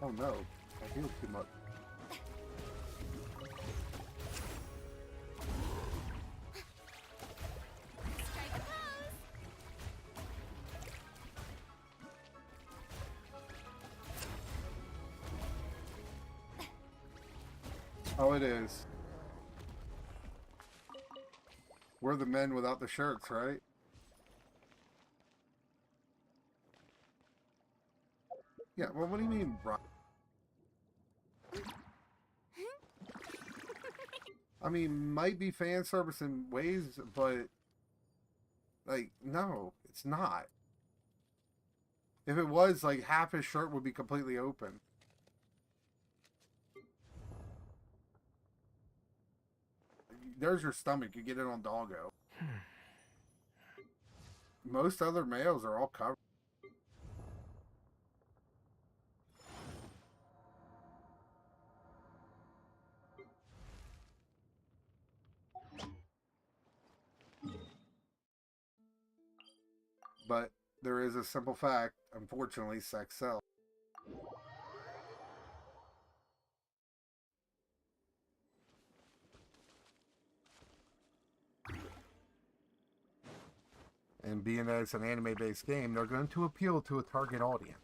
Oh no, I healed too much. Strike a pose! Oh, it is. We're the men without the shirts, right? Yeah, well, what do you mean, Brian? I mean, might be fan service in ways, but, like, no, it's not. If it was, like, half his shirt would be completely open. There's your stomach. You get it on Doggo. Most other males are all covered. But there is a simple fact, unfortunately, sex sells. And being that it's an anime-based game, they're going to appeal to a target audience.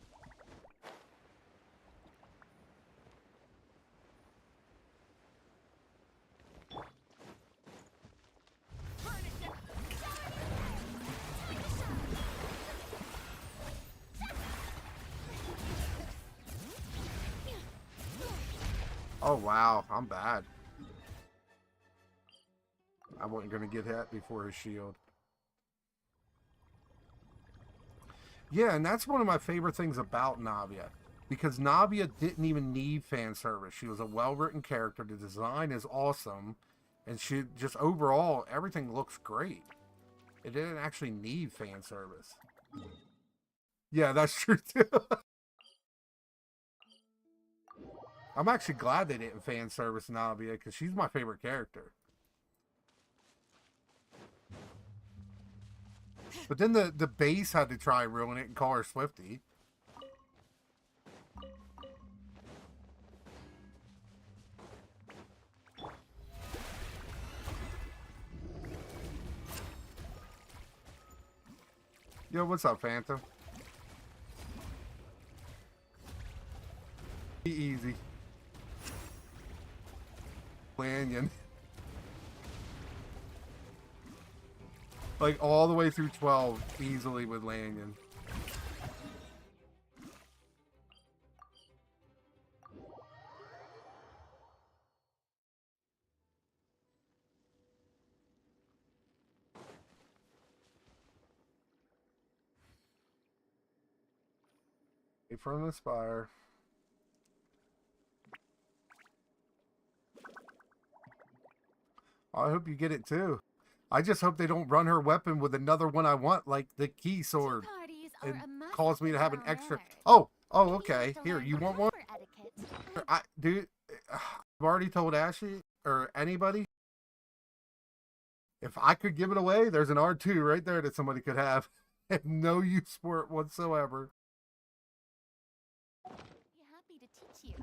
Oh wow, I'm bad. I wasn't going to get hit before his shield. Yeah, and that's one of my favorite things about Navia. Because Navia didn't even need fan service. She was a well-written character. The design is awesome. And she just overall, everything looks great. It didn't actually need fan service. Yeah, that's true too. I'm actually glad they didn't fan service Navia because she's my favorite character. But then the base had to try ruin it and call her Swifty. Yo, what's up, Phantom? Be easy. Lanyon. Like, all the way through 12, easily with Lanyon. From the spire. I hope you get it too. I just hope they don't run her weapon with another one I want, like the key sword, Parties are and a must cause me to have an for extra. art. Oh, Maybe you okay. have to Here, learn you the want one? proper etiquette. Dude, I've already told Ashley or anybody. If I could give it away, there's an R2 right there that somebody could have. Have no use for it whatsoever. Be happy to teach you.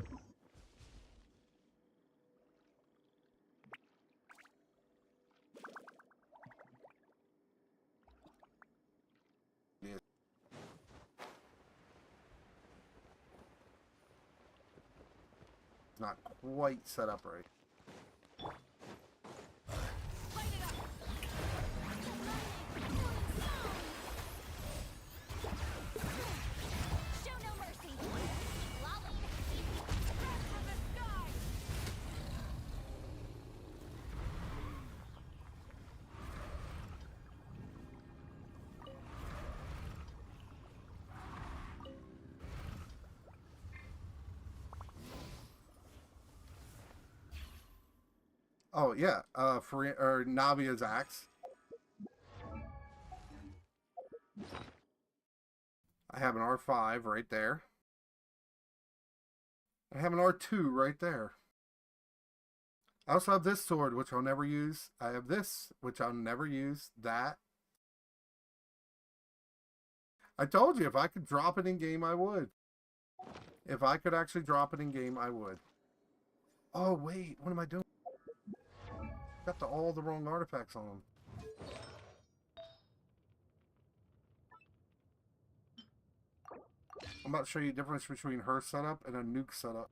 Not quite set up right. Light it up. Show no mercy. Lolly. Red from the sky. Oh yeah, for Navia's axe. I have an R5 right there. I have an R2 right there. I also have this sword, which I'll never use. I have this, which I'll never use. That. I told you, if I could drop it in game, I would. If I could actually drop it in game, I would. Oh, wait. What am I doing? Got all the wrong artifacts on them. I'm about to show you the difference between her setup and a nuke setup.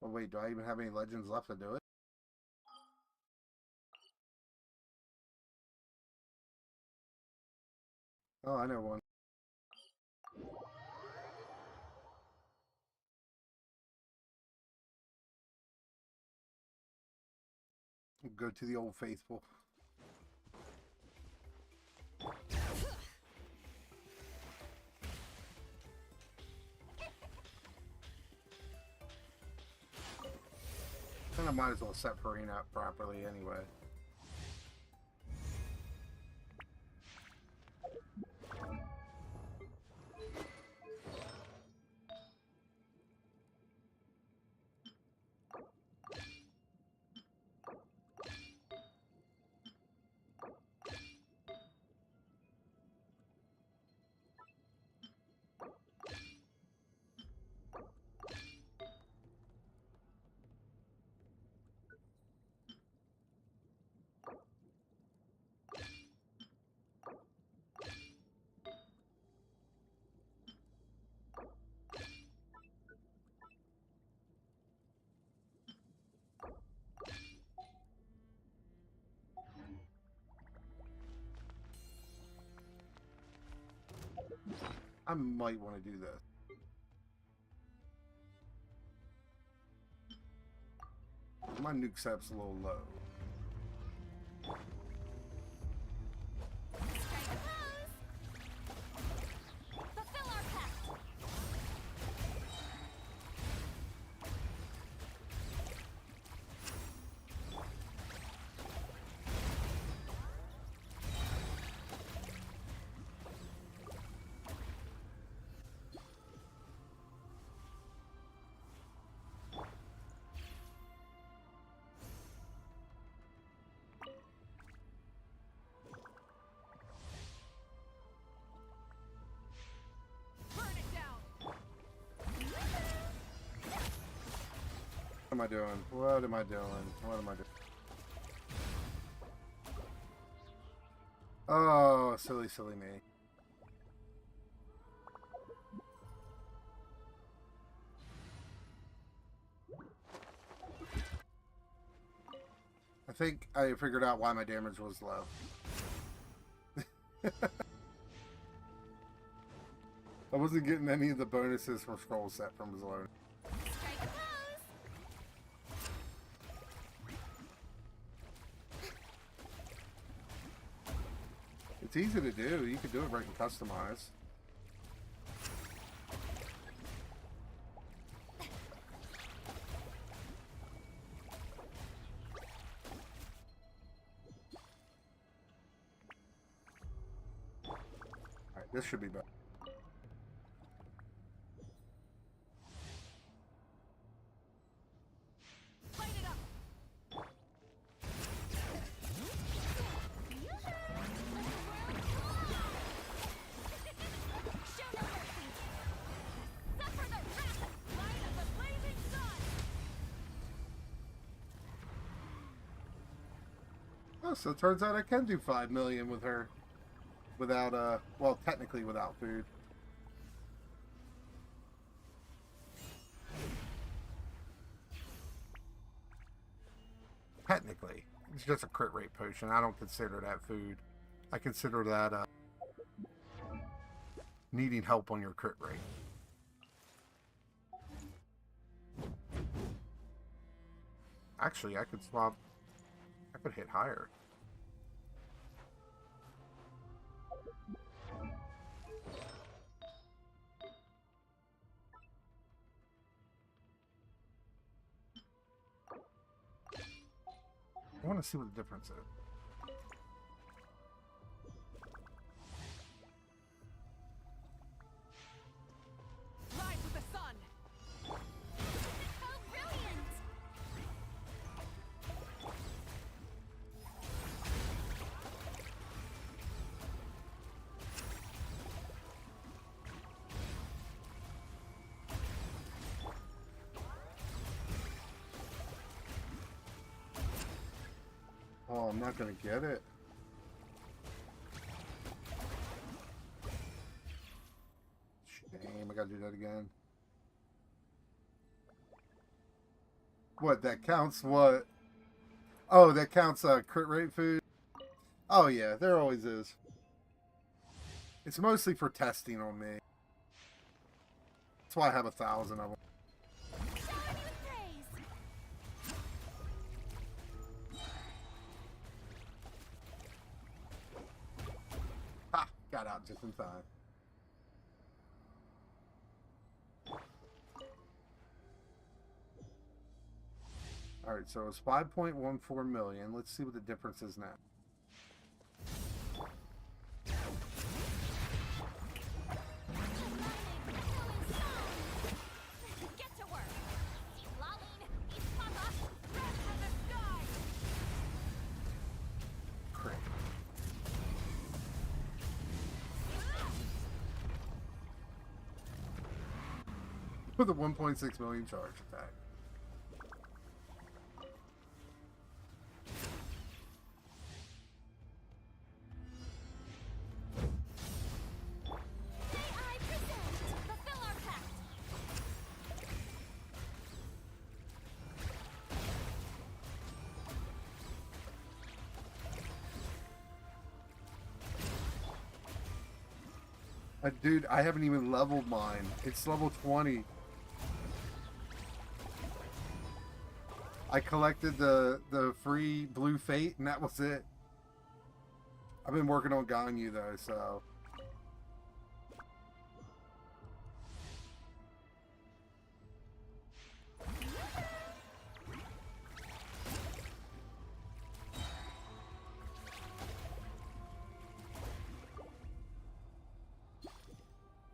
Oh wait, do I even have any legends left to do it? Oh, I know one. Go to the old faithful. Kind of might as well set Farina up properly anyway. I might want to do this. My nuke setup's a little low. Strike a pose. Fulfill our pact. Burn it down. What am I doing? What am I doing? What am I doing? Oh, silly, silly me. I think I figured out why my damage was low. I wasn't getting any of the bonuses from scroll set from Zalone. Strike a pose. It's easy to do. You can do it right in customize. Alright, this should be better. Light it up. Show no mercy. Suffer the wrath. Light of the blazing sun. Oh, so it turns out I can do 5 million with her. Without, well, technically without food. Technically. It's just a crit rate potion. I don't consider that food. I consider that, needing help on your crit rate. Actually, I could swap. I could hit higher. I want to see what the difference is. Rise with the sun. How brilliant! Oh, I'm not gonna get it. Shame, I gotta do that again. What, that counts what? Oh, that counts crit rate food? Oh yeah, there always is. It's mostly for testing on me. That's why I have 1,000 of them. Shower me with praise! Ha! Got out just in time. Alright, so it's 5.14 million. Let's see what the difference is now. Get to work. Lolling. East Papa. Red from the sky. Crit. With a 1.6 million charge attack. May I present fulfill our pact? Dude, I haven't even leveled mine. It's level 20. I collected the free blue fate and that was it. I've been working on Ganyu though, so.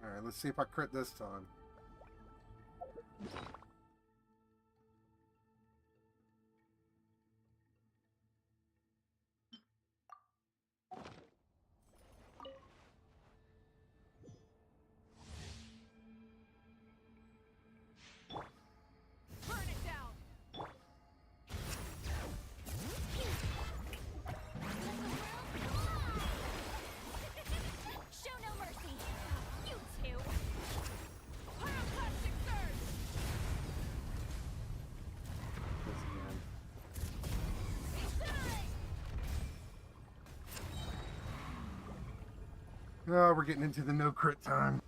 Alright, let's see if I crit this time. Burn it down. Show no mercy! You two! Pyroclastic surge. This again. Incinerate. Oh, we're getting into the no crit time.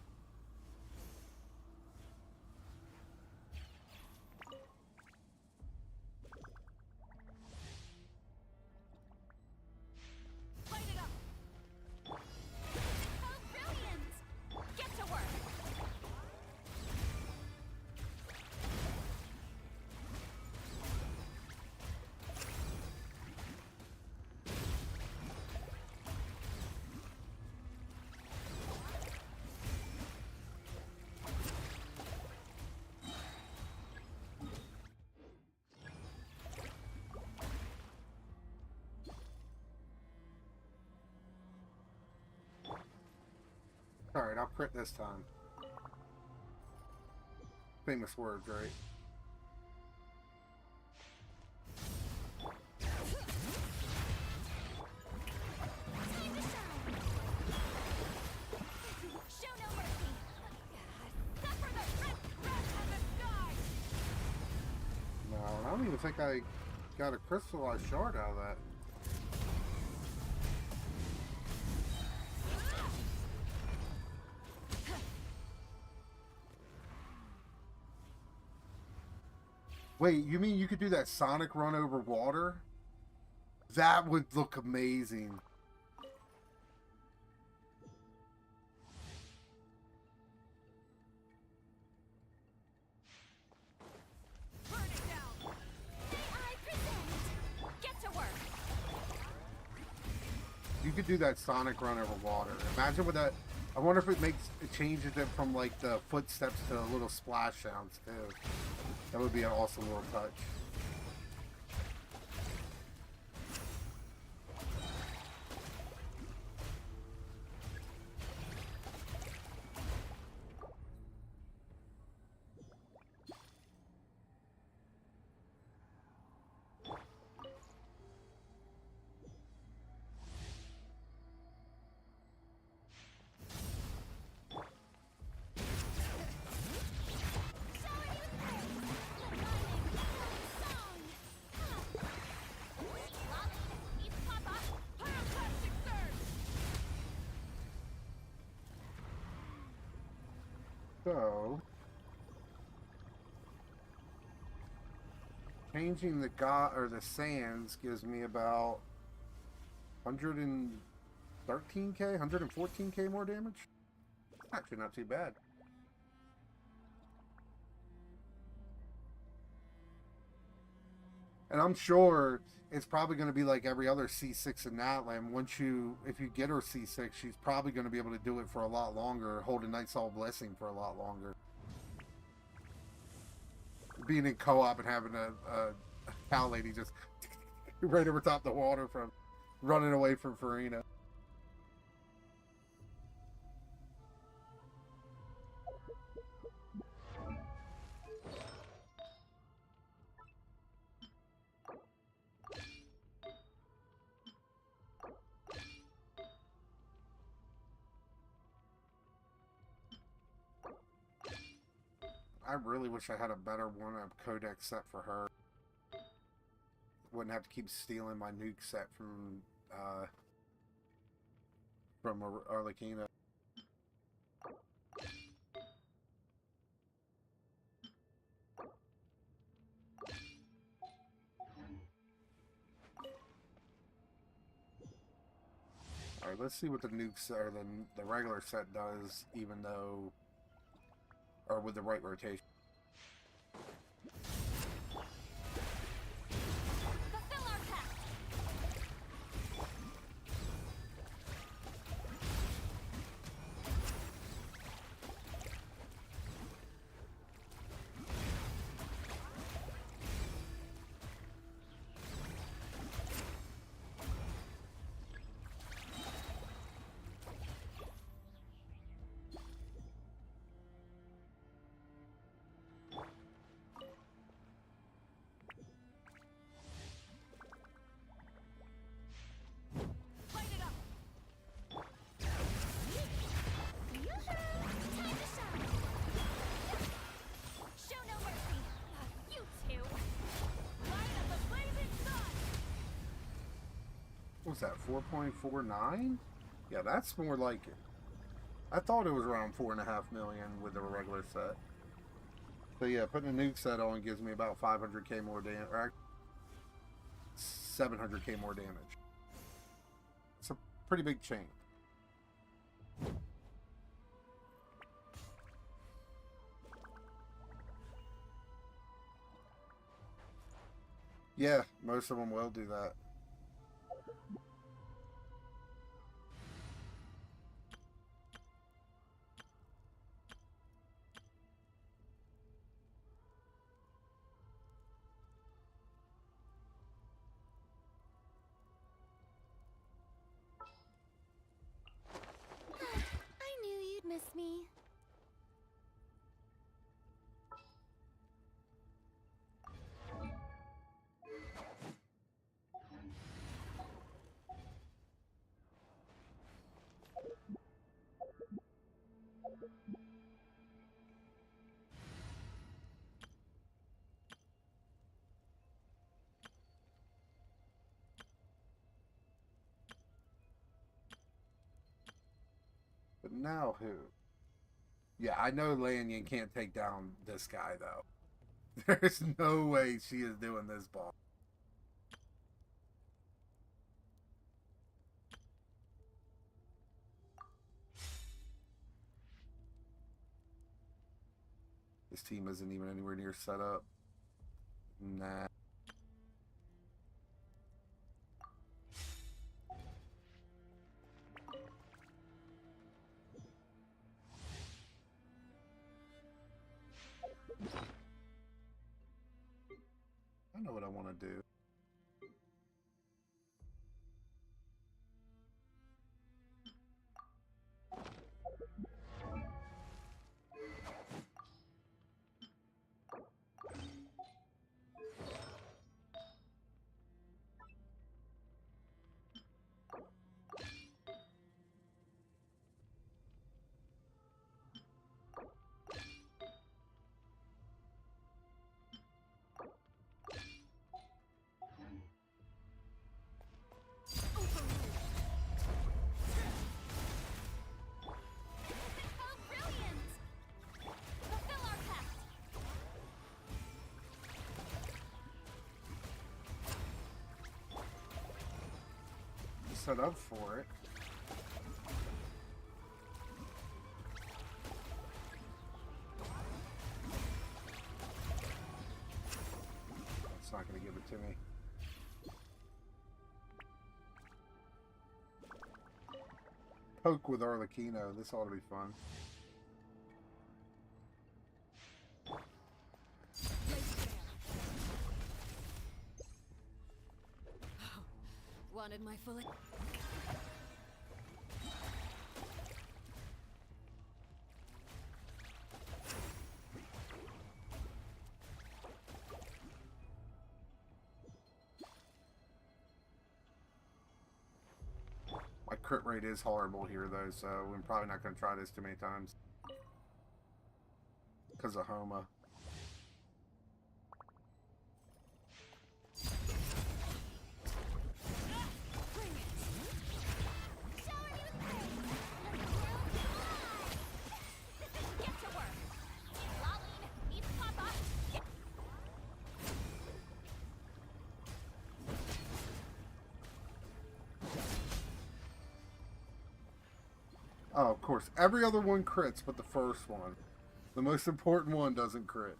Light it up. Alright, I'll crit this time. Famous words, right? Show no mercy. Suffer the rip crash of the sky. No, I don't even think I got a crystallized shard out of that. Wait, you mean you could do that Sonic run over water? That would look amazing. Burn it down. May I present? Get to work. You could do that Sonic run over water. Imagine what that. I wonder if it changes it from like the footsteps to little splash sounds too. That would be an awesome little touch. So, changing the or the sands gives me about 113k, 114k more damage. Actually, not too bad. And I'm sure it's probably going to be like every other C6 in Natlan. If you get her C6, she's probably going to be able to do it for a lot longer, hold a Night's All Blessing for a lot longer. Being in co-op and having a cow lady just right over top the water from running away from Farina. I really wish I had a better one-up codex set for her. Wouldn't have to keep stealing my nuke set from Arlecchino. Alright, let's see what the nuke set, or the regular set does, even though, or with the right rotation. Fulfill our pact. Light it up. Time to shine. Show no mercy. You two. Light up the blazing sun. What's that, 4.49? Yeah, that's more like it. I thought it was around 4.5 million with the regular set. So yeah, putting a nuke set on gives me about 500k more damage, or 700k more damage. It's a pretty big change. Yeah, most of them will do that. now who? Yeah, I know Lanyon can't take down this guy, though. There's no way she is doing this ball. This team isn't even anywhere near set up. Nah. I know what I want to do. Oh, brilliant! Fulfill our pact! Set up for it. It's not going to give it to me. Poke with Arlecchino. This ought to be fun. Wanted my full. My crit rate is horrible here, though, so I'm probably not going to try this too many times. Because of Homa. Oh, of course. Every other one crits, but the first one. The most important one doesn't crit.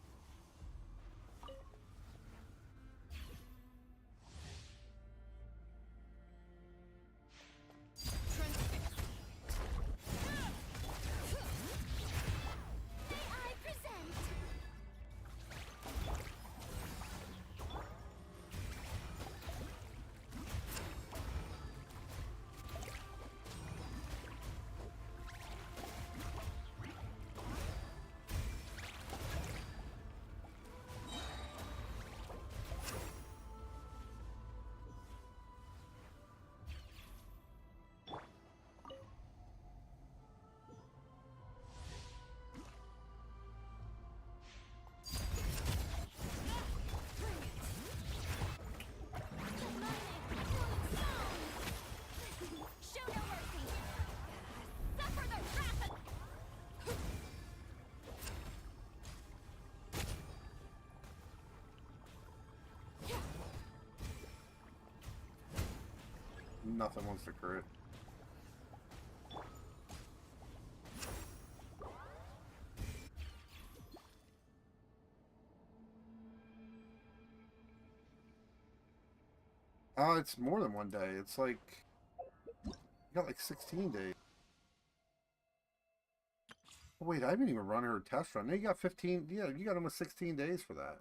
I present. Show no mercy. Suffer the wrath of... Nothing wants to crit. It's more than one day. It's like... You got like 16 days. Oh, wait, I haven't even run her test run. No, you got 15... Yeah, you got almost 16 days for that.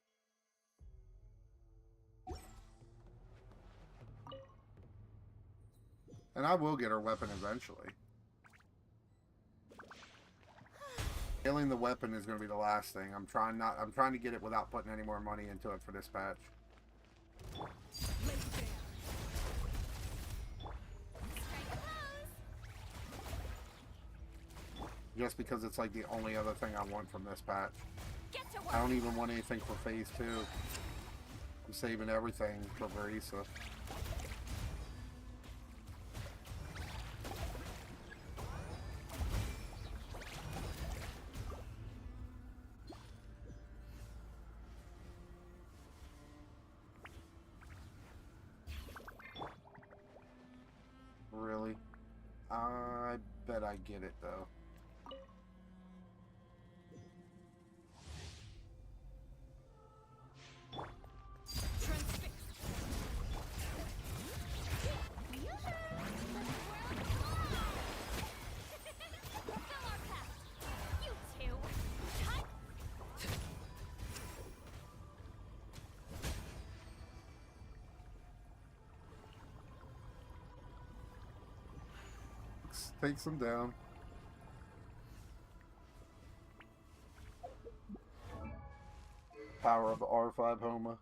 And I will get her weapon eventually. Killing the weapon is going to be the last thing. I'm trying to get it without putting any more money into it for this patch. Just because it's like the only other thing I want from this patch. I don't even want anything for phase 2. I'm saving everything for Marisa. I bet I get it though. Takes them down. Power of the R5 Homa.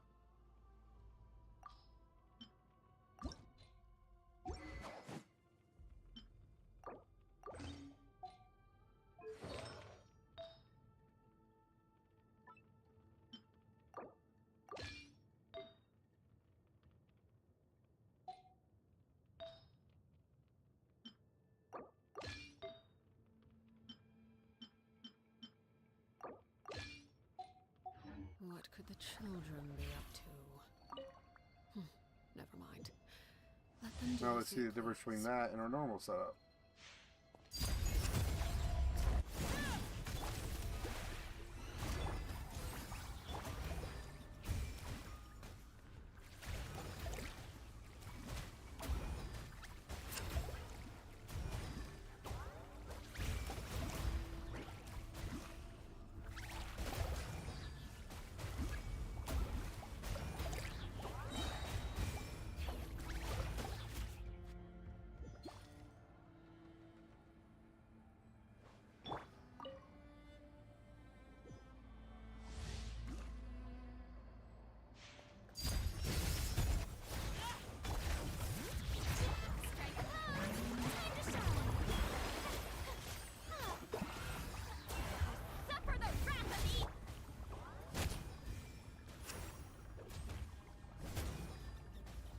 What could the children be up to? Never mind. Let them do Now as let's they see the difference between please. that and our normal setup.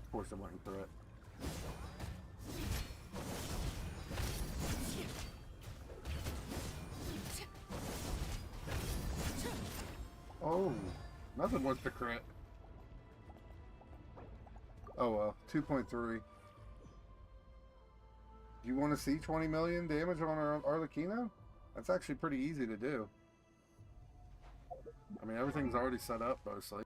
Of course I went through it. Oh, nothing wants to crit. Oh well, 2.3. You want to see 20 million damage on our Arlecchino? That's actually pretty easy to do. I mean, everything's already set up mostly.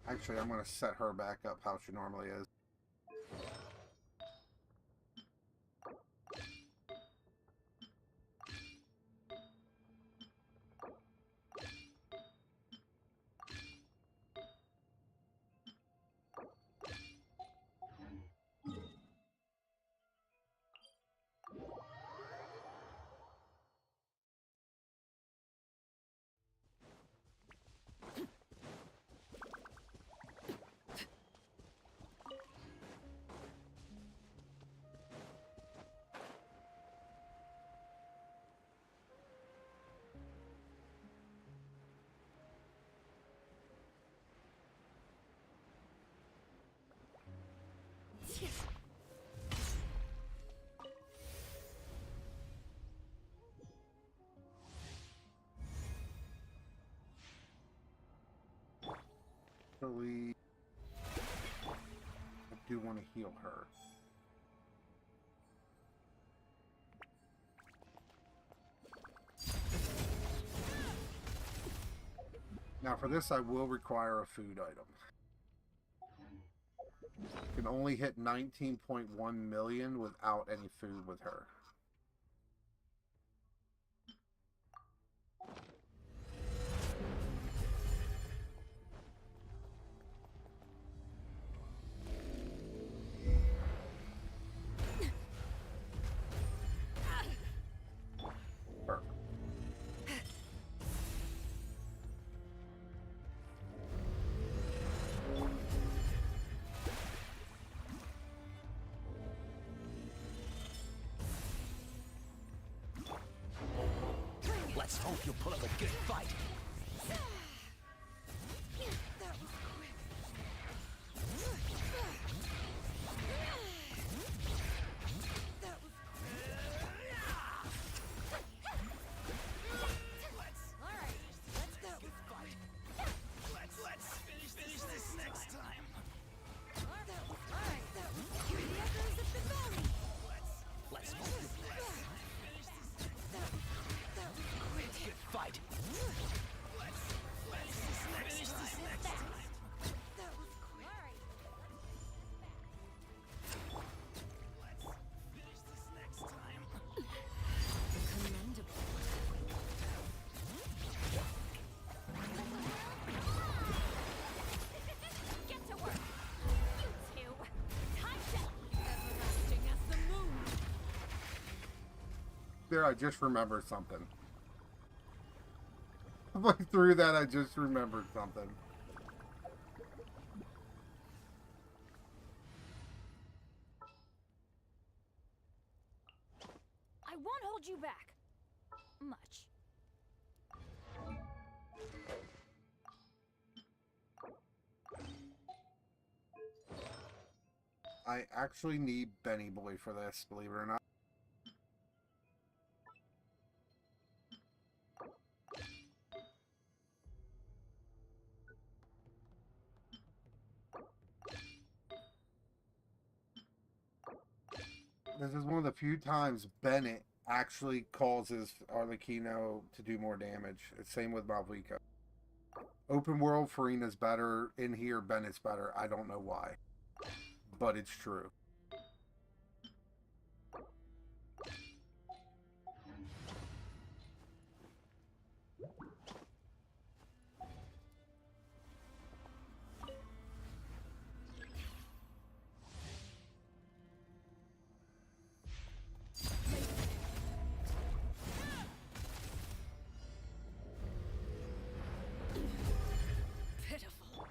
Actually, I'm going to set her back up how she normally is. Actually, I do want to heal her. Now for this I will require a food item. Can only hit 19.1 million without any food with her. Perfect. Let's hope you put up a good fight. there, I just remembered something. Like through that, I just remembered something. I won't hold you back. Much. I actually need Benny Boy for this, believe it or not. This is one of the few times Bennett actually causes Arlecchino to do more damage. It's same with Malvika. Open world, Farina's better. In here, Bennett's better. I don't know why. But it's true. Pitiful.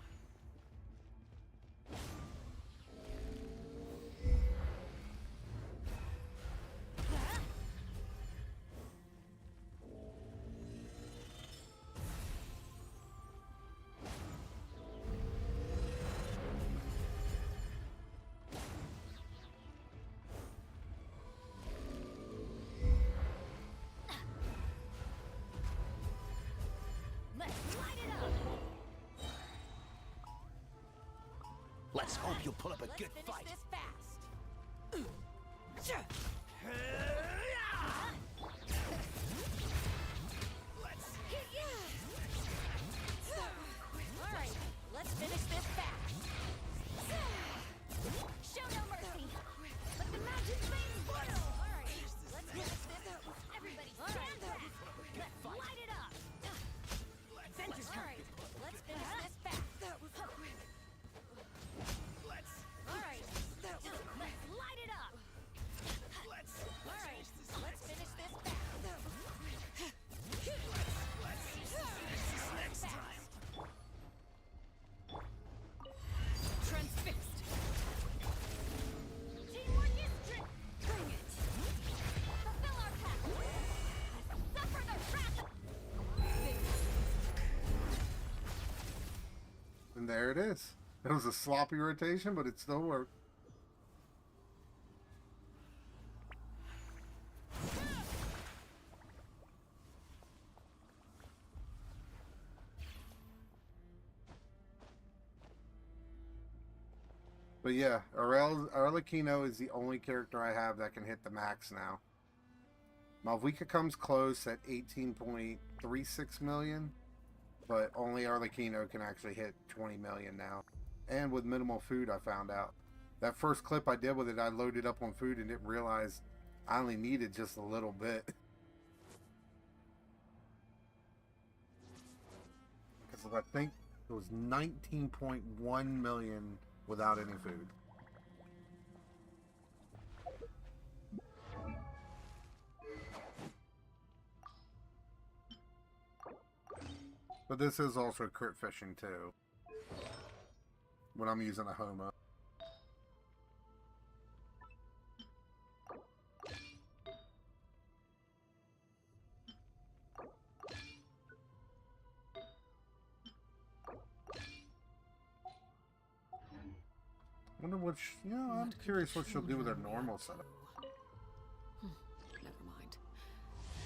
Let's light it up. Let's hope you'll put up a Let's good finish fight. this fast. All right, let's finish this fast. Show no mercy. Let the mountain flames boil. All right, let's finish this. Everybody stand back. Let's light it up. Vengeance time. Let's finish this fast. All right, let's light it up. All right, let's finish this fast. Next time. Transfixed. Teamwork is strength. Bring it. Fulfill our path. Suffer the wrath of... And there it is. It was a sloppy rotation, but it still worked. But yeah, Arlecchino is the only character I have that can hit the max now. Malvika comes close at 18.36 million, but only Arlecchino can actually hit 20 million now. And with minimal food, I found out. That first clip I did with it, I loaded up on food and didn't realize I only needed just a little bit. Because I think it was 19.1 million without any food. But this is also crit fishing too, when I'm using a Homo. Wonder what I'm curious what she'll do with her normal setup. Never mind.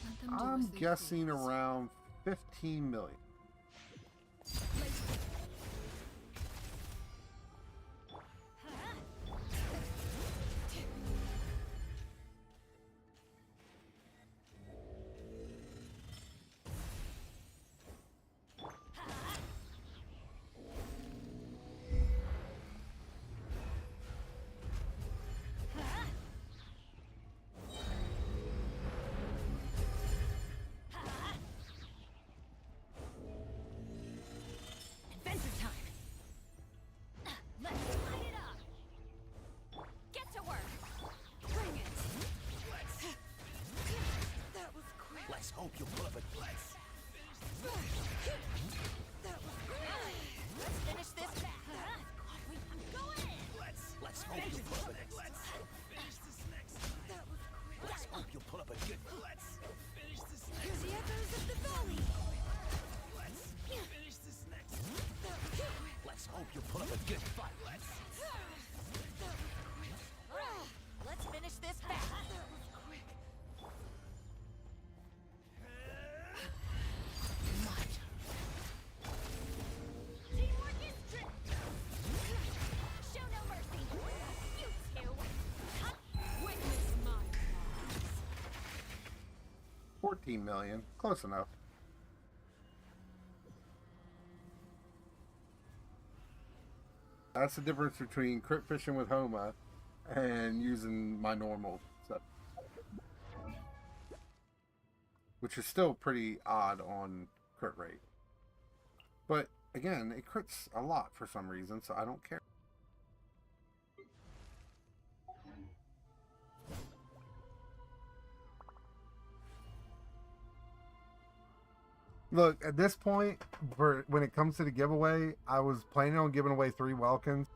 Let them do I'm as they guessing please. around 15 million. 14 million. Close enough. That's the difference between crit fishing with Homa and using my normal stuff. Which is still pretty odd on crit rate. But again, it crits a lot for some reason, so I don't care. Look, at this point, when it comes to the giveaway, I was planning on giving away 3 Welkins.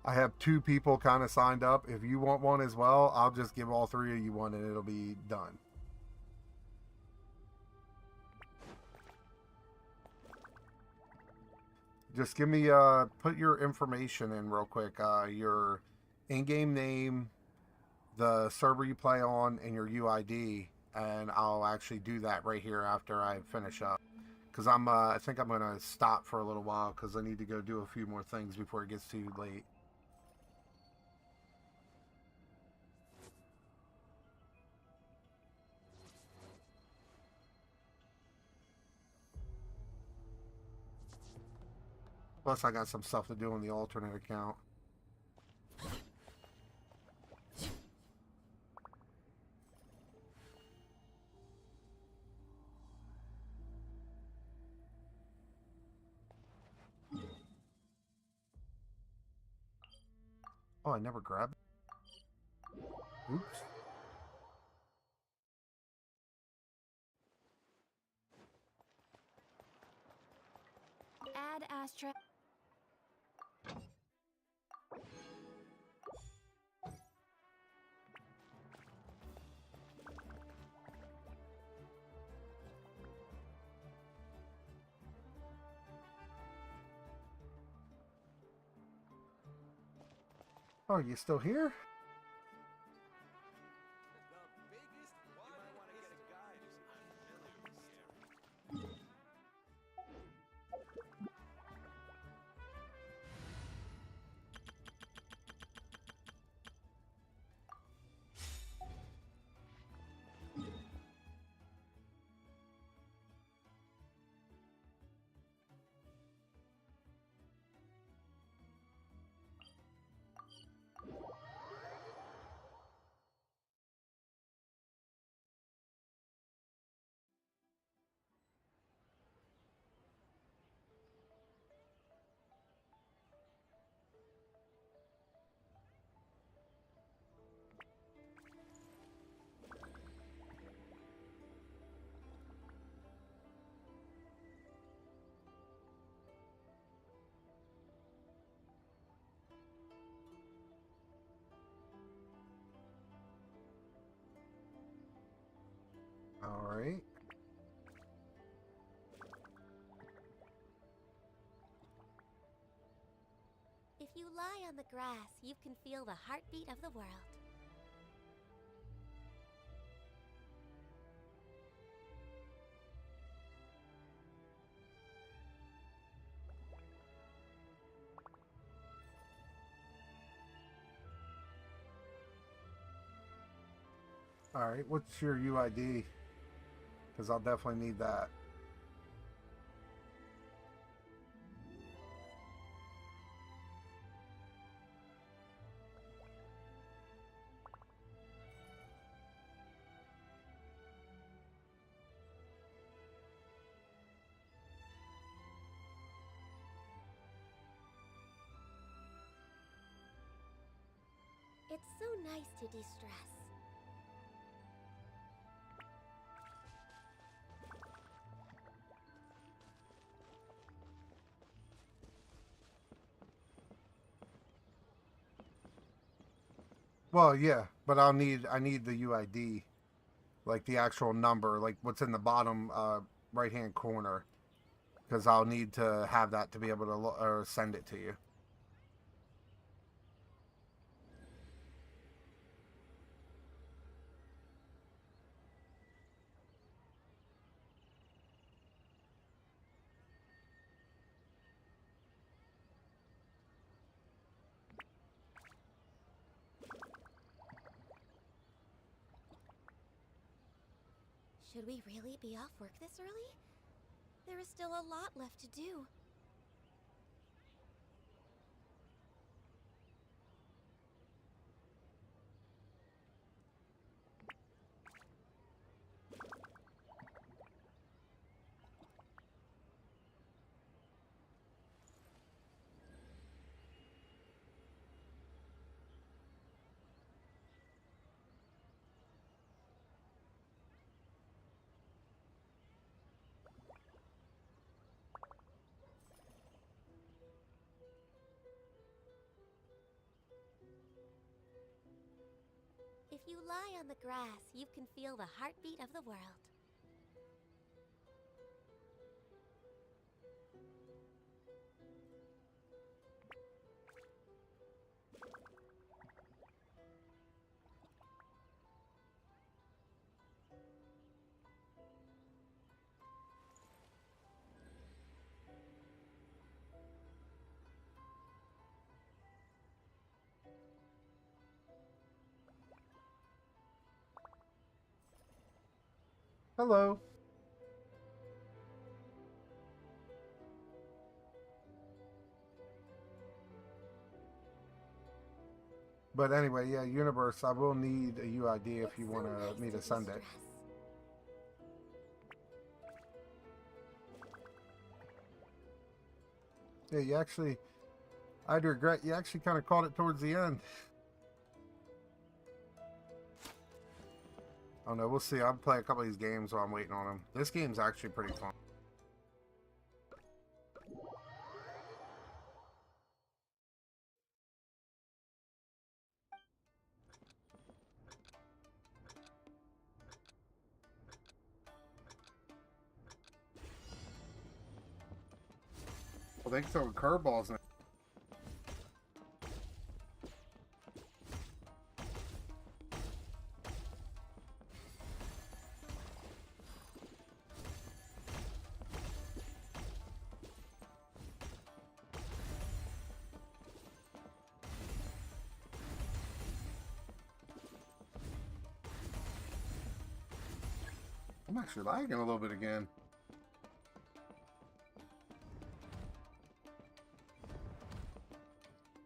I have 2 people kind of signed up. If you want one as well, I'll just give all 3 of you one and it'll be done. Just give me, put your information in real quick. Your in-game name, the server you play on, and your UID. And I'll actually do that right here after I finish up. Because I think I'm going to stop for a little while because I need to go do a few more things before it gets too late. Plus, I got some stuff to do on the alternate account. Oh, I never grabbed it. Oops. Add Astra. Oh, you still here? All right. If you lie on the grass, you can feel the heartbeat of the world. All right. What's your UID? Because I'll definitely need that. It's so nice to de-stress. Well, yeah, but I need the UID, like the actual number, like what's in the bottom right-hand corner, because I'll need to have that to be able to or send it to you. Should we really be off work this early? There is still a lot left to do. If you lie on the grass, you can feel the heartbeat of the world. Hello. But anyway, yeah, Universe, I will need a UID if you want me to send it. Yeah, you actually, I'd regret you actually kind of caught it towards the end. Oh no, we'll see. I'll play a couple of these games while I'm waiting on them. This game's actually pretty fun. Well, they can throw curveballs in it. I'm actually lagging a little bit again.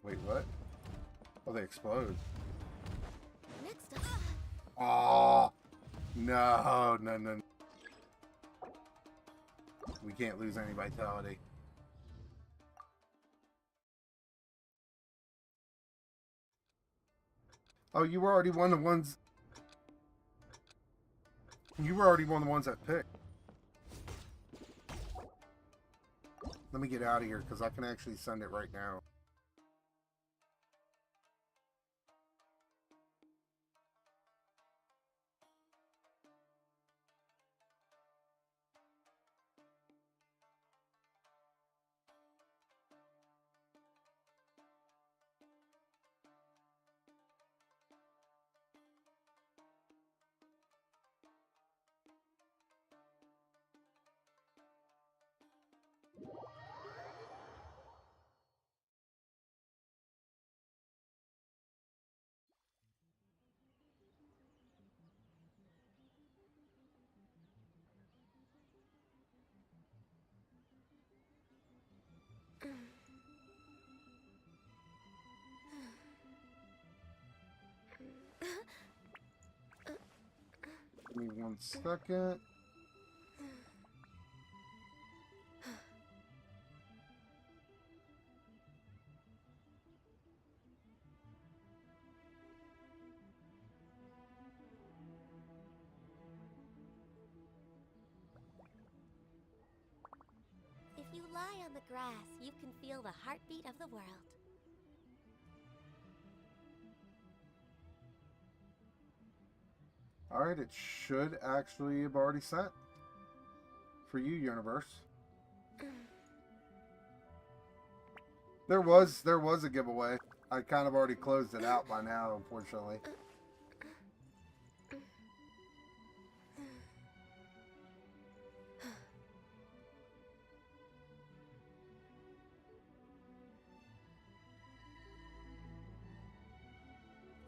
Wait, what? Oh, they explode. Next up. Oh, no, no, no. We can't lose any vitality. Oh, you were already one of the ones. You were already one of the ones that picked. Let me get out of here because I can actually send it right now. Give me 1 second. If you lie on the grass, you can feel the heartbeat of the world. Alright, it should actually have already sent. For you, Universe. There was a giveaway. I kind of already closed it out by now, unfortunately.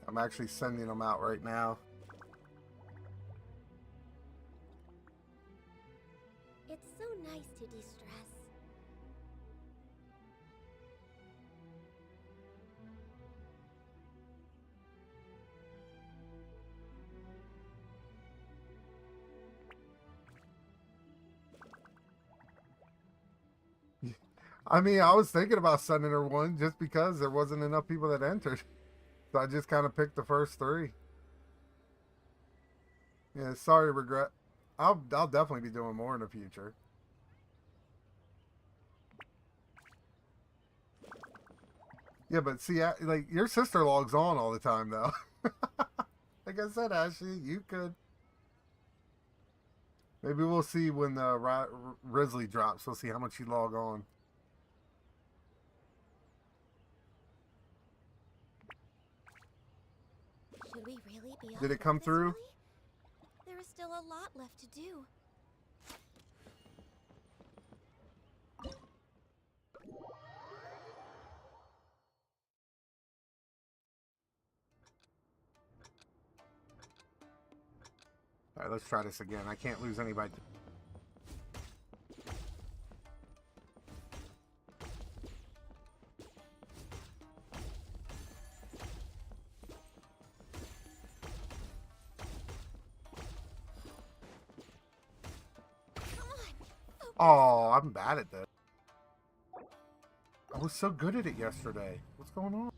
I'm actually sending them out right now. de-stress. I mean, I was thinking about sending her one just because there wasn't enough people that entered. So I just kind of picked the first three. Yeah, sorry, regret. I'll definitely be doing more in the future. Yeah, but see, like your sister logs on all the time though. Like I said, Ashley, you could. Maybe we'll see when the Risley drops. We'll see how much you log on. Should we really be Did off it come this through? early? There is still a lot left to do. All right, let's try this again. I can't lose anybody. Oh, I'm bad at this. I was so good at it yesterday. What's going on?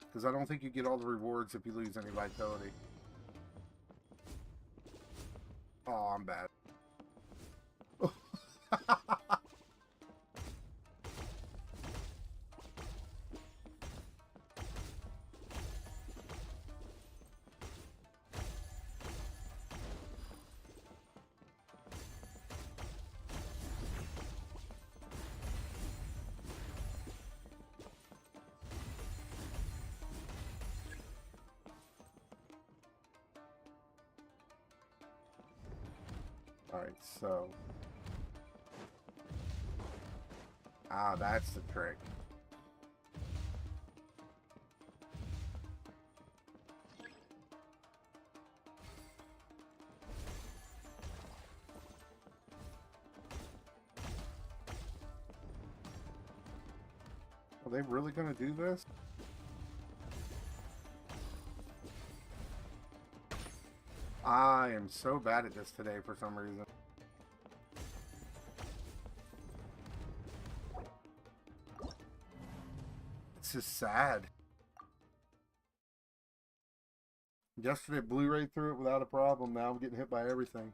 Because I don't think you get all the rewards if you lose any vitality. Oh, I'm bad. Alright, so... Ah, that's the trick. Are they really gonna do this? I am so bad at this today for some reason. It's just sad. Yesterday blew right through it without a problem. Now I'm getting hit by everything.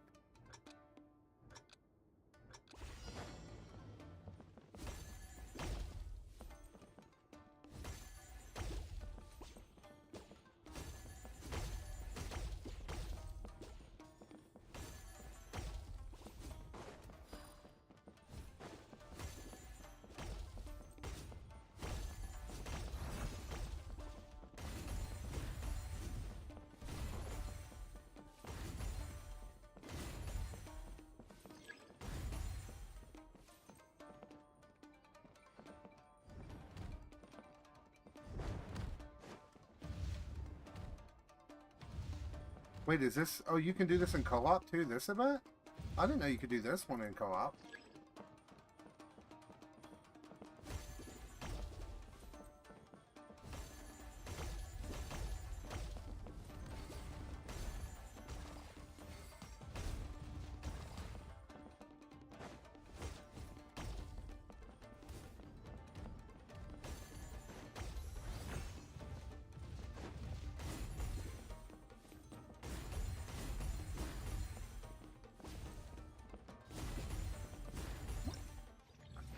Wait, is this... Oh, you can do this in co-op too, this event? I didn't know you could do this one in co-op.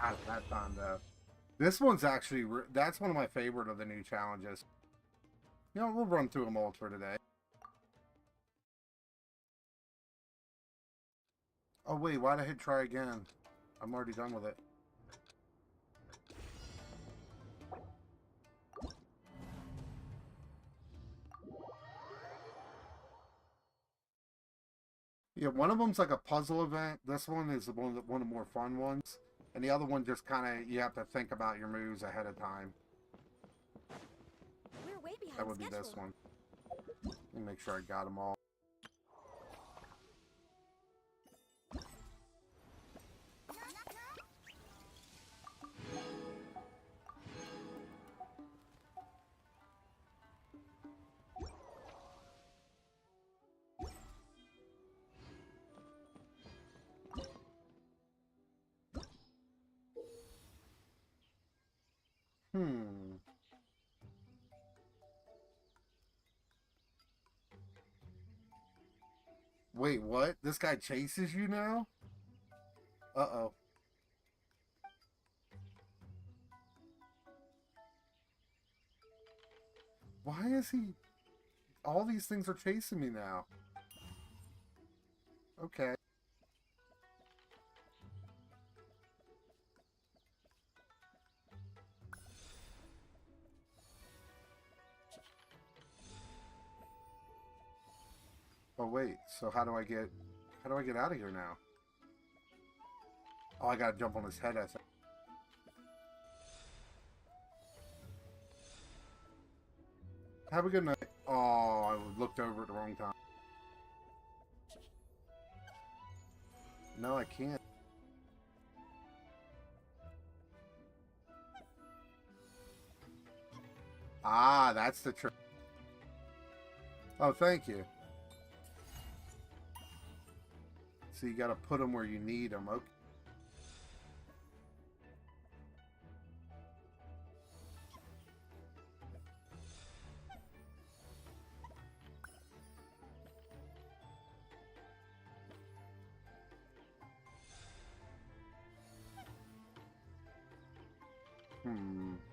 Out of that time though. This one's actually, that's one of my favorite of the new challenges. You know, we'll run through them all for today. Oh wait, why'd I hit try again? I'm already done with it. Yeah, one of them's like a puzzle event. This one is one of the more fun ones. And the other one just kind of, you have to think about your moves ahead of time. We're way behind That would be schedule. this one. Let me make sure I got them all. Wait, what? This guy chases you now? Uh-oh. Why is he... All these things are chasing me now. Okay. Oh wait, so how do I get out of here now? Oh, I gotta jump on his head, I think. Have a good night. Oh, I looked over at the wrong time. No, I can't. Ah, that's the trick. Oh, thank you. So you gotta put them where you need them. Okay.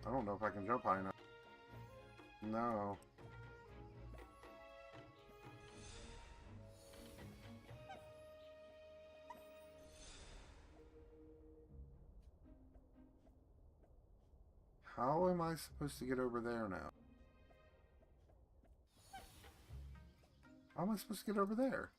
I don't know if I can jump high enough. No. How am I supposed to get over there now? How am I supposed to get over there?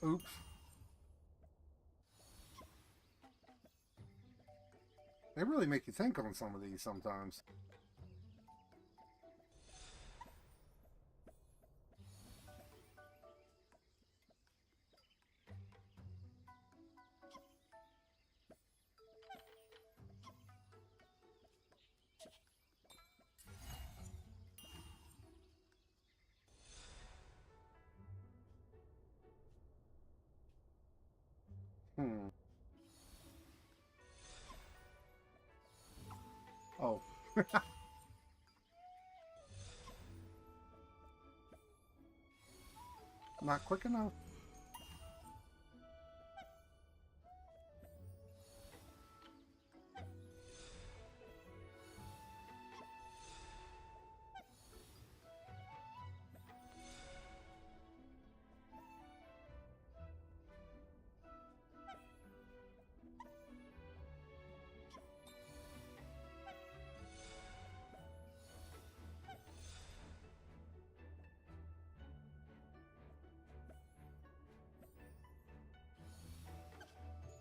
Oops. They really make you think on some of these sometimes. Oh. Not quick enough.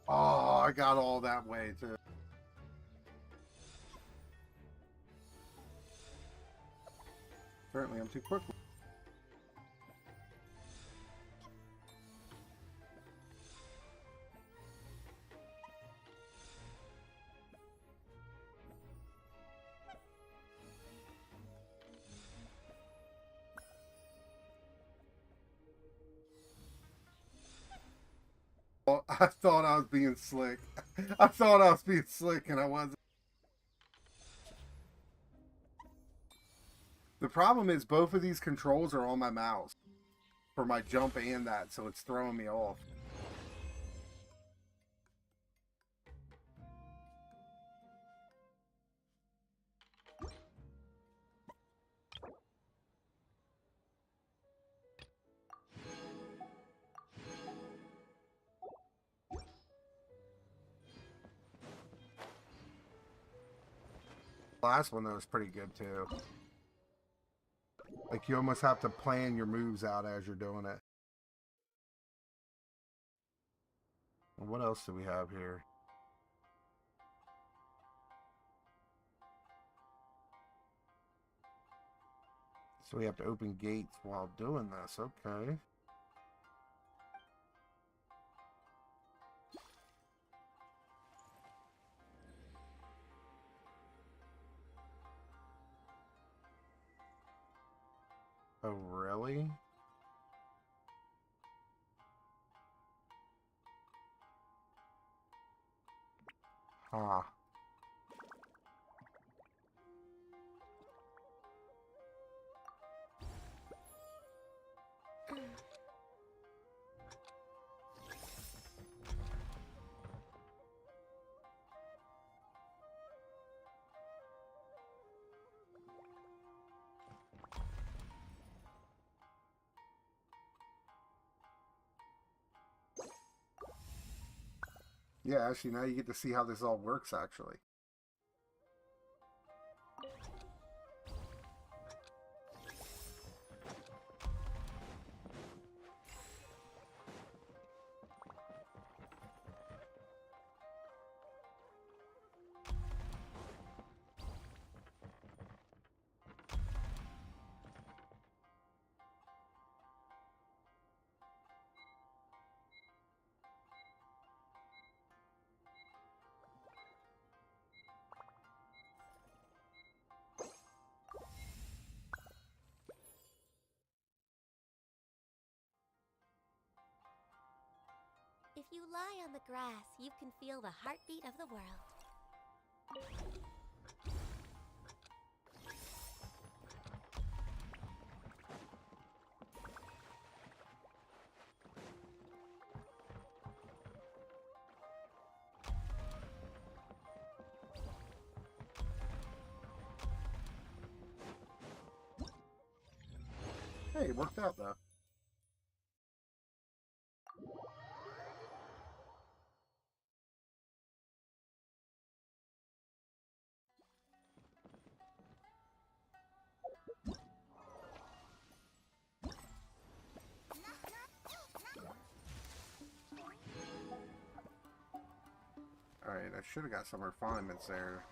Oh, I got all that way too. Apparently I'm too quick. Well, I thought I was being slick. I thought I was being slick and I wasn't. The problem is both of these controls are on my mouse for my jump and that, so it's throwing me off. Last one, that was pretty good, too. Like, you almost have to plan your moves out as you're doing it. And what else do we have here? So we have to open gates while doing this. Okay. Oh, really? Huh. Yeah, actually, now you get to see how this all works, actually. If you lie on the grass, you can feel the heartbeat of the world. Hey, it worked out, though. Alright, I should have got some refinements there.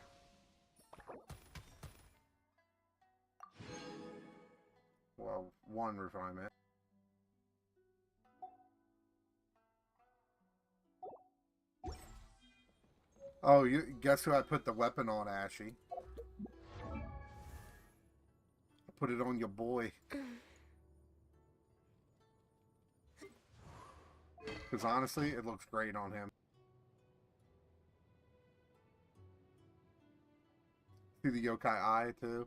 Well, one refinement. Oh, you guess who I put the weapon on, Ashy? I put it on your boy. Because honestly, it looks great on him. See the yokai eye, too?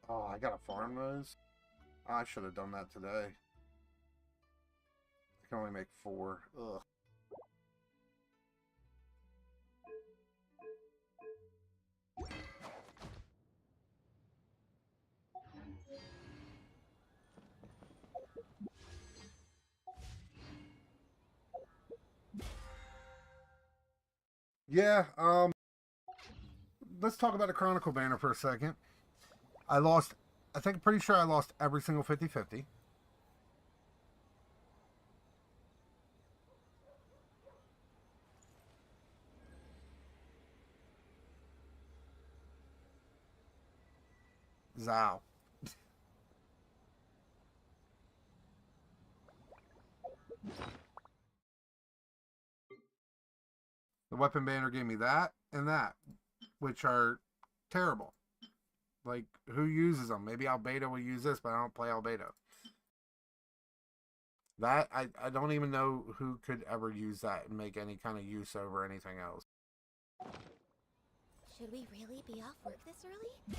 Oh, I gotta farm those? I should have done that today. I can only make 4. Ugh. Yeah, let's talk about the Chronicle banner for a second. I think pretty sure I lost every single 50-50. Zow. The weapon banner gave me that and that, which are terrible. Like, who uses them? Maybe Albedo will use this, but I don't play Albedo. That, I don't even know who could ever use that and make any kind of use over anything else. Should we really be off work this early?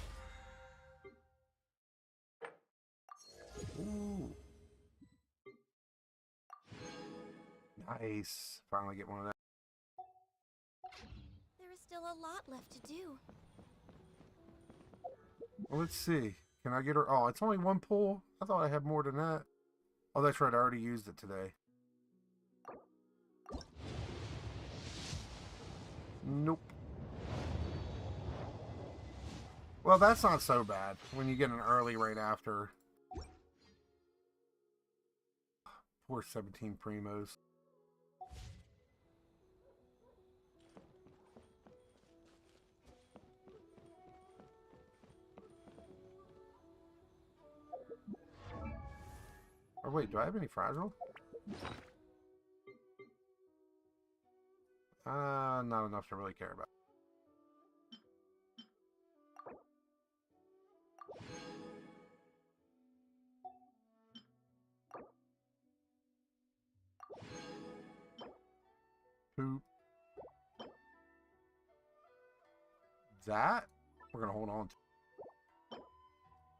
Ooh. Nice. Finally get one of that. There is still a lot left to do. Well, let's see. Can I get her? Oh, it's only one pull. I thought I had more than that. Oh, that's right. I already used it today. Nope. Well, that's not so bad when you get an early right after. Poor 17 primos. Oh wait, do I have any fragile? Not enough to really care about. Poop. That we're gonna hold on to.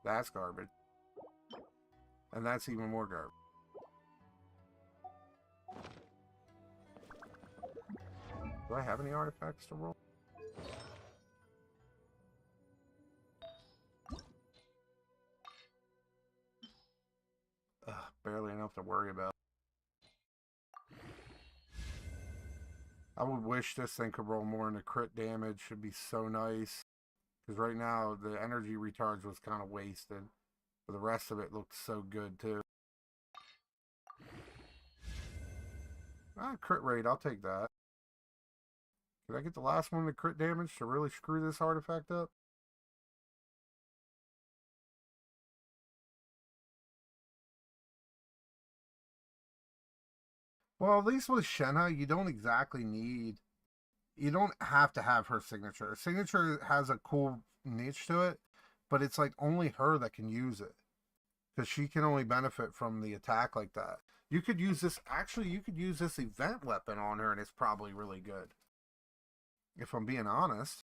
That's garbage. And that's even more garbage. Do I have any artifacts to roll? Ugh, barely enough to worry about. I would wish this thing could roll more into crit damage. Should be so nice. Because right now, the energy recharge was kind of wasted. But the rest of it looked so good, too. Ah, crit rate. I'll take that. Did I get the last one to crit damage to really screw this artifact up? Well, at least with Shenna, you don't exactly need... You don't have to have her signature. Her signature has a cool niche to it, but it's like only her that can use it. Because she can only benefit from the attack like that. You could use this... Actually, you could use this event weapon on her, and it's probably really good. If I'm being honest.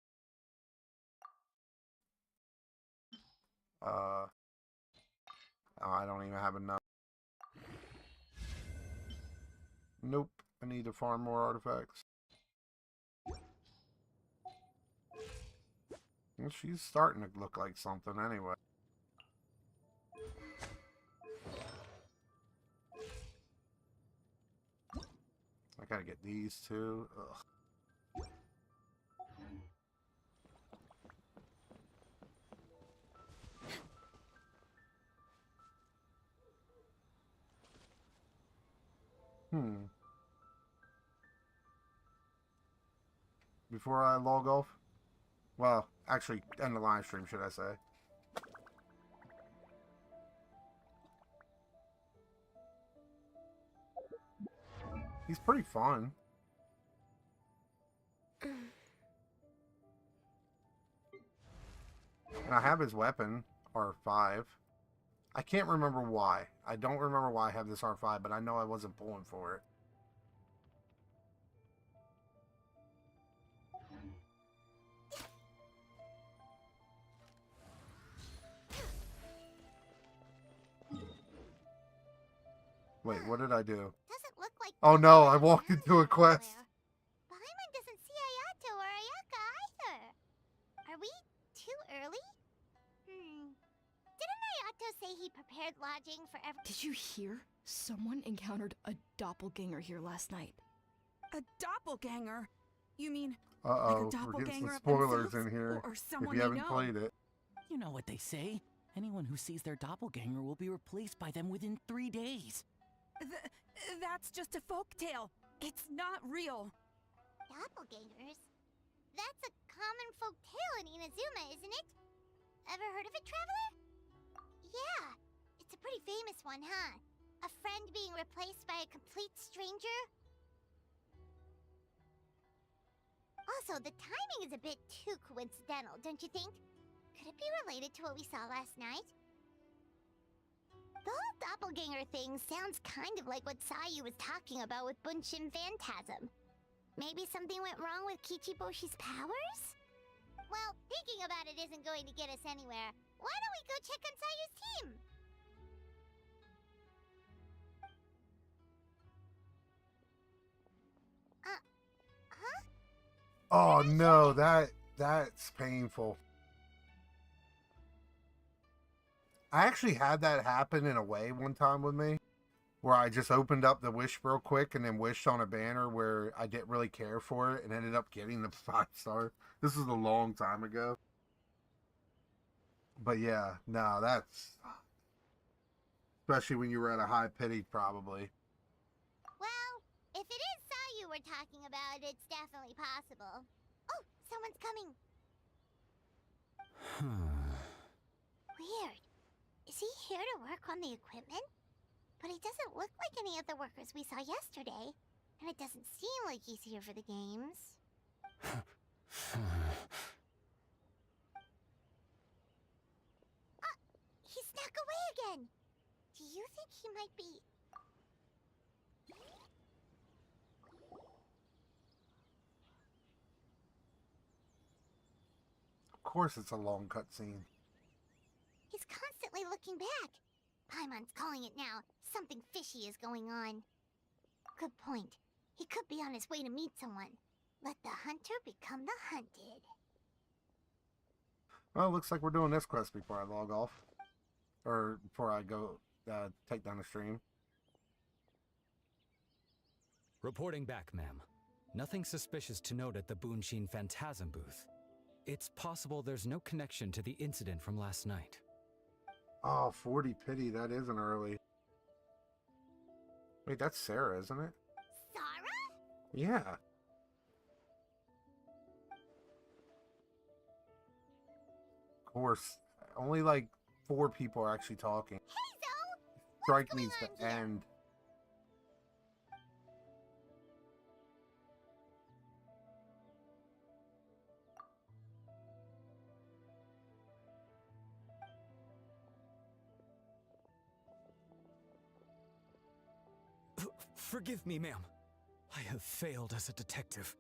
Oh, I don't even have enough. Nope. I need to farm more artifacts. Well, she's starting to look like something anyway. I gotta get these too. Ugh. Before I log off? Well, actually, end the live stream, should I say. He's pretty fun. And I have his weapon, R5. I can't remember why. I don't remember why I have this R5, but I know I wasn't pulling for it. Wait, what did I do? Doesn't look like. Oh no, I walked into a quest. Paimon doesn't see Ayato or Ayaka either. Are we too early? Didn't Ayato say he prepared lodging for every? Did you hear? Someone encountered a doppelganger here last night. A doppelganger? You mean Uh-oh, like a we're getting some doppelganger of spoilers themselves? in here Or if someone you they haven't know? played it. You know what they say. Anyone who sees their doppelganger will be replaced by them within 3 days. That's just a folktale. It's not real. Doppelgangers? That's a common folk tale in Inazuma, isn't it? Ever heard of it, Traveler? Yeah, it's a pretty famous one, huh? A friend being replaced by a complete stranger? Also, the timing is a bit too coincidental, don't you think? Could it be related to what we saw last night? The whole doppelganger thing sounds kind of like what Sayu was talking about with Bunshin Phantasm. Maybe something went wrong with Kichiboshi's powers? Well, thinking about it isn't going to get us anywhere. Why don't we go check on Sayu's team? Oh no, that's painful. I actually had that happen in a way one time with me, where I just opened up the wish real quick and then wished on a banner where I didn't really care for it and ended up getting the 5-star. This was a long time ago. But yeah, no, that's especially when you were at a high pity, probably. Well, if it is Saw you were talking about, it's definitely possible. Oh, someone's coming. Weird. Is he here to work on the equipment? But he doesn't look like any of the workers we saw yesterday. And it doesn't seem like he's here for the games. He snuck away again! Do you think he might be... Of course it's a long cutscene. He's constantly looking back. Paimon's calling it now. Something fishy is going on. Good point. He could be on his way to meet someone. Let the hunter become the hunted. Well, it looks like we're doing this quest before I log off. Or before I go take down the stream. Reporting back, ma'am. Nothing suspicious to note at the Boonshin Phantasm booth. It's possible there's no connection to the incident from last night. Oh, 40 pity, that isn't early. Wait, that's Sarah, isn't it? Sarah? Yeah. Of course, only like 4 people are actually talking. Hazel! Strike needs to end. Forgive me, ma'am. I have failed as a detective.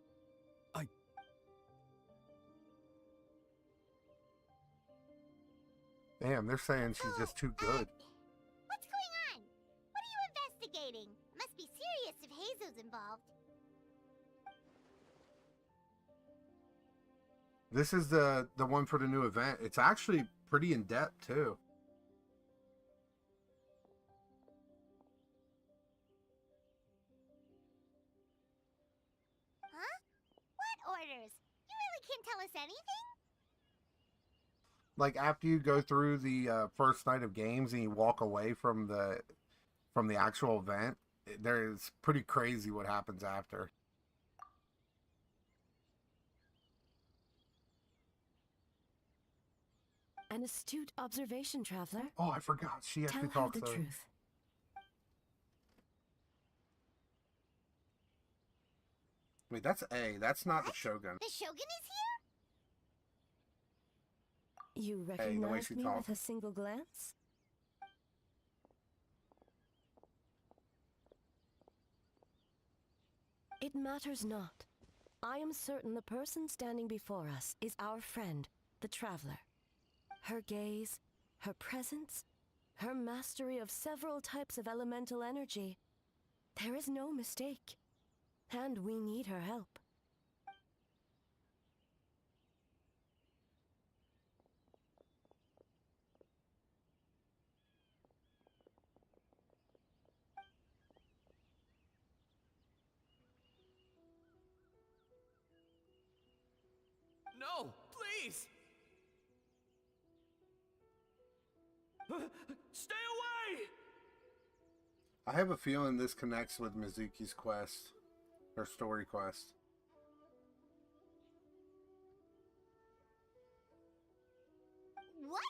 Damn, they're saying she's just too good. What's going on? What are you investigating? Must be serious if Hazel's involved. This is the one for the new event. It's actually pretty in-depth, too. Huh? What orders? You really can't tell us anything? Like after you go through the first night of games and you walk away from the actual event, there's pretty crazy what happens after. An astute observation, traveler. Oh, I forgot. She actually Tell her talks the truth. Wait, that's A. That's not the Shogun. The Shogun is here? You the way recognize she me talks. with a single glance? It matters not. I am certain the person standing before us is our friend, the traveler. Her gaze, her presence, her mastery of several types of elemental energy. There is no mistake. And we need her help. No, please! Stay away! I have a feeling this connects with Mizuki's quest. Her story quest. What?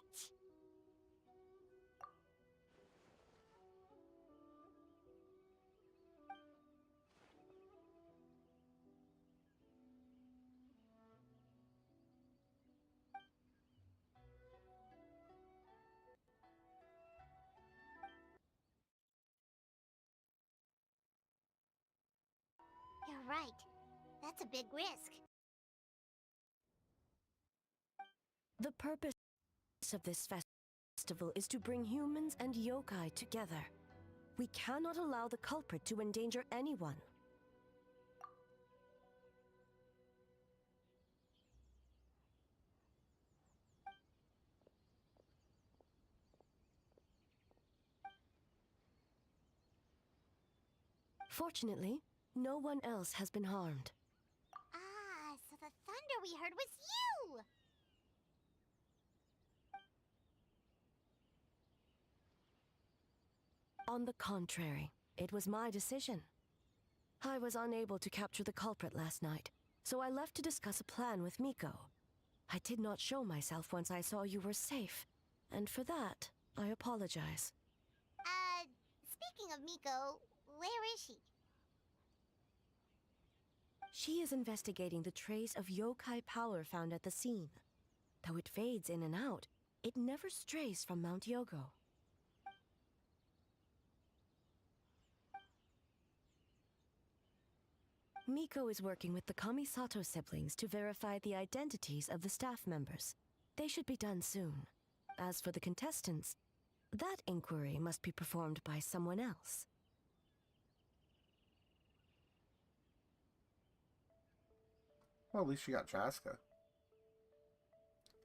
You're right. That's a big risk. The purpose of this festival is to bring humans and yokai together. We cannot allow the culprit to endanger anyone. Fortunately, no one else has been harmed. Ah, so the thunder we heard was you! On the contrary, it was my decision. I was unable to capture the culprit last night, so I left to discuss a plan with Miko. I did not show myself once I saw you were safe, and for that, I apologize. Speaking of Miko, where is she? She is investigating the trace of yokai power found at the scene. Though it fades in and out, it never strays from Mount Yogo. Miko is working with the Kamisato siblings to verify the identities of the staff members. They should be done soon. As for the contestants, that inquiry must be performed by someone else. Well, at least you got Traska.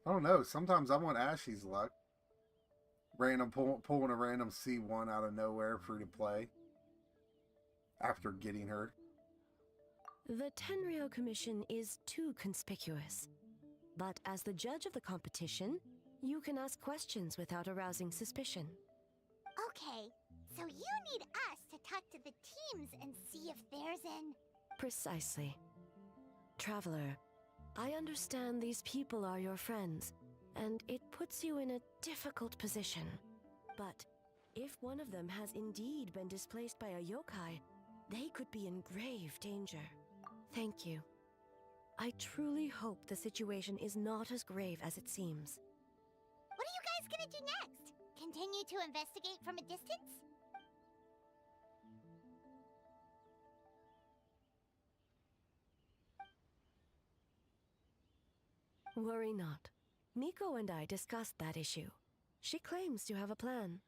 I don't know. Sometimes I want Ashley's luck. Random pulling a random C1 out of nowhere free to play. After getting her. The Tenryou Commission is too conspicuous. But as the judge of the competition, you can ask questions without arousing suspicion. Okay, so you need us to talk to the teams and see if there's an... Precisely. Traveler, I understand these people are your friends, and it puts you in a difficult position. But if one of them has indeed been displaced by a yokai, they could be in grave danger. Thank you. I truly hope the situation is not as grave as it seems. What are you guys gonna do next? Continue to investigate from a distance? Worry not. Miko and I discussed that issue. She claims to have a plan.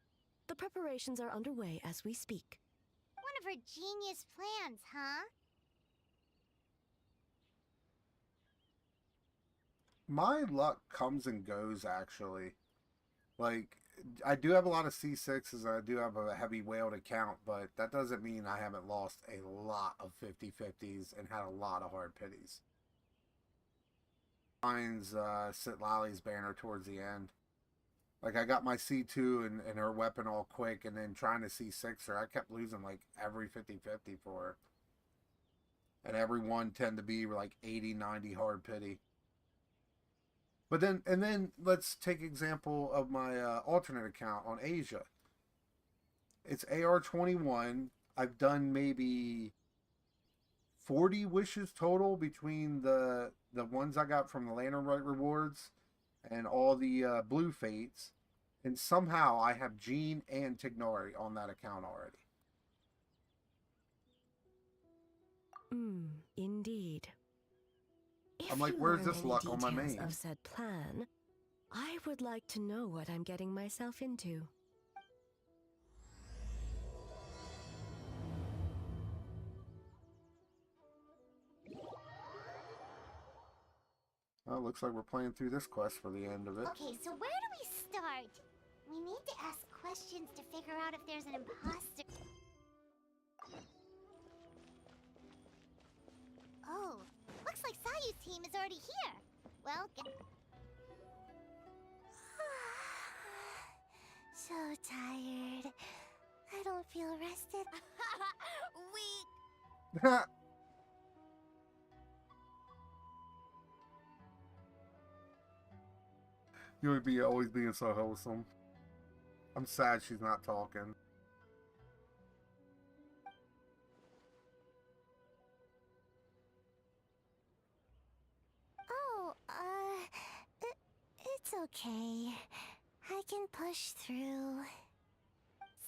The preparations are underway as we speak. One of her genius plans, huh? My luck comes and goes, actually. Like, I do have a lot of C6s and I do have a heavy whale to count, but that doesn't mean I haven't lost a lot of 50-50s and had a lot of hard pitties. Finds Sitlali's banner towards the end. Like, I got my C2 and her weapon all quick, and then trying to C6 her, I kept losing like every 50-50 for her. And every one tend to be like 80-90 hard pity. But then, and then let's take example of my alternate account on Asia. It's AR21. I've done maybe 40 wishes total between the ones I got from the Lantern Right rewards and all the blue fates. And somehow I have Jean and Tignari on that account already. Indeed. I'm like, where's this luck on my main? Of said plan, I would like to know what I'm getting myself into. Well, looks like we're playing through this quest for the end of it. Okay, so where do we start? We need to ask questions to figure out if there's an imposter. Oh, looks like Sayu's team is already here. Well, so tired. I don't feel rested. Weak. You would be always being so wholesome. I'm sad she's not talking. Oh, it's okay. I can push through.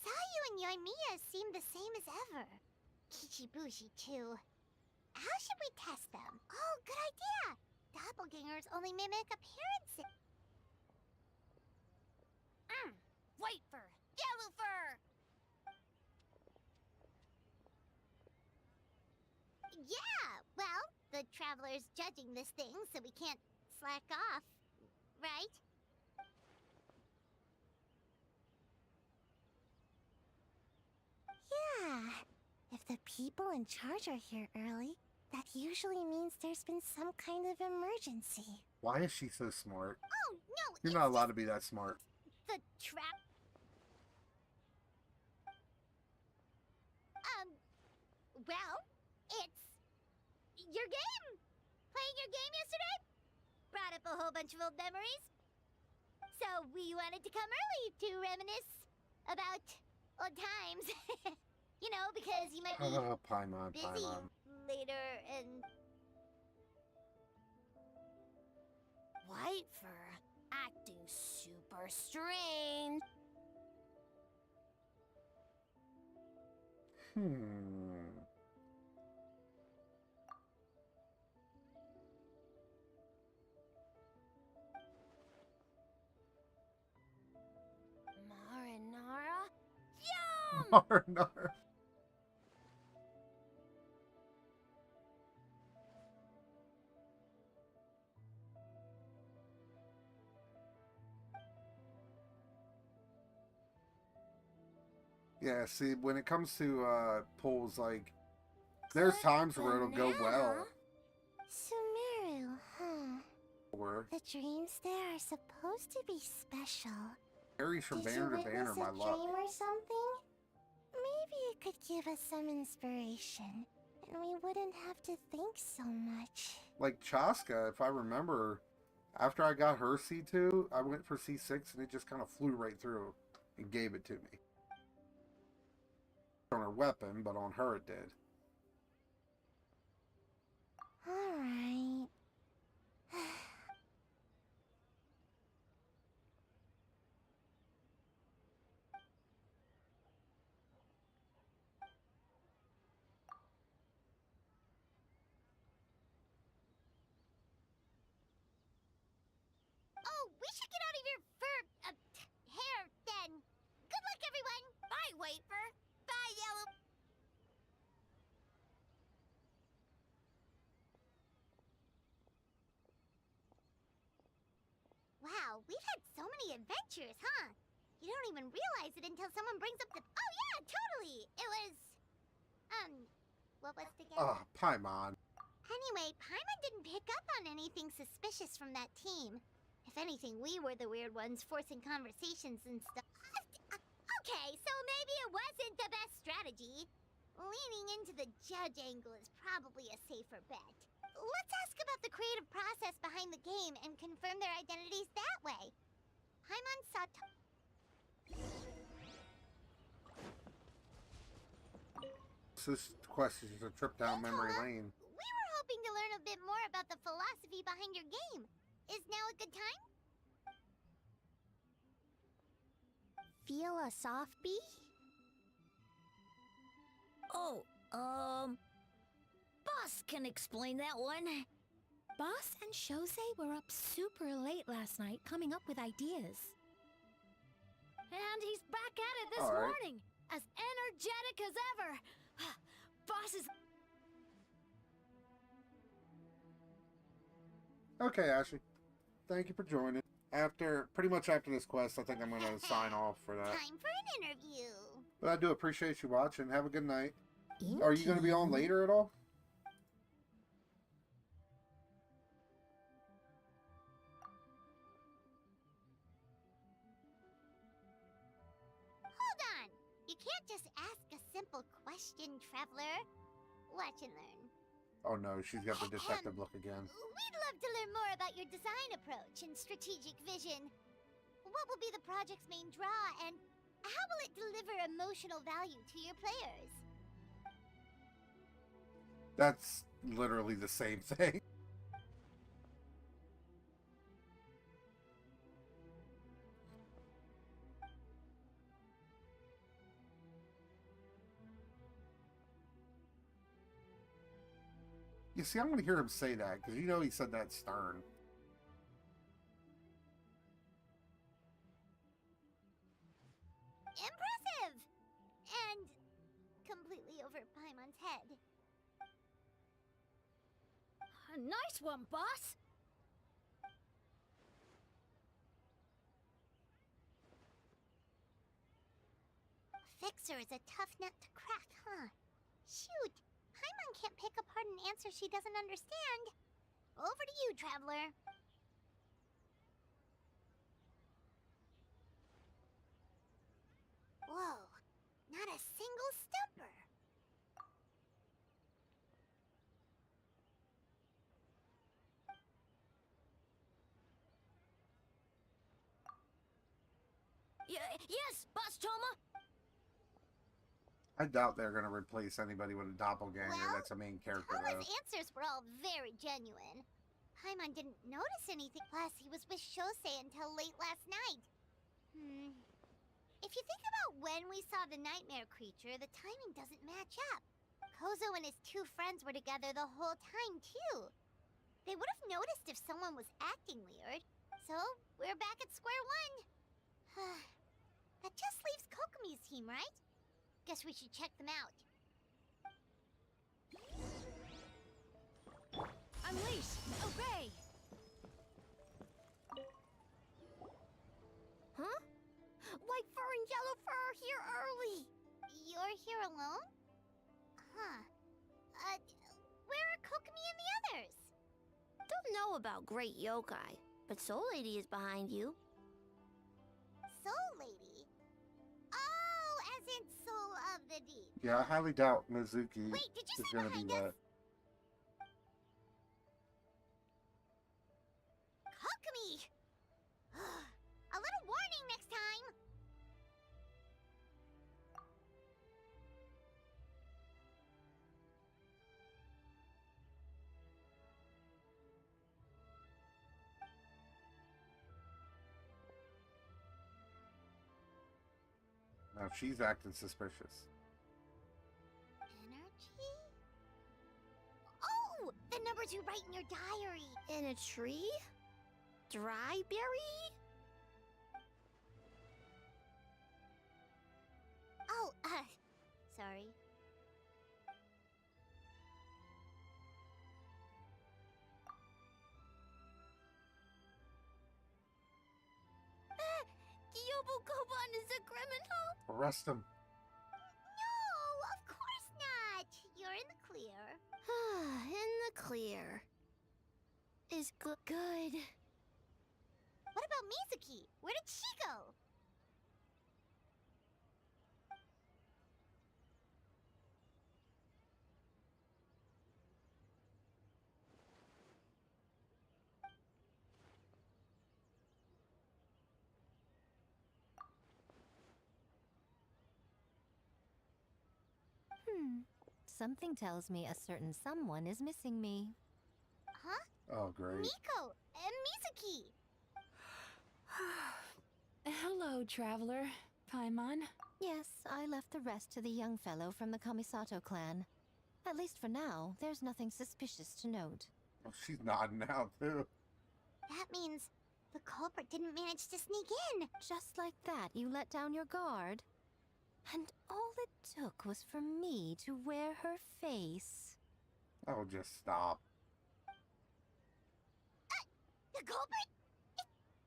Sayu and Yoimiya seem the same as ever. Kichibushi, too. How should we test them? Oh, good idea! Doppelgangers only mimic appearances. White fur! Yellow fur! Yeah, well, the Traveler's judging this thing, so we can't slack off, right? Yeah, if the people in charge are here early, that usually means there's been some kind of emergency. Why is she so smart? Oh, no, You're it's not allowed to be that smart. the trap. Well, it's your game. Playing your game yesterday brought up a whole bunch of old memories. So we wanted to come early to reminisce about old times. You know, because you might be Paimon, busy Paimon. later and... White fur acting super strange. Marinara? Yum! Marinara. Yeah, see, when it comes to pulls, like, there's times where it'll go well. Sumeru, huh? Or The dreams there are supposed to be special. varies from Did you banner to witness banner, a my dream luck. or something? Maybe it could give us some inspiration, and we wouldn't have to think so much. Like Chaska, if I remember, after I got her C2, I went for C6 and it just kind of flew right through and gave it to me. On her weapon, but on her it did. Alright. Oh, we should get out of your hair then. Good luck, everyone. Bye, Wafer. Bye, Yellow. Wow, we've had so many adventures, huh? You don't even realize it until someone brings up the... Oh, yeah, totally. It was... what was it again? Ah, Paimon. Anyway, Paimon didn't pick up on anything suspicious from that team. If anything, we were the weird ones forcing conversations and stuff. Okay, so maybe it wasn't the best strategy. Leaning into the judge angle is probably a safer bet. Let's ask about the creative process behind the game and confirm their identities that way. Paimon saw... This quest is a trip down memory lane. We were hoping to learn a bit more about the philosophy behind your game. Is now a good time? Feel a soft bee? Oh, Boss can explain that one. Boss and Shosei were up super late last night coming up with ideas. And he's back at it this All right. morning, as energetic as ever. Boss is... Okay, Ashley. Thank you for joining. Pretty much after this quest, I think I'm going to sign off for that. Time for an interview. But I do appreciate you watching. Have a good night. Are you going to be on later at all? Hold on. You can't just ask a simple question, Traveler. Watch and learn. Oh no, she's got the detective look again. We'd love to learn more about your design approach and strategic vision. What will be the project's main draw, and how will it deliver emotional value to your players? That's literally the same thing. You see, I'm going to hear him say that, because you know he said that stern. Impressive! And completely over Paimon's head. A nice one, boss! Fixer is a tough nut to crack, huh? Shoot! Paimon can't pick apart an answer she doesn't understand. Over to you, Traveler. Whoa, not a single stumper. Yes, Boss Choma. I doubt they're gonna replace anybody with a doppelganger. Well, That's a main character, Toma's though. answers were all very genuine. Paimon didn't notice anything, plus he was with Shosei until late last night. If you think about when we saw the nightmare creature, the timing doesn't match up. Kozo and his two friends were together the whole time, too. They would have noticed if someone was acting weird. So, we're back at square one. That just leaves Kokomi's team, right? Guess we should check them out. Unleash! Obey! Huh? White fur and yellow fur are here early! You're here alone? Huh. Where are Kokomi and the others? Don't know about Great Yokai, but Soul Lady is behind you. Soul Lady? Oh, as in Soul of the Deep. Yeah, I highly doubt Mizuki Wait, did you is say gonna be behind us? that. Kokomi! A little warning next time! Now she's acting suspicious. Energy? Oh! The numbers you write in your diary! In a tree? Dry berry? Oh, sorry. Yobo-Koban is a criminal? Arrest him. No, of course not! You're in the clear. In the clear. Is good. What about Mizuki? Where did she go? Something tells me a certain someone is missing me. Huh? Oh, great. Miko and Mizuki! Hello, Traveler. Paimon. Yes, I left the rest to the young fellow from the Kamisato clan. At least for now, there's nothing suspicious to note. Oh, she's nodding now, too. That means the culprit didn't manage to sneak in. Just like that, you let down your guard. And all it took was for me to wear her face. Oh, just stop. The culprit?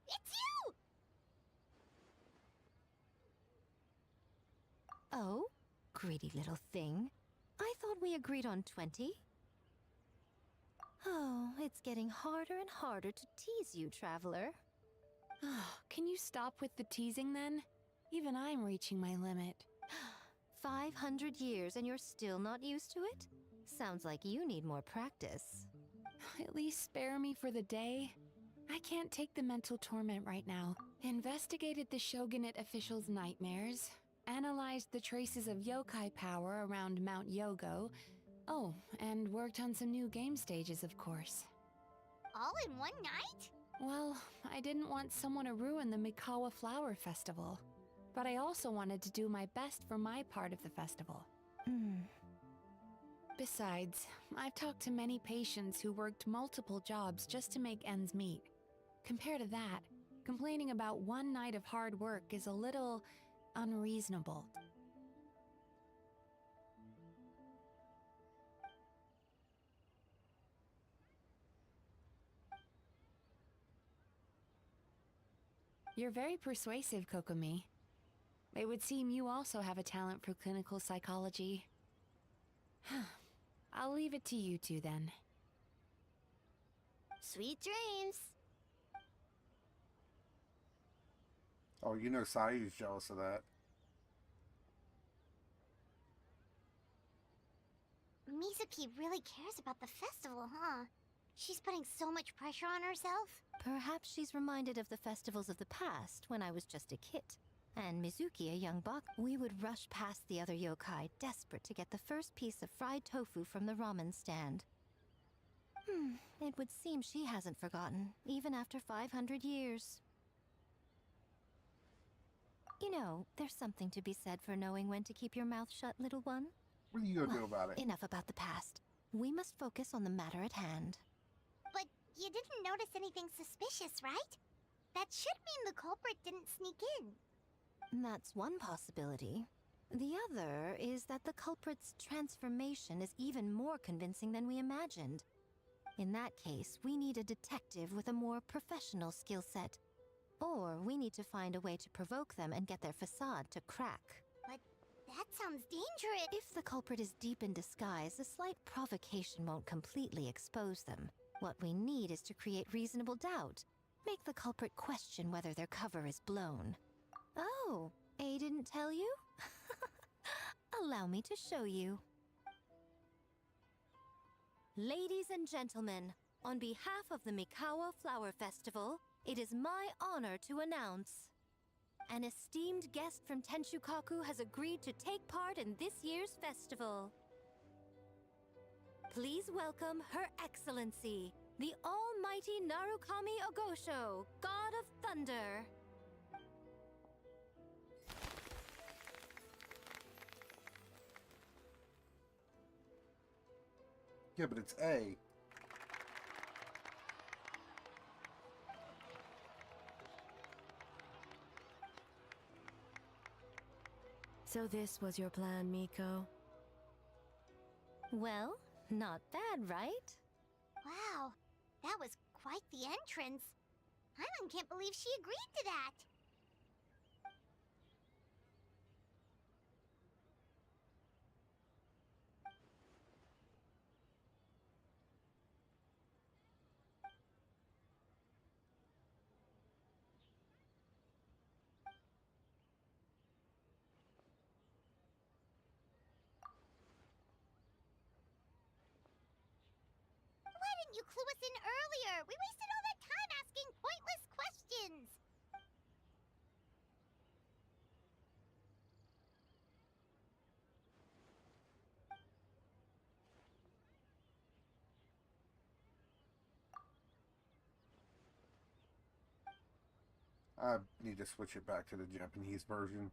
It's you! Oh, greedy little thing. I thought we agreed on 20. Oh, it's getting harder and harder to tease you, Traveler. Can you stop with the teasing then? Even I'm reaching my limit. 500 years and you're still not used to it? Sounds like you need more practice. At least spare me for the day. I can't take the mental torment right now. Investigated the Shogunate officials' nightmares. Analyzed the traces of yokai power around Mount Yogo. Oh, and worked on some new game stages, of course. All in one night? Well, I didn't want someone to ruin the Mikawa Flower Festival. But I also wanted to do my best for my part of the festival. Besides, I've talked to many patients who worked multiple jobs just to make ends meet. Compared to that, complaining about one night of hard work is a little unreasonable. You're very persuasive, Kokomi. It would seem you also have a talent for clinical psychology. I'll leave it to you two then. Sweet dreams. Oh, you know Sayu's jealous of that. Mizuki really cares about the festival, huh? She's putting so much pressure on herself. Perhaps she's reminded of the festivals of the past when I was just a kid. And Mizuki, a young bak. We would rush past the other yokai, desperate to get the first piece of fried tofu from the ramen stand. It would seem she hasn't forgotten, even after 500 years. You know, there's something to be said for knowing when to keep your mouth shut, little one. What are you gonna do about it? Enough about the past. We must focus on the matter at hand. But you didn't notice anything suspicious, right? That should mean the culprit didn't sneak in. That's one possibility. The other is that the culprit's transformation is even more convincing than we imagined. In that case, we need a detective with a more professional skill set. Or we need to find a way to provoke them and get their facade to crack. But that sounds dangerous. If the culprit is deep in disguise, a slight provocation won't completely expose them. What we need is to create reasonable doubt. Make the culprit question whether their cover is blown. Oh, A didn't tell you? Allow me to show you. Ladies and gentlemen, on behalf of the Mikawa Flower Festival, it is my honor to announce an esteemed guest from Tenshukaku has agreed to take part in this year's festival. Please welcome Her Excellency, the Almighty Narukami Ogosho, God of Thunder. Yeah, but it's A. So this was your plan, Miko? Well, not bad, right? Wow, that was quite the entrance. Paimon can't believe she agreed to that. Why didn't you clue us in earlier? We wasted all that time asking pointless questions. I need to switch it back to the Japanese version.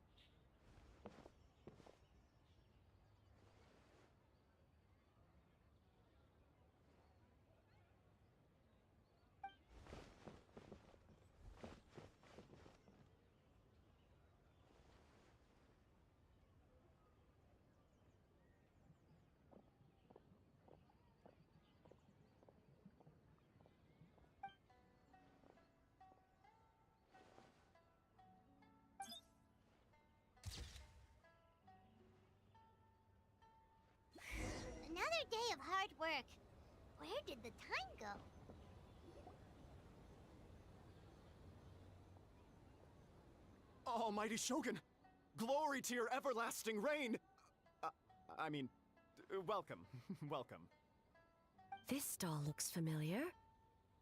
Another day of hard work. Where did the time go? Almighty Shogun! Glory to your everlasting reign! Welcome. Welcome. This stall looks familiar.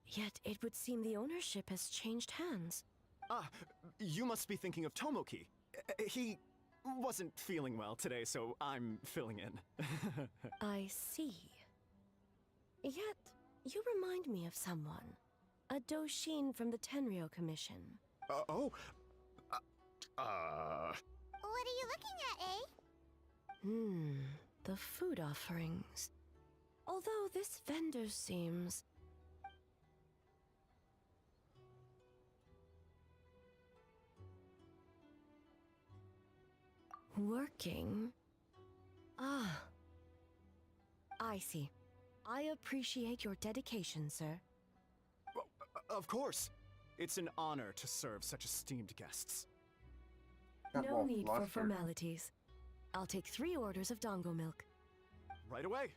Yet it would seem the ownership has changed hands. Ah, you must be thinking of Tomoki. He wasn't feeling well today, so I'm filling in. I see. Yet, you remind me of someone. A Doshin from the Tenryo Commission. Oh? What are you looking at, eh? The food offerings. Although this vendor seems... working? Ah. I see. I appreciate your dedication, sir. Of course. It's an honor to serve such esteemed guests. No need for formalities. I'll take 3 orders of dango milk. Right away.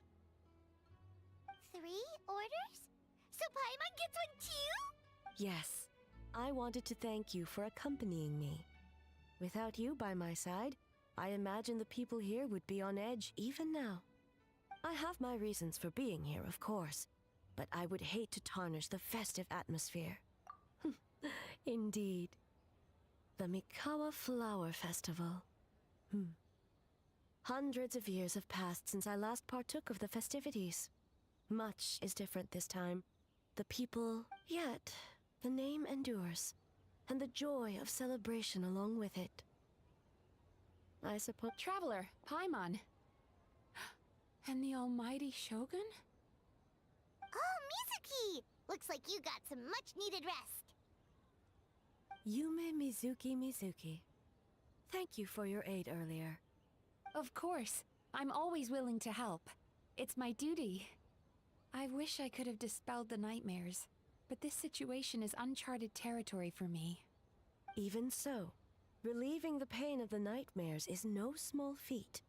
3 orders? So Paimon gets one too? Yes. I wanted to thank you for accompanying me. Without you by my side, I imagine the people here would be on edge even now. I have my reasons for being here, of course, but I would hate to tarnish the festive atmosphere. Indeed. The Mikawa Flower Festival. Hundreds of years have passed since I last partook of the festivities. Much is different this time. The people, yet the name endures, and the joy of celebration along with it. I suppose... Traveler, Paimon. And the almighty Shogun? Oh, Mizuki! Looks like you got some much-needed rest. Yume Mizuki. Thank you for your aid earlier. Of course. I'm always willing to help. It's my duty. I wish I could have dispelled the nightmares, but this situation is uncharted territory for me. Even so, relieving the pain of the nightmares is no small feat.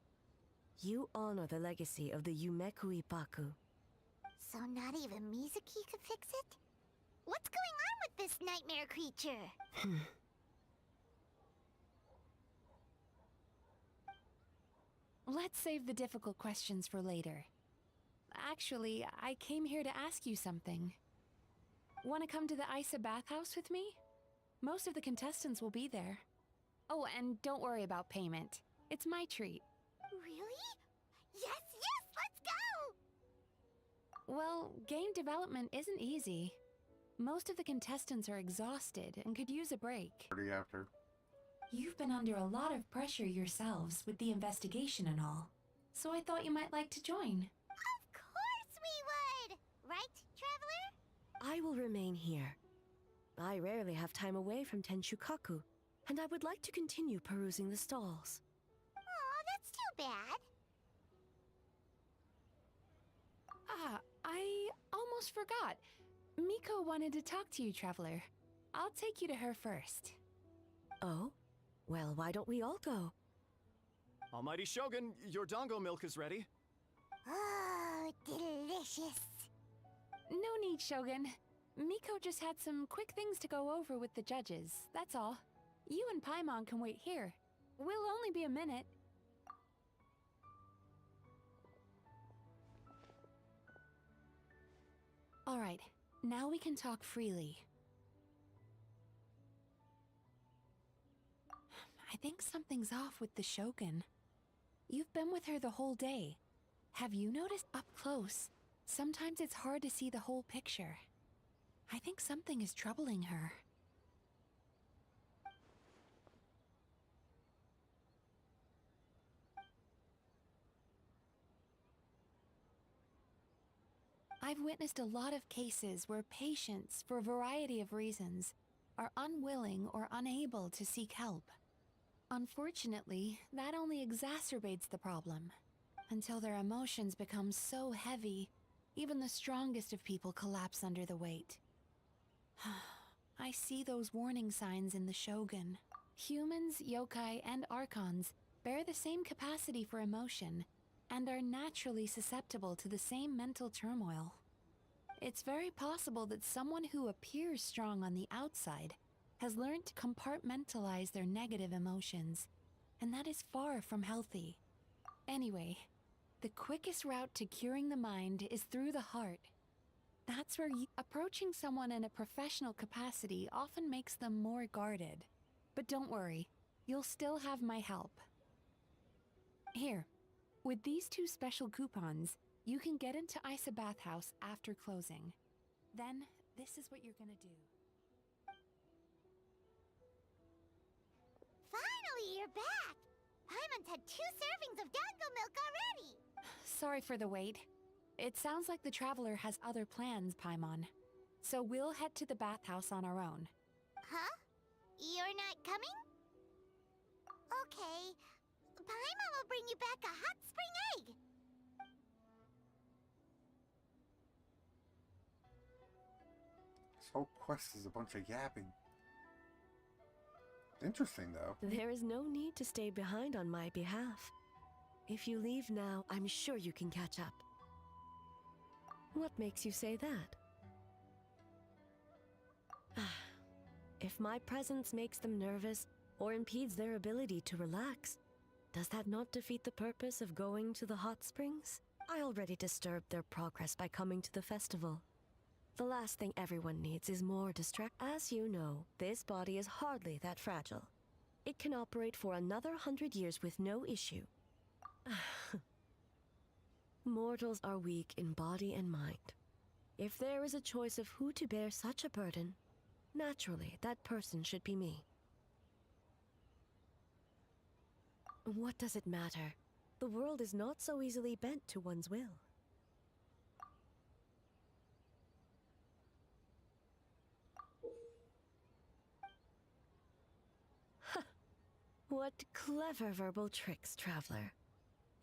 You honor the legacy of the Yumeku Ippaku. So not even Mizuki could fix it? What's going on with this nightmare creature? Let's save the difficult questions for later. Actually, I came here to ask you something. Want to come to the Isa bathhouse with me? Most of the contestants will be there. Oh, and don't worry about payment. It's my treat. Really? Yes, let's go! Well, game development isn't easy. Most of the contestants are exhausted and could use a break. After. You've been under a lot of pressure yourselves with the investigation and all, so I thought you might like to join. Of course we would! Right, Traveler? I will remain here. I rarely have time away from Tenshukaku, and I would like to continue perusing the stalls. Aw, that's too bad. Ah, I almost forgot. Miko wanted to talk to you, Traveler. I'll take you to her first. Oh? Well, why don't we all go? Almighty Shogun, your dango milk is ready. Oh, delicious. No need, Shogun. Miko just had some quick things to go over with the judges, that's all. You and Paimon can wait here. We'll only be a minute. Alright, now we can talk freely. I think something's off with the Shogun. You've been with her the whole day. Have you noticed up close? Sometimes it's hard to see the whole picture. I think something is troubling her. I've witnessed a lot of cases where patients, for a variety of reasons, are unwilling or unable to seek help. Unfortunately, that only exacerbates the problem. Until their emotions become so heavy, even the strongest of people collapse under the weight. I see those warning signs in the Shogun. Humans, yokai, and archons bear the same capacity for emotion, and are naturally susceptible to the same mental turmoil. It's very possible that someone who appears strong on the outside has learned to compartmentalize their negative emotions, and that is far from healthy. Anyway, the quickest route to curing the mind is through the heart. That's where approaching someone in a professional capacity often makes them more guarded. But don't worry, you'll still have my help. Here, with these 2 special coupons, you can get into Isa Bathhouse after closing. Then, this is what you're gonna do. Finally, you're back! Paimon's had 2 servings of dango milk already! Sorry for the wait. It sounds like the Traveler has other plans, Paimon. So we'll head to the bathhouse on our own. Huh? You're not coming? Okay. Paimon will bring you back a hot spring egg! This whole quest is a bunch of yapping. Interesting, though. There is no need to stay behind on my behalf. If you leave now, I'm sure you can catch up. What makes you say that? If my presence makes them nervous or impedes their ability to relax, does that not defeat the purpose of going to the hot springs? I already disturbed their progress by coming to the festival. The last thing everyone needs is more distract. As you know, this body is hardly that fragile. It can operate for another 100 years with no issue. Mortals are weak in body and mind. If there is a choice of who to bear such a burden, naturally, that person should be me. What does it matter? The world is not so easily bent to one's will. What clever verbal tricks, Traveler.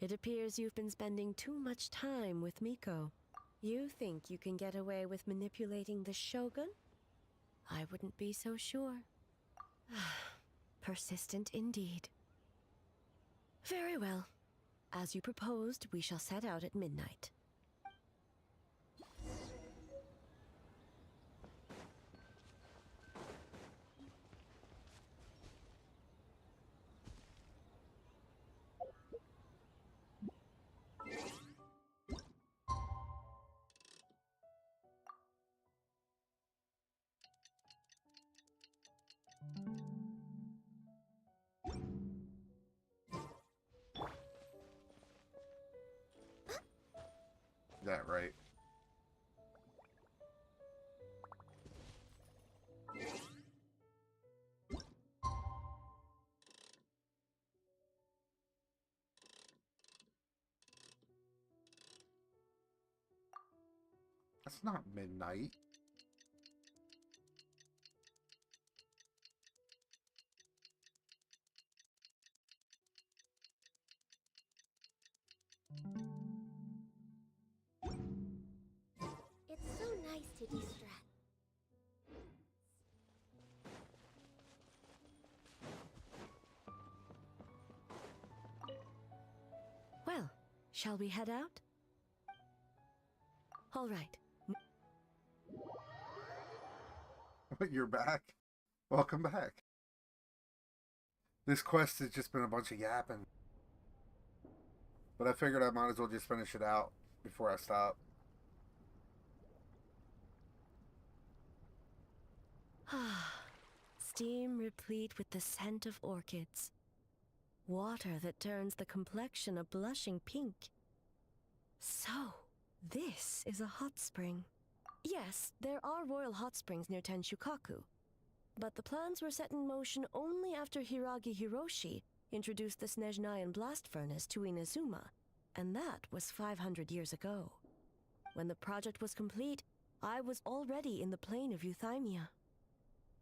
It appears you've been spending too much time with Miko. You think you can get away with manipulating the Shogun? I wouldn't be so sure. Persistent indeed. Very well. As you proposed, we shall set out at midnight. That right? That's not midnight. It's so nice to distract. Well, shall we head out? All right. You're back. Welcome back. This quest has just been a bunch of yapping. But I figured I might as well just finish it out before I stop. Steam replete with the scent of orchids. Water that turns the complexion a blushing pink. So, this is a hot spring. Yes, there are royal hot springs near Tenshukaku. But the plans were set in motion only after Hiragi Hiroshi introduced the Snezhnayan blast furnace to Inazuma, and that was 500 years ago. When the project was complete, I was already in the plain of Euthymia.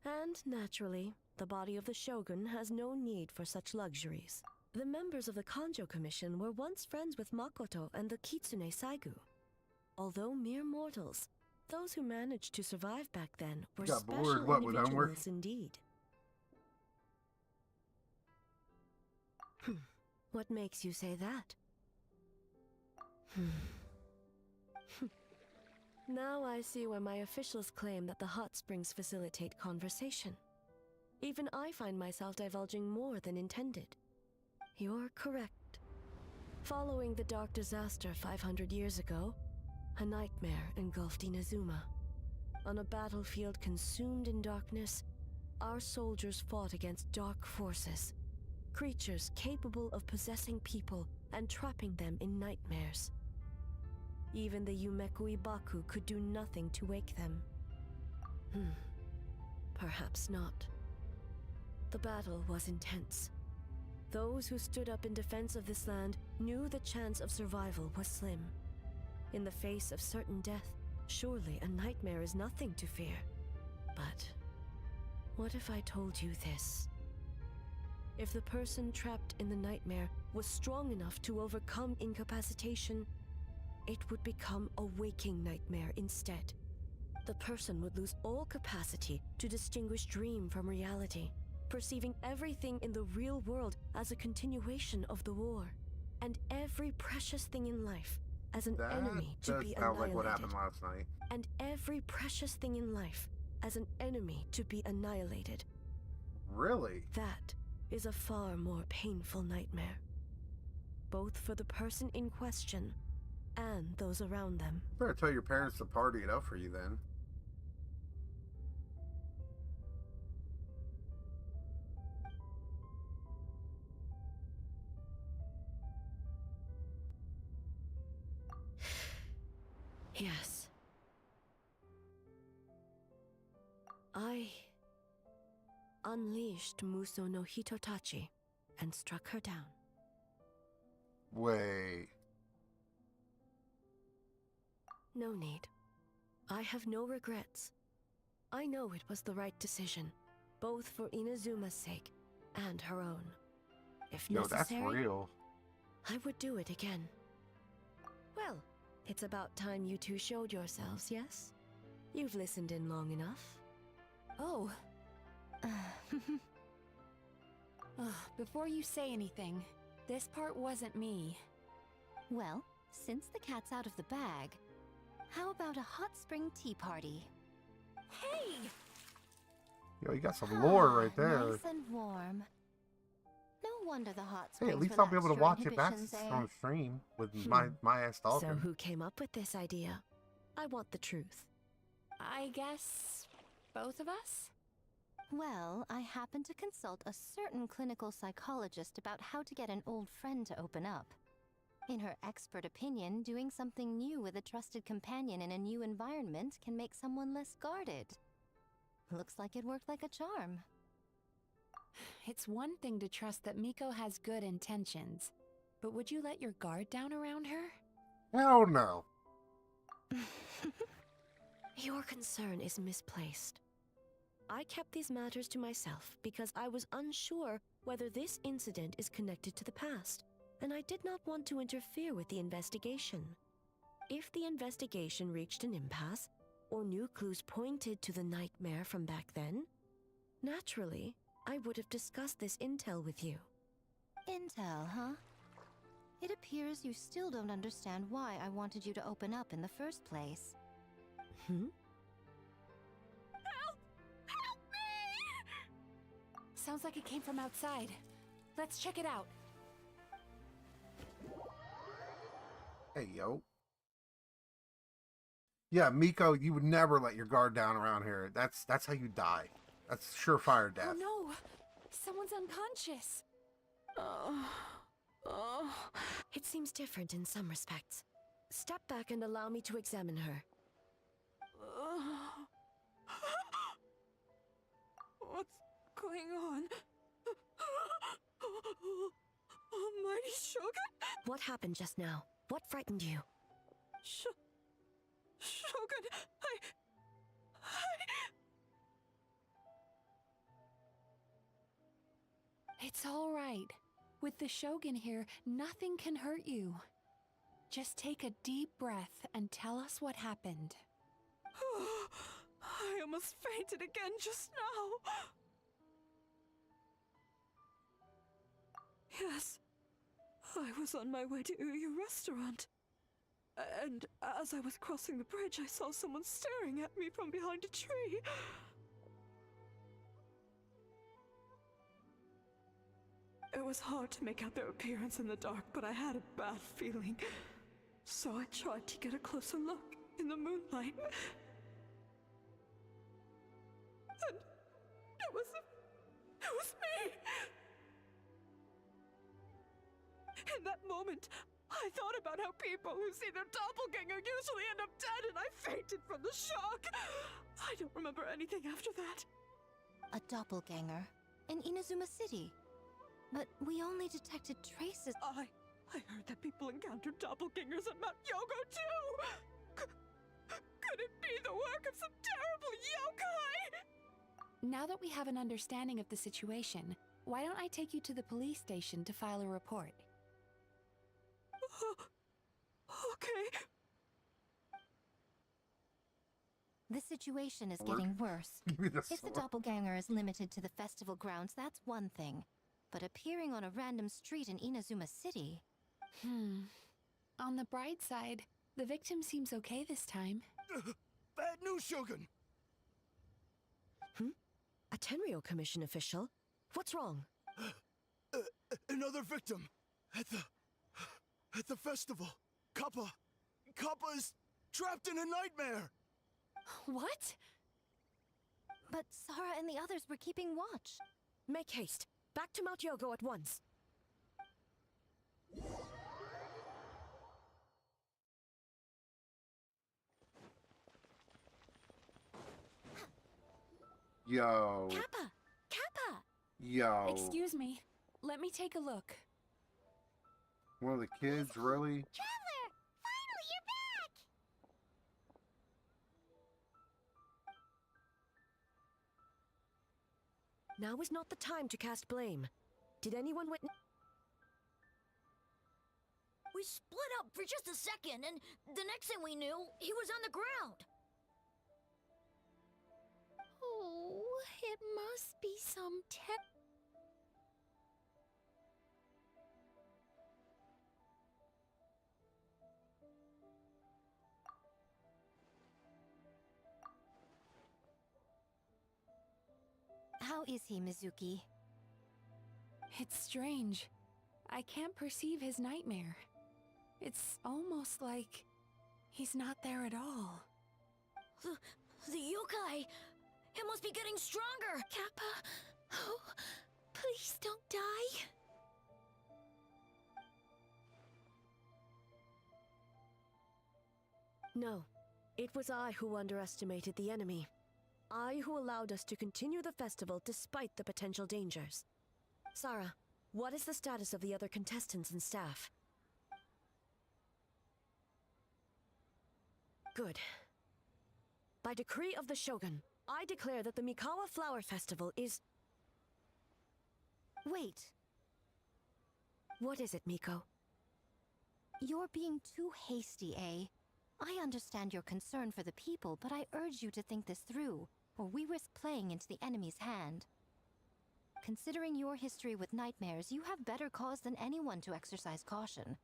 And, naturally, the body of the Shogun has no need for such luxuries. The members of the Kanjo Commission were once friends with Makoto and the Kitsune Saigu. Although mere mortals, those who managed to survive back then were Got special bored, what, with homework? individuals indeed. What makes you say that? Now I see why my officials claim that the hot springs facilitate conversation. Even I find myself divulging more than intended. You're correct. Following the dark disaster 500 years ago, a nightmare engulfed Inazuma. On a battlefield consumed in darkness, our soldiers fought against dark forces, creatures capable of possessing people and trapping them in nightmares. Even the Yumeku Ibaku could do nothing to wake them. Perhaps not. The battle was intense. Those who stood up in defense of this land knew the chance of survival was slim. In the face of certain death, surely a nightmare is nothing to fear. But what if I told you this? If the person trapped in the nightmare was strong enough to overcome incapacitation, it would become a waking nightmare instead. The person would lose all capacity to distinguish dream from reality, perceiving everything in the real world as a continuation of the war. and every precious thing in life as an That enemy to does be sound like annihilated. what happened last night. And every precious thing in life as an enemy to be annihilated. Really? That is a far more painful nightmare. Both for the person in question and those around them. You better tell your parents to party it up for you then. Yes. I unleashed Muso no Hitotachi and struck her down. Wait. No need. I have no regrets. I know it was the right decision, both for Inazuma's sake and her own. If Yo, that's necessary, real. I would do it again. Well, it's about time you two showed yourselves, yes? You've listened in long enough. Oh. Ugh, before you say anything, this part wasn't me. Well, since the cat's out of the bag, how about a hot spring tea party? Hey! Yo, you got some lore right there. Nice and warm. No wonder the hot Hey, springs at least relax I'll be able to your watch it back inhibitions, on stream with my ass So talking. who came up with this idea? I want the truth. I guess both of us? Well, I happened to consult a certain clinical psychologist about how to get an old friend to open up. In her expert opinion, doing something new with a trusted companion in a new environment can make someone less guarded. Looks like it worked like a charm. It's one thing to trust that Miko has good intentions, but would you let your guard down around her? Hell no. Your concern is misplaced. I kept these matters to myself because I was unsure whether this incident is connected to the past, and I did not want to interfere with the investigation. If the investigation reached an impasse, or new clues pointed to the nightmare from back then, naturally, I would have discussed this intel with you. Intel, huh? It appears you still don't understand why I wanted you to open up in the first place. Sounds like it came from outside. Let's check it out. Hey, yo. Yeah, Miko, you would never let your guard down around here. That's how you die. That's surefire death. Oh no! Someone's unconscious! It seems different in some respects. Step back and allow me to examine her. What's going on? Almighty Shogun? What happened just now? What frightened you? Shogun, It's all right. With the Shogun here, nothing can hurt you. Just take a deep breath and tell us what happened. I almost fainted again just now. Yes, I was on my way to Uyu restaurant. And as I was crossing the bridge, I saw someone staring at me from behind a tree. It was hard to make out their appearance in the dark, but I had a bad feeling. So I tried to get a closer look in the moonlight. And it was me! In that moment, I thought about how people who see their doppelganger usually end up dead, and I fainted from the shock. I don't remember anything after that. A doppelganger in Inazuma City. But we only detected traces. I heard that people encountered doppelgangers at Mount Yogo too! Could it be the work of some terrible yokai? Now that we have an understanding of the situation, why don't I take you to the police station to file a report? Okay. The situation is getting worse. If the doppelganger is limited to the festival grounds, that's one thing. But appearing on a random street in Inazuma City... On the bright side, the victim seems okay this time. Bad news, Shogun! A Tenryo Commission official? What's wrong? Another victim! At the festival! Kappa is trapped in a nightmare! What? But Sarah and the others were keeping watch. Make haste. Back to Mount Yogo at once. Yo. Kappa! Kappa! Yo. Excuse me. Let me take a look. One of the kids, really? Traveler! Finally, you're back! Now is not the time to cast blame. Did anyone witness? We split up for just a second, and the next thing we knew, he was on the ground. Oh, it must be some tech. How is he, Mizuki? It's strange. I can't perceive his nightmare. It's almost like he's not there at all. The yokai! It must be getting stronger! Kappa! Oh, please don't die. No. It was I who underestimated the enemy. I who allowed us to continue the festival despite the potential dangers. Sarah, what is the status of the other contestants and staff? Good. By decree of the Shogun, I declare that the Mikawa Flower Festival is... Wait. What is it, Miko? You're being too hasty, eh? I understand your concern for the people, but I urge you to think this through, or we risk playing into the enemy's hand. Considering your history with nightmares, you have better cause than anyone to exercise caution.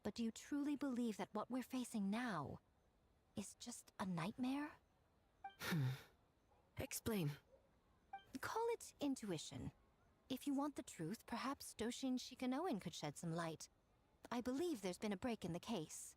But do you truly believe that what we're facing now is just a nightmare? Explain. Call it intuition. If you want the truth, perhaps Doshin Shikanoin could shed some light. I believe there's been a break in the case.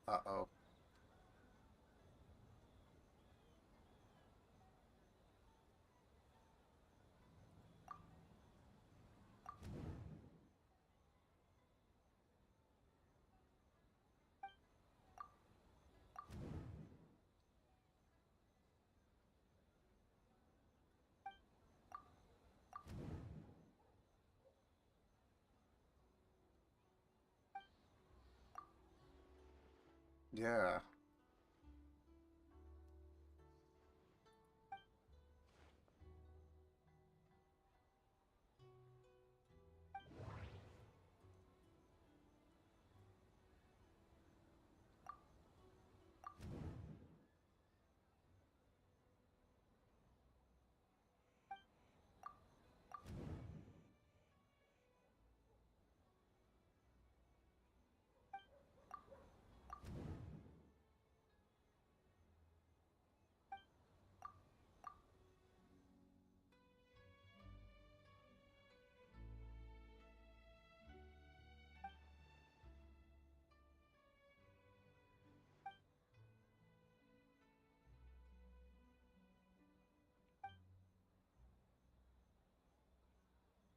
Uh-oh. Yeah.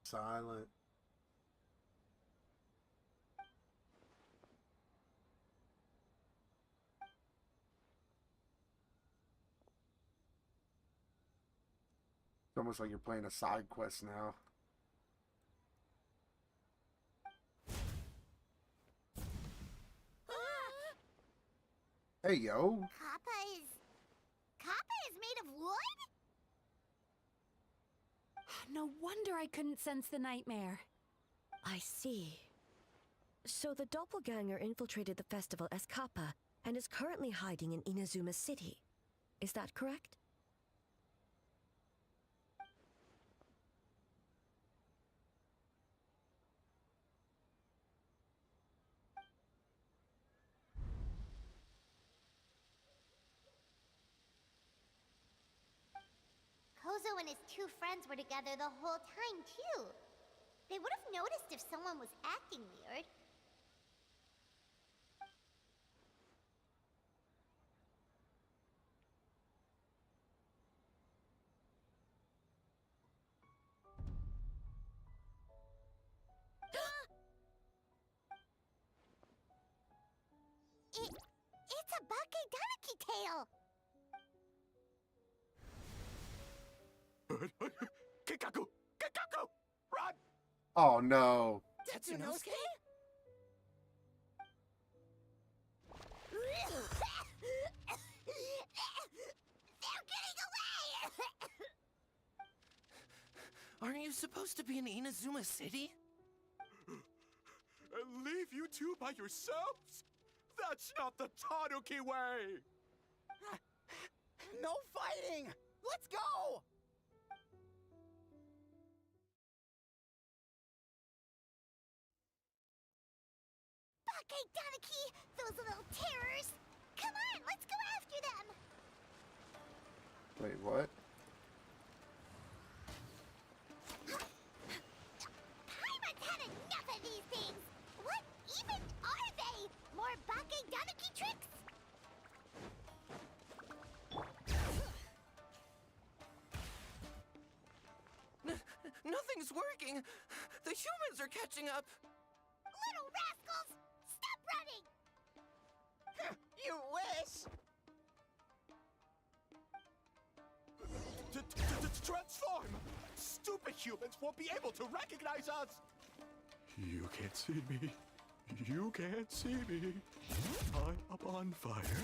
Silent. It's almost like you're playing a side quest now. Hey, yo. Kappa made of wood? No wonder I couldn't sense the nightmare. I see. So the doppelganger infiltrated the festival as Kappa and is currently hiding in Inazuma City. Is that correct? Kozo and his two friends were together the whole time, too. They would have noticed if someone was acting weird. It's a Bakedanaki tail! Kikaku! Kikaku! Run! Oh no. Tetsunosuke? They're getting away! Aren't you supposed to be in Inazuma City? And leave you two by yourselves? That's not the Tanuki way! No fighting! Let's go! Bakedanaki! Those little terrors! Come on, let's go after them! Wait, what? Paimon's had enough of these things! What even are they? More Bakedanaki tricks? Nothing's working. The humans are catching up. Little rascals! Stop running! You wish! Transform! Stupid humans won't be able to recognize us! You can't see me. You can't see me. I'm up on fire.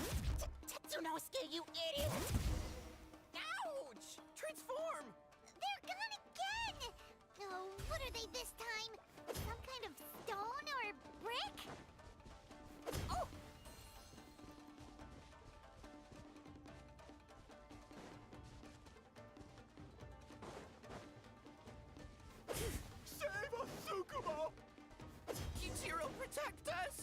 Tetsunosuke, you idiot! Ouch! Transform! They're gone again! Oh, what are they this time? Some kind of stone or brick? Oh! Save us, Tsukumo! Kichiro, protect us!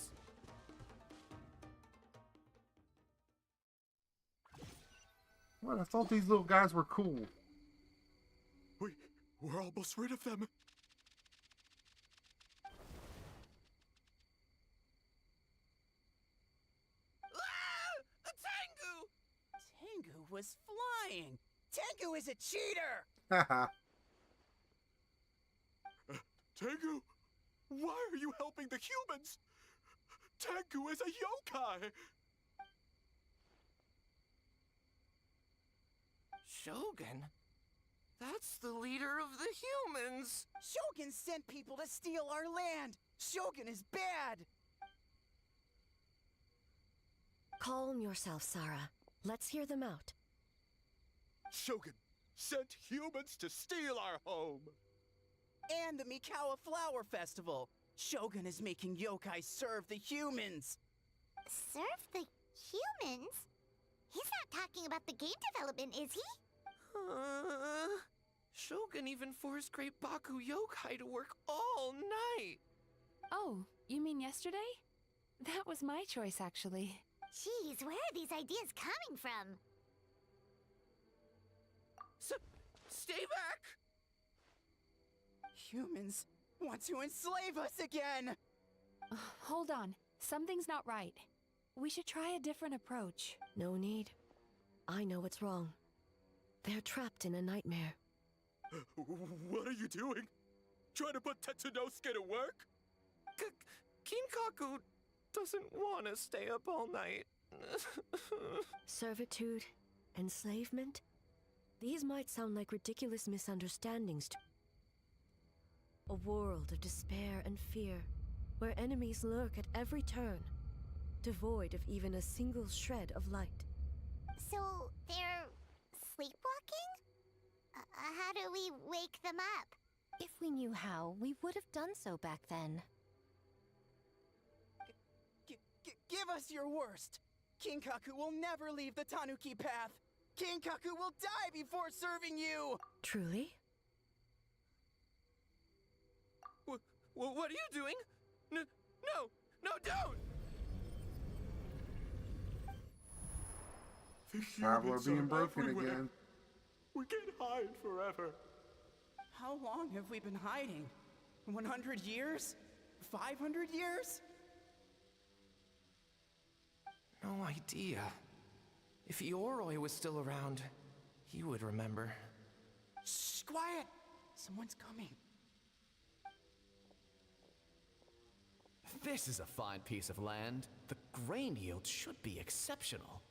What? I thought these little guys were cool. We're almost rid of them. Ah! A Tengu! Tengu was flying! Tengu is a cheater! Haha. Tengu, why are you helping the humans? Tengu is a yokai! Shogun? That's the leader of the humans! Shogun sent people to steal our land! Shogun is bad! Calm yourself, Sarah. Let's hear them out. Shogun sent humans to steal our home! And the Mikawa Flower Festival! Shogun is making yokai serve the humans! Serve the humans? He's not talking about the game development, is he? Shogun even forced Great Baku Yokai to work all night! Oh, you mean yesterday? That was my choice, actually. Jeez, where are these ideas coming from? Stay back! Humans want to enslave us again! Hold on. Something's not right. We should try a different approach. No need. I know what's wrong. They're trapped in a nightmare. What are you doing? Trying to put Tetsunosuke to work? Kinkaku doesn't want to stay up all night. Servitude, enslavement? These might sound like ridiculous misunderstandings to a world of despair and fear, where enemies lurk at every turn, devoid of even a single shred of light. So, they're sleepwalking? How do we wake them up? If we knew how, we would have done so back then. Give us your worst! Kinkaku will never leave the Tanuki path! Kinkaku will die before serving you! Truly? What are you doing? No, don't! The Traveler humans being are broken everywhere. again. We can hide forever. How long have we been hiding? 100 years? 500 years? No idea. If Ioroi was still around, he would remember. Shh, quiet! Someone's coming. This is a fine piece of land. The grain yield should be exceptional.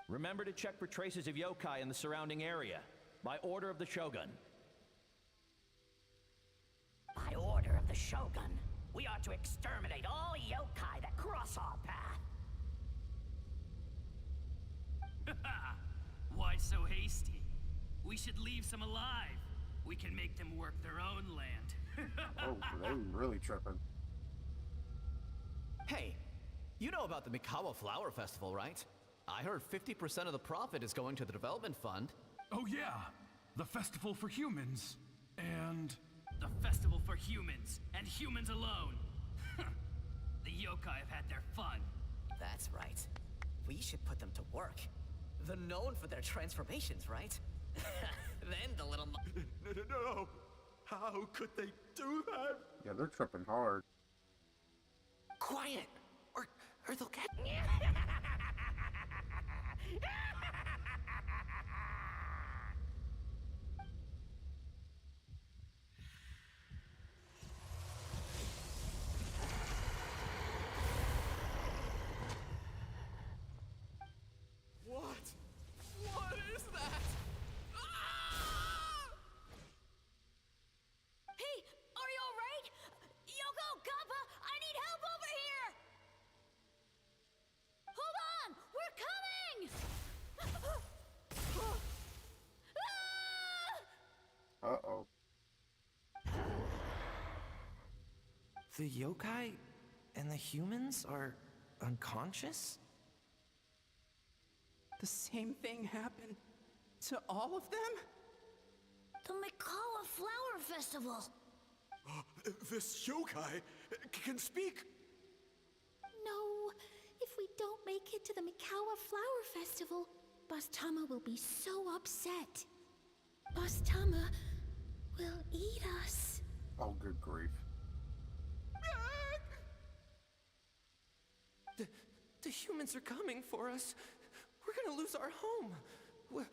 Remember to check for traces of yokai in the surrounding area, by order of the Shogun. By order of the Shogun, we ought to exterminate all yokai that cross our path. Why so hasty? We should leave some alive. We can make them work their own land. Oh, they really tripping. Hey, you know about the Mikawa Flower Festival, right? I heard 50% of the profit is going to the development fund. Oh yeah, the festival for humans. And... the festival for humans, and humans alone. The yokai have had their fun. That's right. We should put them to work. They're known for their transformations, right? Then the little... No! How could they do that? Yeah, they're tripping hard. Quiet, or they'll get... What is that? Hey, are you alright? Yoko, Kappa, I need help over here! Hold on! We're coming! Uh-oh. The yokai and the humans are unconscious? The same thing happened to all of them? The Mikawa Flower Festival. This yokai can speak. No, if we don't make it to the Mikawa Flower Festival, Boss Tama will be so upset. Boss Tama will eat us. Oh, good grief. The humans are coming for us. We're gonna lose our home. What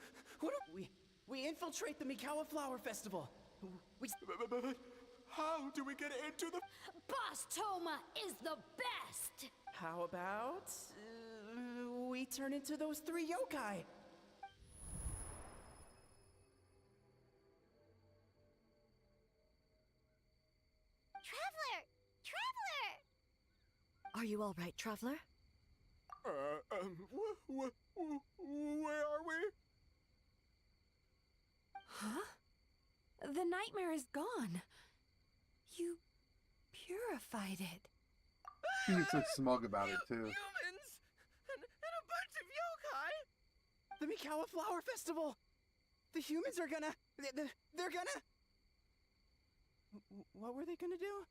We infiltrate the Mikawa Flower Festival. But how do we get into the... Boss Toma is the best! How about... we turn into those 3 yokai? Traveler! Traveler! Are you all right, Traveler? Where are we? Huh? The nightmare is gone. You purified it. He's so smug about it, too. Humans! And a bunch of yokai! The Mikawa Flower Festival! The humans are gonna... They're gonna... What were they gonna do?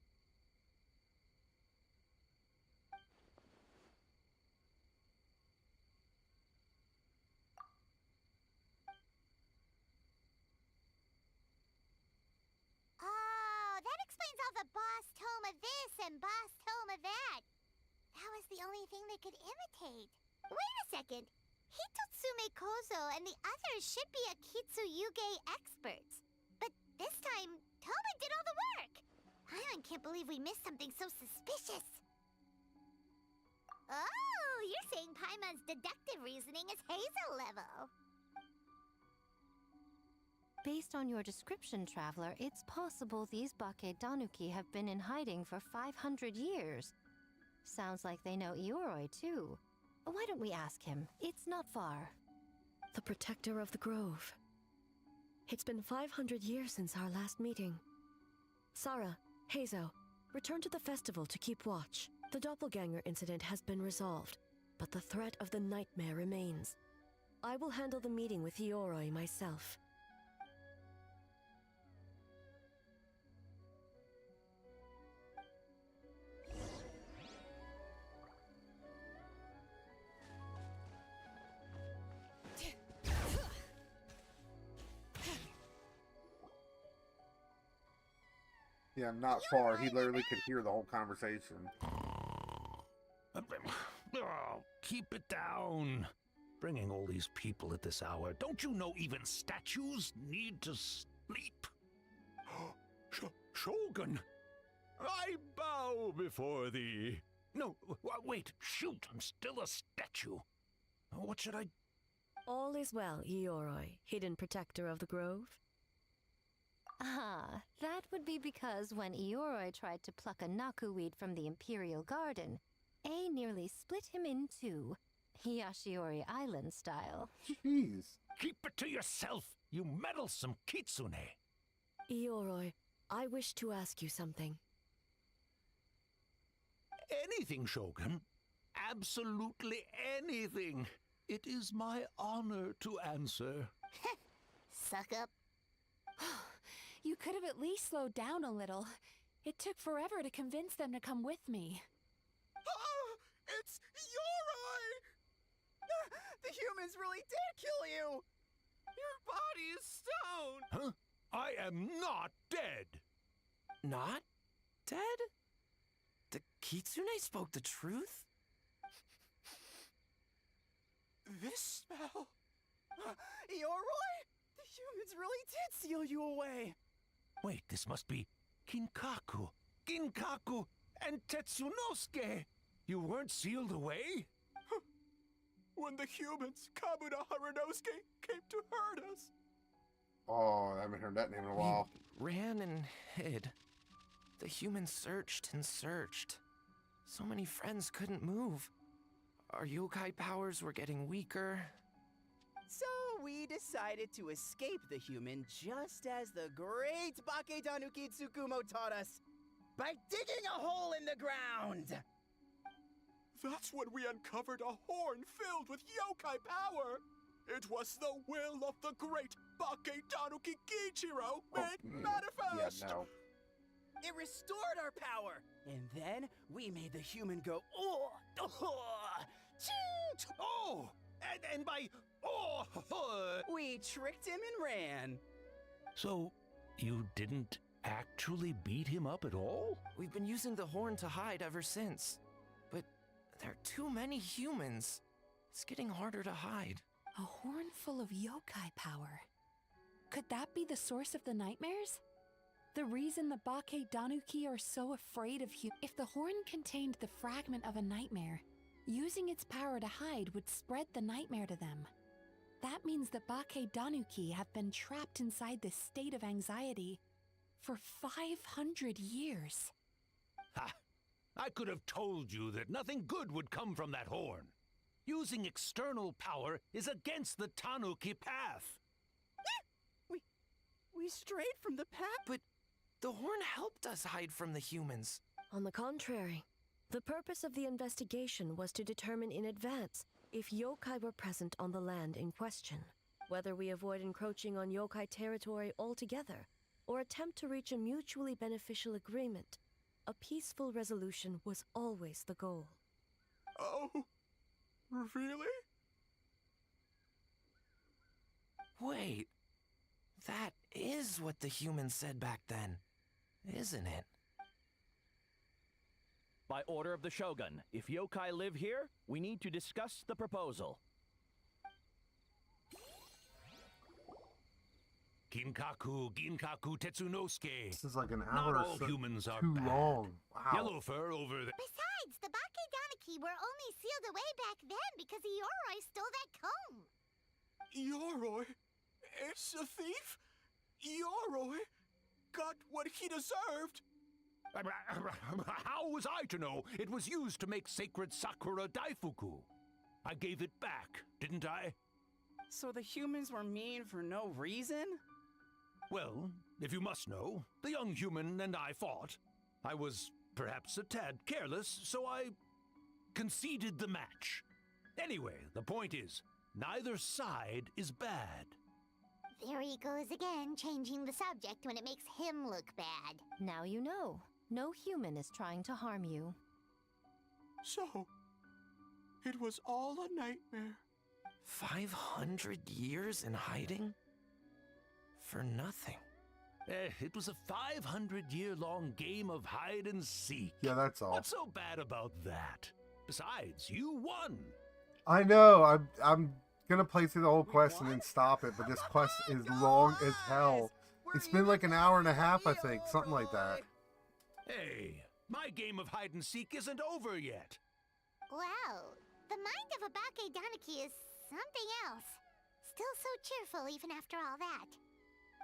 Oh, that explains all the Boss Toma this and Boss Toma that. That was the only thing they could imitate. Wait a second. Hitotsume Kozo and the others should be Akitsuyuge experts. But this time, Toma did all the work. Paimon can't believe we missed something so suspicious. Oh, you're saying Paimon's deductive reasoning is Hazel level. Based on your description, Traveler, it's possible these Bake Danuki have been in hiding for 500 years. Sounds like they know Ioroi, too. Why don't we ask him? It's not far. the protector of the grove. It's been 500 years since our last meeting. Sarah, Hazo, return to the festival to keep watch. The doppelganger incident has been resolved, but the threat of the nightmare remains. I will handle the meeting with Ioroi myself. Yeah, not far. He literally could hear the whole conversation. Oh, keep it down. Bringing all these people at this hour. Don't you know even statues need to sleep? Shogun, I bow before thee. No, wait, shoot, I'm still a statue. What should I... All is well, Ioroi, hidden protector of the grove. Ah, that would be because when Ioroi tried to pluck a Naku weed from the Imperial Garden, A nearly split him in two, Yashiori Island style. Jeez. Keep it to yourself, you meddlesome kitsune. Ioroi, I wish to ask you something. Anything, Shogun. Absolutely anything. It is my honor to answer. Suck up. You could have at least slowed down a little. It took forever to convince them to come with me. Oh, it's Ioroi! The humans really did kill you! Your body is stone! Huh? I am not dead! Not dead? The kitsune spoke the truth? This smell... Ioroi? The humans really did seal you away! Wait, this must be Kinkaku, and Tetsunosuke! You weren't sealed away? When the humans, Kabuto Harunosuke, came to hurt us. Oh, I haven't heard that name in a while. We ran and hid. The humans searched and searched. So many friends couldn't move. Our yokai powers were getting weaker. So we decided to escape the human just as the great Bake Tanuki Tsukumo taught us, by digging a hole in the ground! That's when we uncovered a horn filled with yokai power. It was the will of the great Bake Tanuki Kiichiro made manifest! Yeah, no. It restored our power, and then we made the human go, oh, ching, oh, and by, oh, we tricked him and ran. So, you didn't actually beat him up at all? We've been using the horn to hide ever since. But there are too many humans. It's getting harder to hide. A horn full of yokai power. Could that be the source of the nightmares? The reason the Bake Danuki are so afraid of If the horn contained the fragment of a nightmare, using its power to hide would spread the nightmare to them. That means the Bake Danuki have been trapped inside this state of anxiety for 500 years. Ha! I could have told you that nothing good would come from that horn. Using external power is against the Tanuki path. We strayed from the path. But the horn helped us hide from the humans. On the contrary, the purpose of the investigation was to determine in advance if yokai were present on the land in question, whether we avoid encroaching on yokai territory altogether, or attempt to reach a mutually beneficial agreement. A peaceful resolution was always the goal. Oh, really? Wait, that is what the humans said back then, isn't it? By order of the Shogun, if yokai live here, we need to discuss the proposal. Ginkaku Tetsunosuke. This is like an Not hour all or so humans are too bad. long. Wow. Yellow fur over there. Besides, the Bake Danuki were only sealed away back then because Ioroi stole that comb. Ioroi is a thief? Ioroi got what he deserved. How was I to know it was used to make sacred Sakura Daifuku? I gave it back, didn't I? So the humans were mean for no reason? Well, if you must know, the young human and I fought. I was perhaps a tad careless, so I conceded the match. Anyway, the point is, neither side is bad. There he goes again, changing the subject when it makes him look bad. Now you know. No human is trying to harm you. So, it was all a nightmare. 500 years in hiding? For nothing. It was a 500-year-long game of hide and seek. Yeah, that's all. What's so bad about that? Besides, you won. I know. I'm gonna play through the whole quest and then stop it, but this quest is long as hell. It's been like an hour and a half, I think, something like that. Hey, my game of hide and seek isn't over yet. Wow, the mind of a Bakedaniki is something else. Still so cheerful even after all that.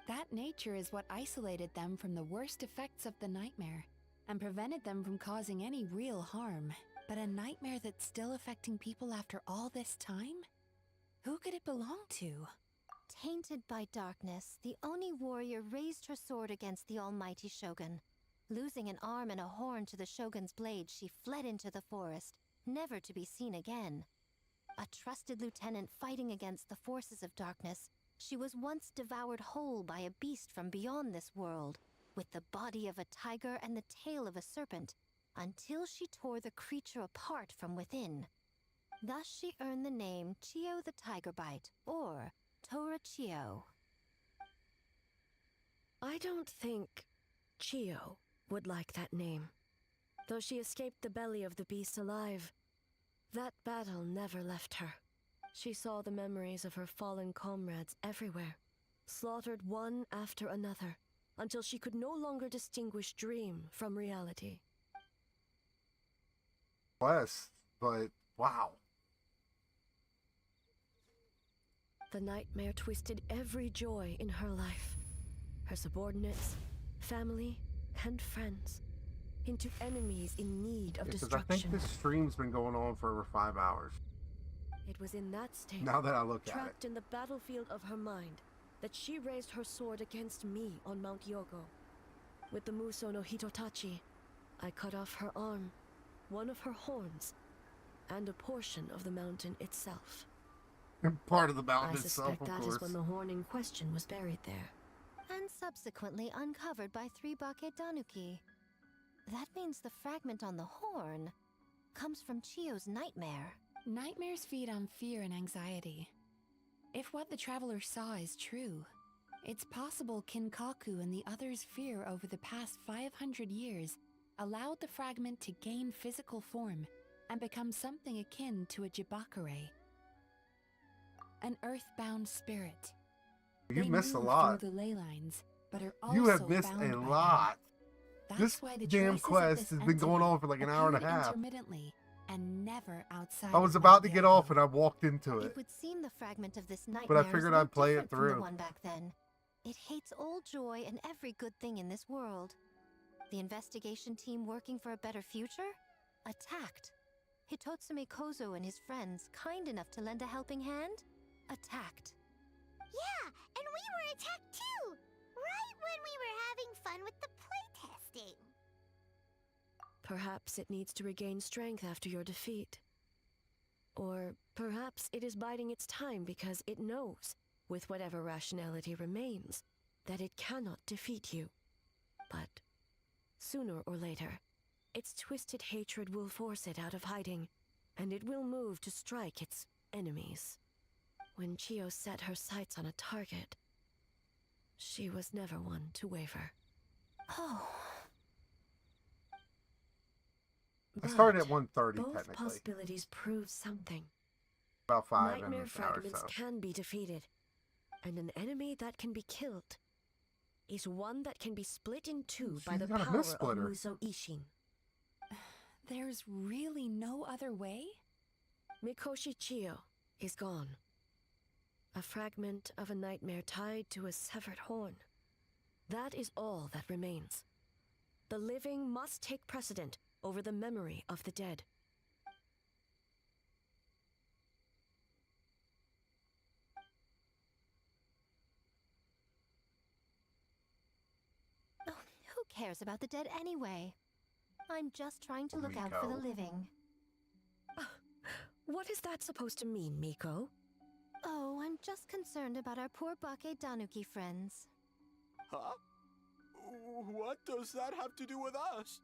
That nature is what isolated them from the worst effects of the nightmare and prevented them from causing any real harm. But a nightmare that's still affecting people after all this time? Who could it belong to? Tainted by darkness, the Oni warrior raised her sword against the almighty shogun. Losing an arm and a horn to the shogun's blade, she fled into the forest, never to be seen again. A trusted lieutenant fighting against the forces of darkness, she was once devoured whole by a beast from beyond this world, with the body of a tiger and the tail of a serpent, until she tore the creature apart from within. Thus she earned the name Chio the Tigerbite, or Tora Chio. I don't think Chio would like that name. Though she escaped the belly of the beast alive, that battle never left her. She saw the memories of her fallen comrades everywhere, slaughtered one after another, until she could no longer distinguish dream from reality. Quest, but wow. The nightmare twisted every joy in her life, her subordinates, family, and friends, into enemies in need of Because destruction. I think this stream's been going on for over 5 hours. It was in that state, Now that I look at it. trapped in the battlefield of her mind, that she raised her sword against me on Mount Yogo. With the Muso no Hitotachi, I cut off her arm, one of her horns, and a portion of the mountain itself. Part of the mountain I itself, suspect of that course. is when the horn in question was buried there. And subsequently uncovered by 3 Bakedanuki. That means the fragment on the horn comes from Chio's nightmare. Nightmares feed on fear and anxiety. If what the traveler saw is true, it's possible Kinkaku and the others' fear over the past 500 years allowed the fragment to gain physical form and become something akin to a Jibakure. An earthbound spirit. You They missed a move lot. through the ley lines, but are also You have missed bound a by them. lot. That's This why the damn traces of quest this has been going entity on for like an hour and a appeared half. intermittently and never outside I was of about to Mount get Yogo. off and I walked into It it. would seem the fragment of this nightmare But I is figured no I'd play it different from the through. one back then. It hates all joy and every good thing in this world. The investigation team working for a better future? Attacked. Hitotsume Kozo and his friends, kind enough to lend a helping hand? Attacked. Yeah, and we were attacked too! Right when we were having fun with the playtesting. Perhaps it needs to regain strength after your defeat. Or perhaps it is biding its time because it knows, with whatever rationality remains, that it cannot defeat you. But sooner or later, its twisted hatred will force it out of hiding, and it will move to strike its enemies. When Chio set her sights on a target, she was never one to waver. Oh. I started at But 1:30 both technically. possibilities prove something. About 5 Nightmare and an hour or fragments so. can be defeated, and an enemy that can be killed is one that can be split in two by She's the got a power of mist-splitter. Muso Ishin. There's really no other way? Mikoshi Chio is gone. A fragment of a nightmare tied to a severed horn. That is all that remains. The living must take precedent over the memory of the dead. cares about the dead anyway? I'm just trying to look out for the Miko. living. What is that supposed to mean, Miko? Oh, I'm just concerned about our poor Bake Danuki friends. Huh? What does that have to do with us?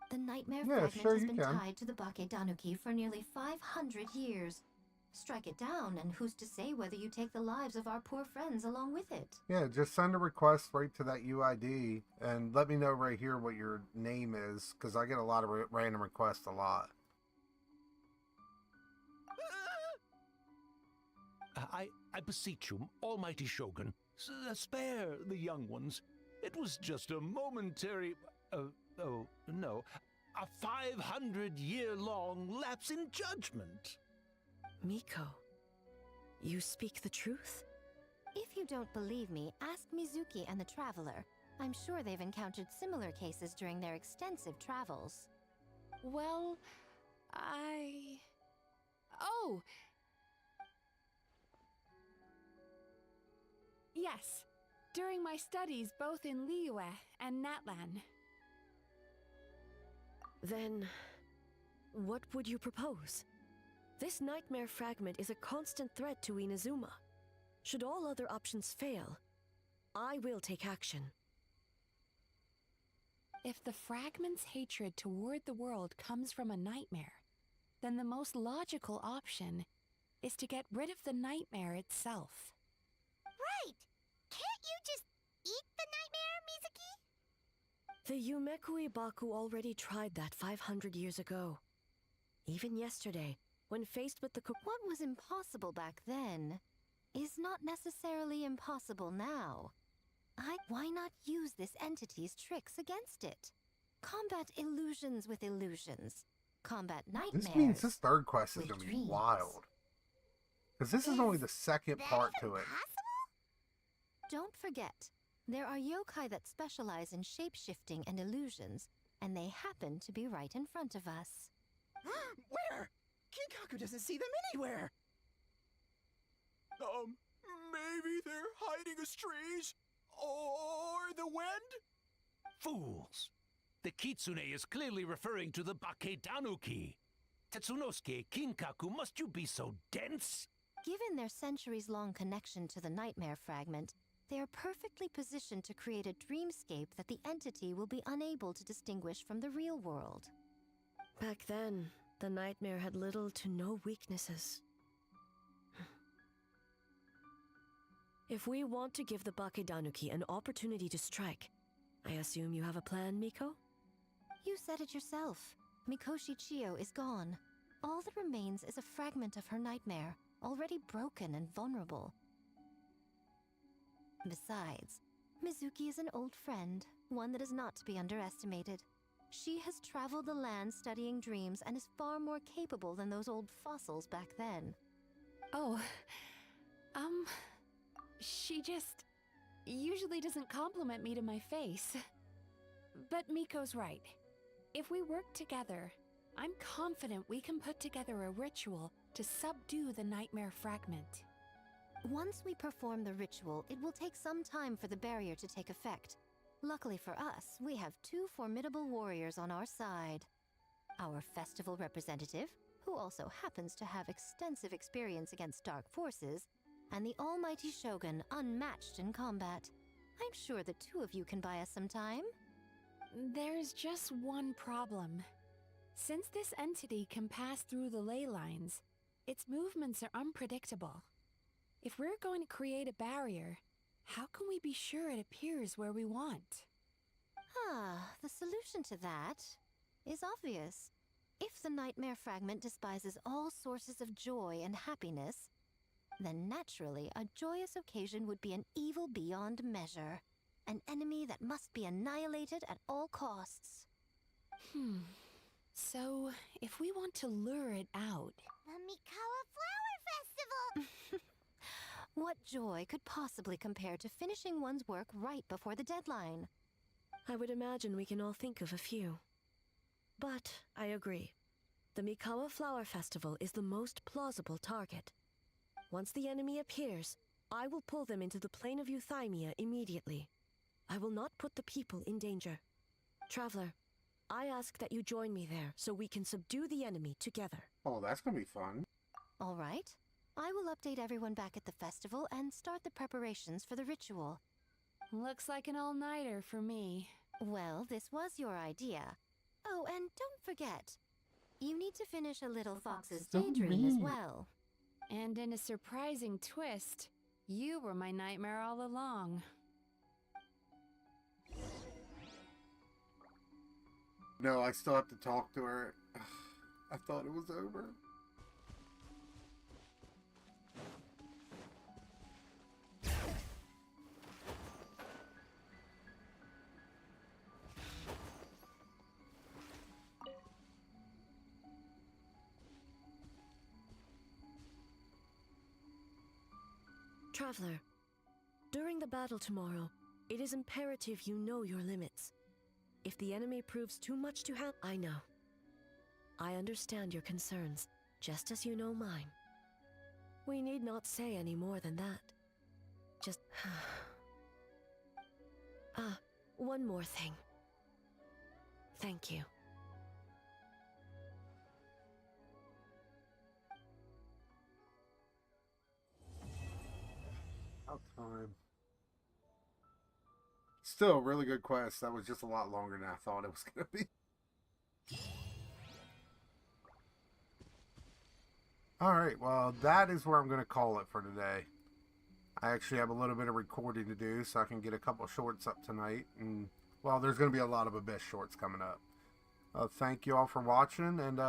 The nightmare Yeah, fragment sure has you been can. tied to the Bake Danuki for nearly 500 years. Strike it down, and who's to say whether you take the lives of our poor friends along with it? Yeah, just send a request right to that UID and let me know right here what your name is, because I get a lot of random requests a lot. I beseech you, almighty Shogun, spare the young ones. It was just a momentary... oh, no. A 500-year-long lapse in judgment. Miko, you speak the truth? If you don't believe me, ask Mizuki and the Traveler. I'm sure they've encountered similar cases during their extensive travels. Well, Oh! Yes, during my studies both in Liyue and Natlan. Then, what would you propose? This nightmare fragment is a constant threat to Inazuma. Should all other options fail, I will take action. If the fragment's hatred toward the world comes from a nightmare, then the most logical option is to get rid of the nightmare itself. Right! Can't you just eat the nightmare, Mizuki? The Yumekui Baku already tried that 500 years ago. Even yesterday, when faced with the What was impossible back then is not necessarily impossible now. Why not use this entity's tricks against it? Combat illusions with illusions. Combat nightmares. This means this third quest is with going to be dreams. wild. Because this is only the second part to it. Don't forget, there are yokai that specialize in shape-shifting and illusions, and they happen to be right in front of us. Where? Kinkaku doesn't see them anywhere. Maybe they're hiding as trees? Or the wind? Fools! The Kitsune is clearly referring to the Bake Danuki. Tetsunosuke, Kinkaku, must you be so dense? Given their centuries-long connection to the nightmare fragment, they are perfectly positioned to create a dreamscape that the entity will be unable to distinguish from the real world. Back then, the nightmare had little to no weaknesses. If we want to give the Bake Danuki an opportunity to strike, I assume you have a plan, Miko? You said it yourself. Mikoshi Chiyo is gone. All that remains is a fragment of her nightmare, already broken and vulnerable. Besides, Mizuki is an old friend, one that is not to be underestimated. She has traveled the land studying dreams and is far more capable than those old fossils back then. Oh, she just usually doesn't compliment me to my face. But Miko's right. If we work together, I'm confident we can put together a ritual to subdue the nightmare fragment. Once we perform the ritual, it will take some time for the barrier to take effect. Luckily for us, we have two formidable warriors on our side. Our festival representative, who also happens to have extensive experience against dark forces, and the almighty Shogun, unmatched in combat. I'm sure the two of you can buy us some time. There's just one problem. Since this entity can pass through the ley lines, its movements are unpredictable. If we're going to create a barrier, how can we be sure it appears where we want? The solution to that is obvious. If the nightmare fragment despises all sources of joy and happiness, then naturally a joyous occasion would be an evil beyond measure. An enemy that must be annihilated at all costs. So, if we want to lure it out... The Mikawa Flower Festival! What joy could possibly compare to finishing one's work right before the deadline? I would imagine we can all think of a few. But I agree. The Mikawa Flower Festival is the most plausible target. Once the enemy appears, I will pull them into the plain of Euthymia immediately. I will not put the people in danger. Traveler, I ask that you join me there so we can subdue the enemy together. Oh, that's gonna be fun. All right. I will update everyone back at the festival and start the preparations for the ritual. Looks like an all-nighter for me. Well, this was your idea. Oh, and don't forget, you need to finish a little fox's daydream as well. And in a surprising twist, you were my nightmare all along. No, I still have to talk to her. I thought it was over. Traveler, during the battle tomorrow, it is imperative you know your limits. If the enemy proves too much to handle, I know. I understand your concerns, just as you know mine. We need not say any more than that. Just... one more thing. Thank you. About time. Still, a really good quest. That was just a lot longer than I thought it was going to be. Alright, well, that is where I'm going to call it for today. I actually have a little bit of recording to do, so I can get a couple shorts up tonight. And, well, there's going to be a lot of Abyss shorts coming up. Thank you all for watching, and